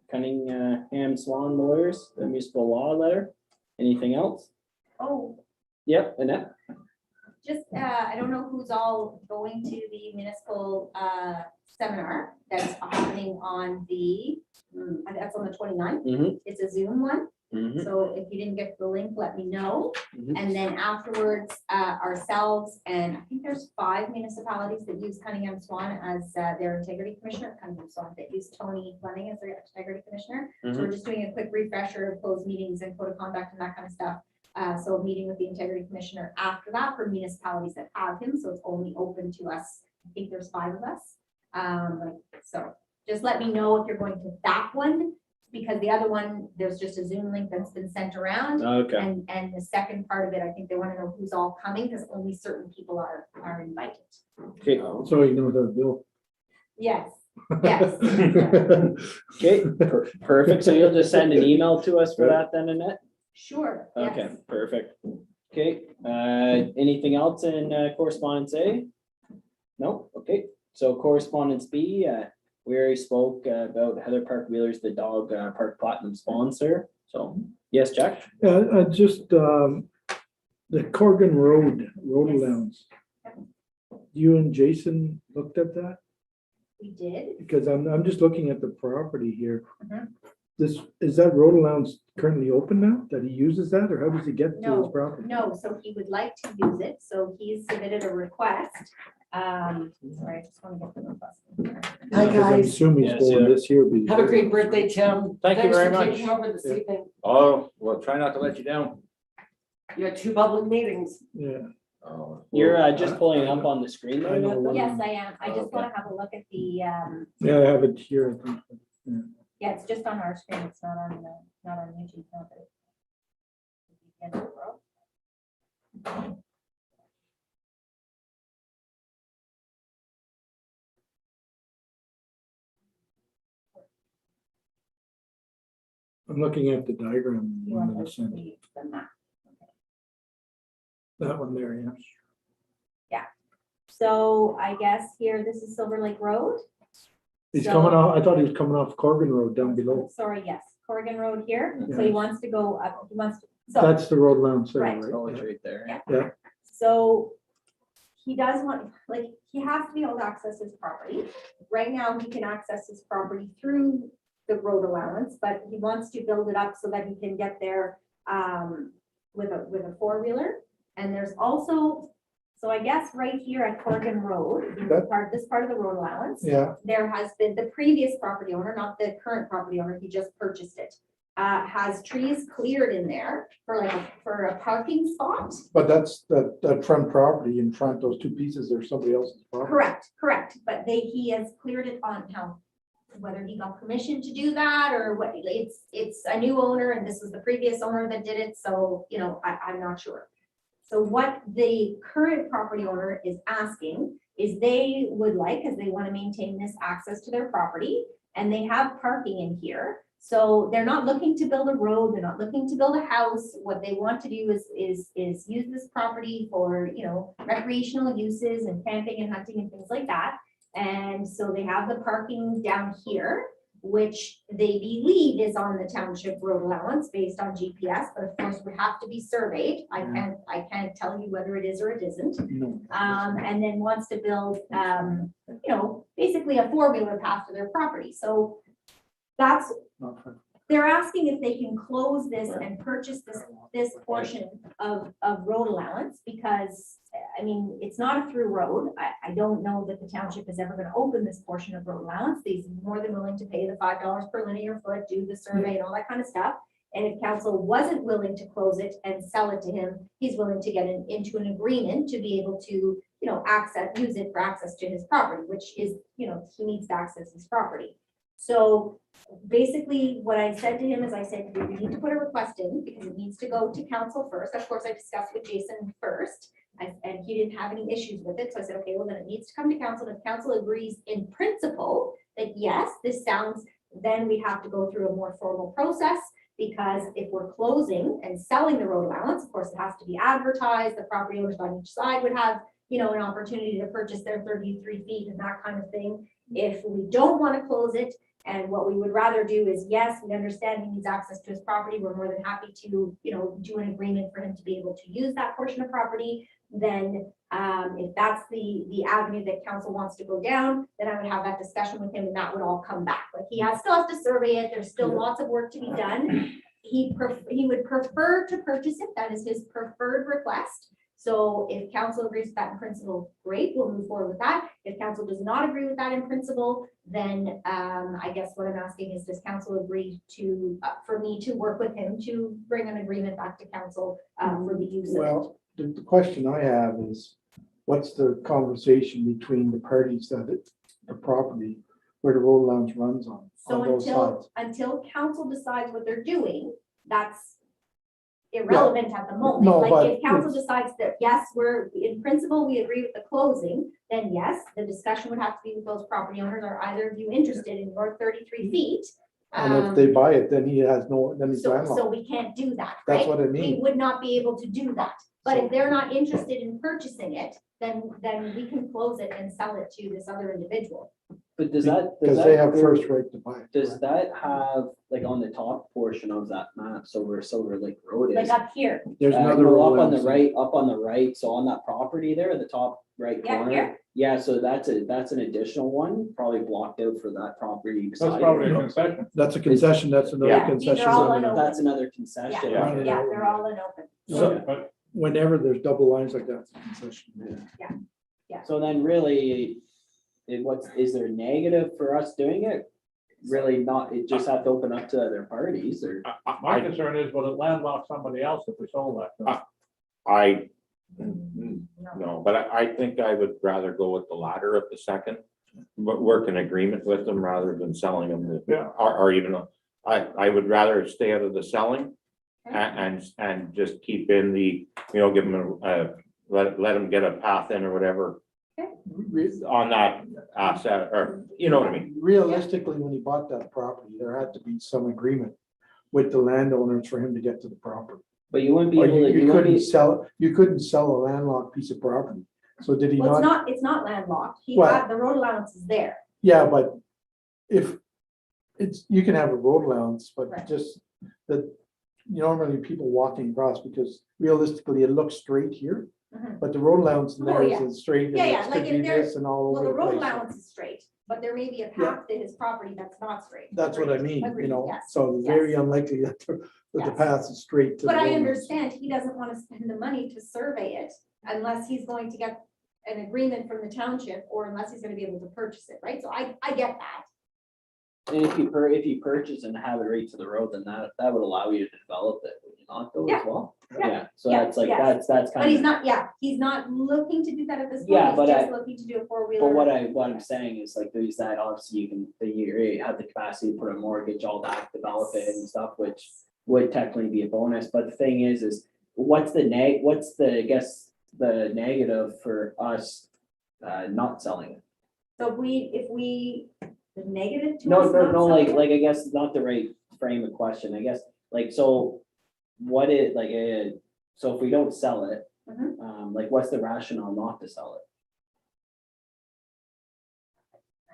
Cunningham Swan lawyers, the municipal law letter. Anything else? Oh, Yep, Annette? just, I don't know who's all going to the municipal seminar that's happening on that's on the 29th. Mhm. It's a Zoom one. Mhm. So if you didn't get the link, let me know. Mhm. And then afterwards, ourselves, and I think there's 5 municipalities that use Cunningham Swan as their integrity commissioner, Cunningham Swan, that use Tony Fleming as their integrity commissioner. So we're just doing a quick refresher of closed meetings and code of conduct and that kind of stuff. So meeting with the integrity commissioner after that for municipalities that have him, so it's only open to us. I think there's 5 of us. So just let me know if you're going to that one, because the other one, there's just a Zoom link that's been sent around. Okay, And the second part of it, I think they want to know who's all coming, because only certain people are invited. okay, So you know the bill. Yes, Yes. Okay, perfect. So you'll just send an email to us for that then, Annette? Sure. Okay, Yes. perfect. Okay, anything else in correspondence A? No, okay, so correspondence B, we already spoke about Heather Park Wheelers, the dog park platinum sponsor. So, yes, Jack? Just, the Corgan Road Yes. allowance. You and Jason looked at that? We did. Because I'm just looking at the property here. Mhm. Is that road allowance currently open now, that he uses that, or how does he get to his No, property? no, so he would like to use it, so he's submitted a request. Sorry, I just want to get the request. Hi, Because I'm guys. assuming Yes, he's going yeah. this year. but he's Have a very- great birthday, Tim. Thank you Thanks very for much. taking over this evening. Oh, well, try not to let you down. You had 2 public meetings. Yeah, Oh, You're well, just pulling it up on the screen there, I know Annette? one. Yes, I am. I just Okay. want to have a look at the, yeah, I have it here, I think. yeah, it's just on our screen. It's not on, not on YouTube. not that- I'm looking at the diagram, You one want that I to sent. see the map. That one there, yeah. So I guess here, this is Silver Lake Road. He's So- coming off, I thought he was coming off Corgan Road down below. Sorry, yes, Corrigan Road here. So he Yes. wants to go up, he wants to, so, That's the road allowance there, Right. Oh, it's right? right there. Yeah. so he does want, like, he has to be able to access his property. Right now, he can access his property through the road allowance, but he wants to build it up so that he can get there with a four-wheeler. And there's also, so I guess right here at Corrigan Road, in this part of the road allowance, Yeah, there has been the previous property owner, not the current property owner, he just purchased it, has trees cleared in there for a parking spot. but that's that front property in front, those 2 pieces are somebody else's property. Correct, but he has cleared it on how, whether he got permission to do that or what, it's a new owner and this was the previous owner that did it, so, I'm not sure. So what the current property owner is asking is they would like, because they want to maintain this access to their property, and they have parking in here. So they're not looking to build a road, they're not looking to build a house. What they want to do is use this property for, recreational uses and camping and hunting and things like that. And so they have the parking down here, which they believe is on the township road allowance based on GPS, but of course would have to be surveyed. I can't tell you whether it is or it isn't. No. And then wants to build, basically a four-wheeler path to their property. So that's, they're asking if they can close this and purchase this portion of road allowance, because, it's not a through road. I don't know that the township is ever gonna open this portion of road allowance. They're more than willing to pay the $5 per linear foot, do the survey and all that kind of stuff. And if council wasn't willing to close it and sell it to him, he's willing to get into an agreement to be able to, use it for access to his property, which is, he needs to access his property. So basically what I said to him is I said, we need to put a request in because it needs to go to council first. Of course, I discussed with Jason first and he didn't have any issues with it. So I said, okay, well then it needs to come to council. If council agrees in principle that yes, this sounds, then we have to go through a more formal process. Because if we're closing and selling the road allowance, of course, it has to be advertised. The property owners on each side would have, an opportunity to purchase their 33 feet and that kind of thing. If we don't want to close it, and what we would rather do is, yes, we understand he needs access to his property. We're more than happy to, do an agreement for him to be able to use that portion of property. Then if that's the avenue that council wants to go down, then I would have that discussion with him and that would all come back. Like still has to survey it. There's still lots of work to be done. He would prefer to purchase it. That is his preferred request. So if council agrees with that in principle, great, we'll move forward with that. If council does not agree with that in principle, then I guess what I'm asking is, does council agree to, for me to work with him to bring an agreement back to council for the use of it? Well, the question I have is, what's the conversation between the parties that the property where the road allowance runs on So both sides? until council decides what they're doing, irrelevant at the moment. No, Like but if council it's- decides that, yes, we're, in principle, we agree with the closing, then yes, the discussion would have to be with those property owners. Are either of you interested in your 33 feet? And if they buy it, then he has no, then he's So landlocked. we can't do that, That's right? what I We mean. would not be able to do that. But if they're not interested in purchasing it, then we can close it and sell it to this other individual. But does that? Because they have first right to buy it. Does that have, like, on the top portion of that map, so where Silver Lake Road is? Like up here, There's Uh, another no, road up on the outside. right, up on the right, so on that property there, the top right Yeah, corner. here. Yeah, so that's an additional one, probably blocked out for that property. That's beside it. probably a concession. That's a concession, that's another Yeah, these are concession. all zone. unopened. That's another concession. yeah, Yeah. they're all in open. So But whenever there's double lines like that, it's a concession. So then really, is there a negative for us doing it? Really not, it just have to open up to other parties or? my concern is, will it landlock somebody else if we sold that? No, but I think I would rather go with the latter of the second, but work in agreement with them rather than selling them. Yeah. Or even, I would rather stay out of the selling and just keep in the, give them let them get a path in or whatever on that asset, or, you know what I mean? Realistically, when he bought that property, there had to be some agreement with the landowners for him to get to the property. But you wouldn't be Or able to, you couldn't sell a landlocked piece of property. So did he Well, not? it's not landlocked. Well- The road allowance is there. Yeah, but if you can have a road allowance, but Right. just that normally people walking across, because realistically, it looks straight here. Mhm. But the road allowance in Oh, there yeah. isn't straight. and Yeah, yeah, it like could if be there- this and all Well, over the the road place. allowance is straight, but there may be a path to his property that's not straight. That's what I Agreed, mean, agreed, yes. so yes. very unlikely that the Yes. path is straight to. But the I road allowance. understand he doesn't want to spend the money to survey it unless he's going to get an agreement from the township or unless he's gonna be able to purchase it, right? So I get that. and if you purchase and have it right to the road, then that would allow you to develop it, would you not though Yeah. as well? Yeah. So Yeah, that's like, yes. that's But he's kind of, he's not looking to do that at this point. Yeah, He's but just looking to do a four-wheeler. but what I'm saying is like, there's that, obviously you have the capacity to put a mortgage, all that, develop it and stuff, which would technically be a bonus, but the thing is what's the I guess, the negative for us not selling it? So if we, the negative to No, us no, not no, selling it? like, I guess not the right frame of question, I guess, like, so what it, like, so if we don't sell it, Mhm. like, what's the rationale not to sell it?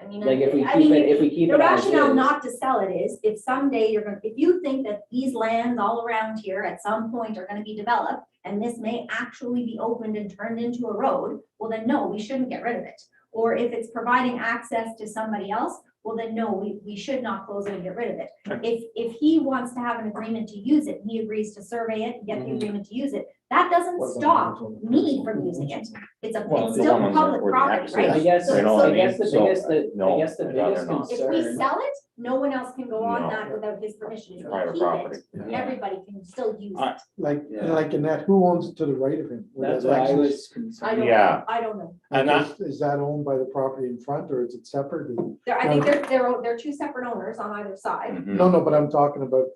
I mean, Like, if we I keep mean, it, if we keep the it as rationale is, not to sell it is if someday if you think that these lands all around here at some point are gonna be developed and this may actually be opened and turned into a road, well then no, we shouldn't get rid of it. Or if it's providing access to somebody else, well then no, we should not close it and get rid of it. If he wants to have an agreement to use it, he agrees to survey it and get the agreement to use it, that doesn't stop me from using it. It's Well, the still one on public where the property, access- right? I guess, So- You know so what I guess the So, biggest, no, I guess the I'd rather biggest not. If we concern. sell it, no one else can go on No. that without his permission. If we Private keep property. it, everybody can still use I- it. Like, Yeah. like in that, who owns it to the right of him? Where That's that what I access- was I concerned. don't Yeah. know. I don't know. And Like, is that owned by the property in front or is it separate? I think they're two separate owners on either side. Mhm. No, but I'm talking about,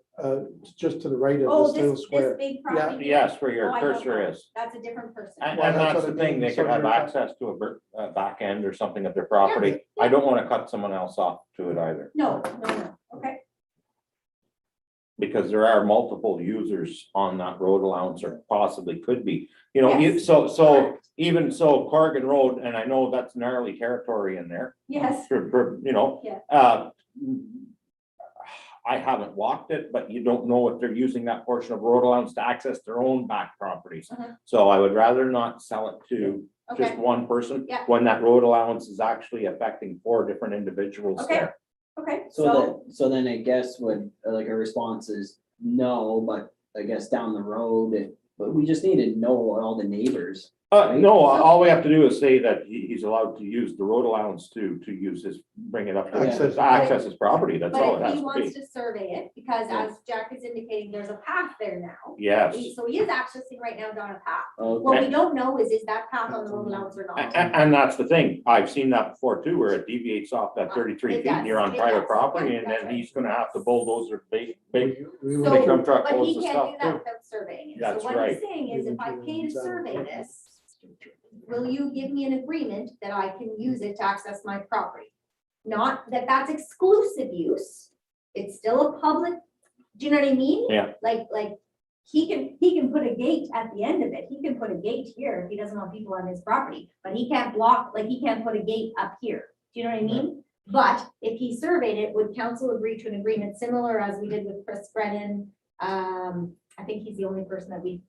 just to the right of Oh, this little this square. big property. here? Yes, where Oh, your I don't cursor know. is. That's a different person. And Well, that's that's what the I thing, mean, they so could have you're- access to a back end or something of their property. I don't want to cut someone else off to it either, No. Okay. because there are multiple users on that road allowance, or possibly could be. You know, Yes. so even so, Corrigan Road, and I know that's gnarly territory in there. Yes. You know. Yeah. I haven't walked it, but you don't know if they're using that portion of road allowance to access their own back properties. Mhm. So I would rather not sell it to just Okay. one person. Yeah. When that road allowance is actually affecting 4 different individuals Okay. there. Okay. So then I guess would, like, a response is no, but I guess down the road, but we just need to know what all the neighbors. No, all we have to do is say that he's allowed to use the road allowance to use his, bring it up to access his property, that's all it But if has he to wants be. to survey it, because as Jack is indicating, there's a path there now. Yes, So he is accessing right now down a path. Okay. What we don't know is that path on the road allowance or A- not? and that's the thing, I've seen that before too, where it deviates off that 33 It feet and you're on does, it private does. property, Yeah, and that's then right. he's gonna have to bulldoze or big So, dump truck but full he of can't stuff do that too. without surveying it. That's So what right. he's saying is, if I pay to survey this, will you give me an agreement that I can use it to access my property? Not that that's exclusive use. It's still a public, do you know what I mean? Yeah. Like, he can put a gate at the end of it. He can put a gate here if he doesn't want people on his property, but he can't block, like, he can't put a gate up here. Do you know what I mean? But if he surveyed it, would council agree to an agreement similar as we did with Chris Brennan? I think he's the only person that we've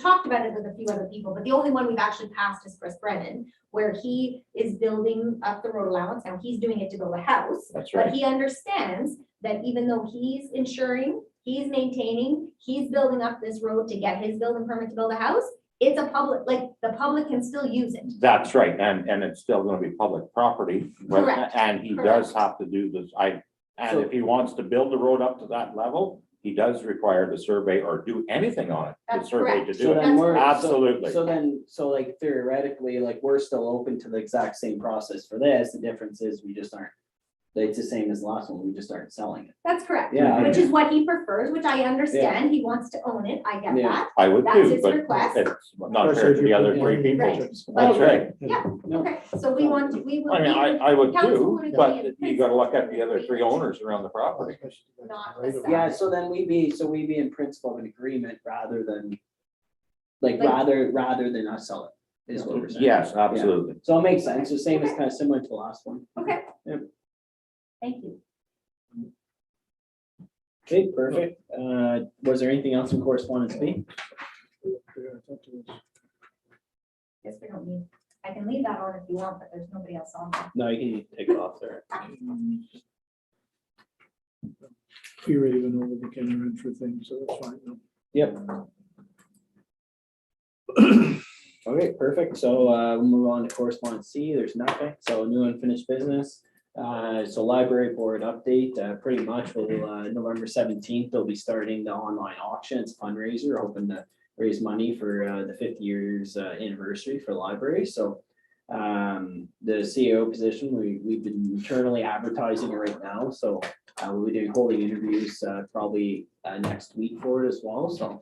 talked about it with a few other people, but the only one we've actually passed is Chris Brennan, where he is building up the road allowance. Now he's doing it to build a house. That's But right. he understands that even though he's insuring, he's maintaining, he's building up this road to get his building permit to build a house, it's a public, like, the public can still use it. That's right, and it's still gonna be public property. but- Correct, And he does correct. have to do this, and So- if he wants to build the road up to that level, he does require the survey or do anything on it, the That's survey to correct. do So it. then we're. so- Absolutely. So then, so like theoretically, like we're still open to the exact same process for this. The difference is we just aren't, it's the same as the last one. We just aren't selling it. That's correct. Yeah. Which is what he prefers, which I understand. He wants to own it. I get Yeah. that. I would That's too, his but request. it's not fair to the other three people. Right. That's right. Yeah, No. okay. So we want to, we will. I mean, I would Council too, would agree but in you gotta look at the principle other three agreement. owners around the property. Not the Yeah, side. so then we'd be in principle of an agreement rather than, like, Like- rather than us sell it, is what we're saying. Yes, absolutely. So it makes sense. The same as kind of similar to the last one. Okay. Yep. Thank you. Okay, perfect. Was there anything else in correspondence B? Guess we don't need, I can leave that on if you want, but there's nobody else on. No, you can take it off there. We already went over the Ken Renfrew thing, so that's fine. no. Yep. Okay, perfect. So we'll move on to correspondence C. There's nothing. So new unfinished business. So library board update, pretty much will November 17th, they'll be starting the online auction. It's a fundraiser, hoping to raise money for the 50 years anniversary for the library. So the CEO position, we've been internally advertising it right now. So we'll be holding interviews probably next week for it as well. So,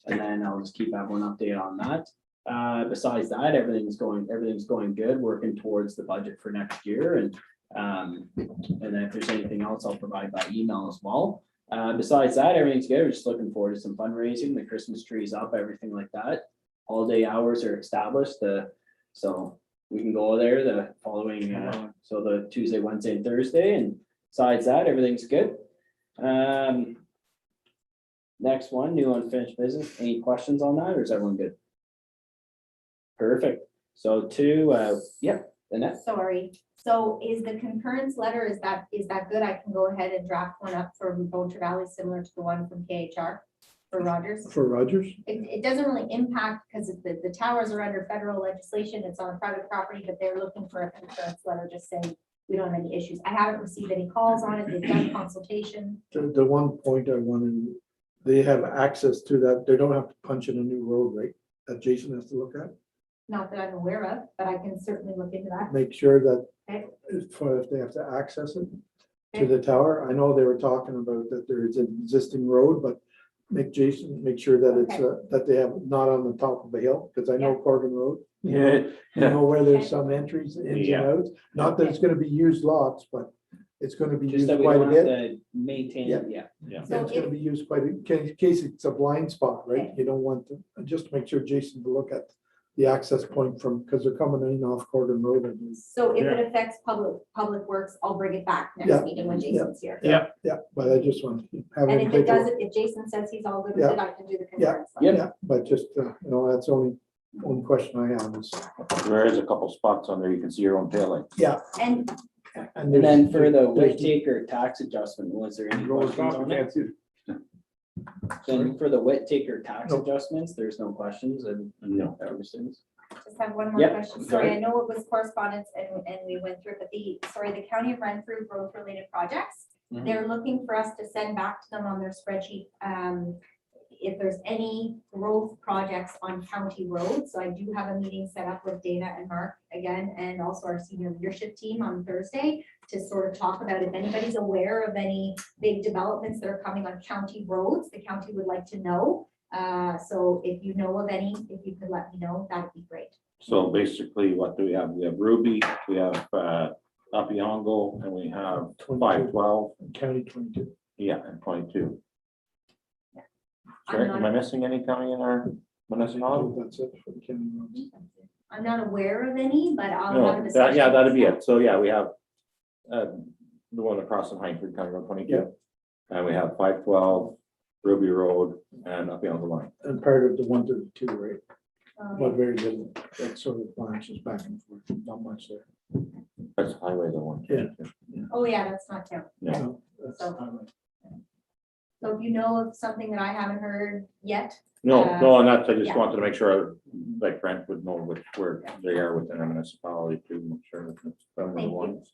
and then I'll just keep everyone updated on that. Besides that, everything's going good, working towards the budget for next year. And then if there's anything else, I'll provide by email as well. Besides that, everything's good. We're just looking forward to some fundraising. The Christmas tree's up, everything like that. Holiday hours are established, so we can go there the following, so the Tuesday, Wednesday, and Thursday. And besides that, everything's good. Next one, new unfinished business. Any questions on that, or is everyone good? Perfect. So yep, Annette. Sorry. So is the concurrence letter, is that good? I can go ahead and draft one up for Boulder Valley, similar to the one from KHR for Rogers. For Rogers? It doesn't really impact because the towers are under federal legislation. It's on a private property, but they're looking for a concurrence letter, just saying we don't have any issues. I haven't received any calls on it. They've done consultation. The one point I wanted, they have access to that. They don't have to punch in a new road, right? That Jason has to look at. Not that I'm aware of, but I can certainly look into that. Make sure that Okay. if they have to access it to the tower. I know they were talking about that there is an existing road, but make sure that it's, that they have not on the top of a hill, because I know Corgan Road. You know where there's some entries, ins and outs. Not that it's gonna be used lots, but it's gonna be Just used that we quite a don't have bit. to maintain, Yeah. yeah. Yeah, So it's gonna if- be used quite, in case it's a blind spot, right? Okay. You don't want to, just to make sure Jason to look at the access point from, because they're coming in off Corgan Road. I believe. So if it affects public works, I'll bring it back Yeah. next meeting when Jason's here. Yeah, but I just want to have And it. if it doesn't, if Jason says he's all good with Yeah. it, I can do the Yeah. concurrence. letter. Yeah, but just, that's the only question I have is, There is a couple spots on there, you can see your own tail light. And And then for the Whittaker tax adjustment, was there any questions on that? Then for the Whittaker tax No. adjustments, there's no questions and No. everything's. Just have one more Yep, question. go Sorry, I ahead. know it was correspondence and we went through it, but the county of Renfrew growth related projects, Mhm. they're looking for us to send back to them on their spreadsheet, if there's any growth projects on county roads. So I do have a meeting set up with Dana and Mark again, and also our senior leadership team on Thursday to sort of talk about if anybody's aware of any big developments that are coming on county roads, the county would like to know. So if you know of any, if you could let me know, that would be great. So basically, what do we have? We have Ruby, we have Apiongo, and we have 512, County 22. yeah, and 22. I'm Sorry, not- am I missing any county in our municipality? That's it for the county roads. I'm not aware of any, but I'll have a No, discussion. yeah, that'd be it. So, yeah, we have the one across in Hineford, County Road 22. Yeah. And we have 512, Ruby Road, and Apiongo line. And part of the 132, right? Um, But very little, that sort of branches back and forth, not much there. That's highway the one. Yeah. Oh, yeah, that's not county. No. No, that's So- highway. So if you know of something that I haven't heard yet, No, and that's, I just yeah. wanted to make sure, like Brent would know where they are within our municipality to make sure that it's some of the Thank you. ones.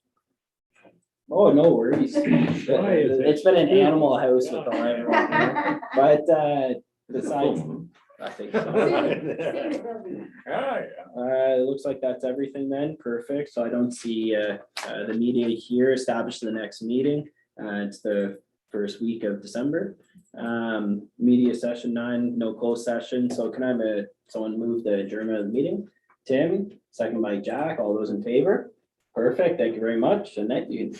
Oh, no worries. Why is it- It's been an animal house with all everyone here. But besides, I think so. It looks like that's everything then. Perfect. So I don't see the media here established in the next meeting. It's the first week of December. Media session 9, no closed session. So can I have someone move the adjournment of the meeting? Tim, second by Jack. All those in favor? Perfect. Thank you very much. Annette, you can take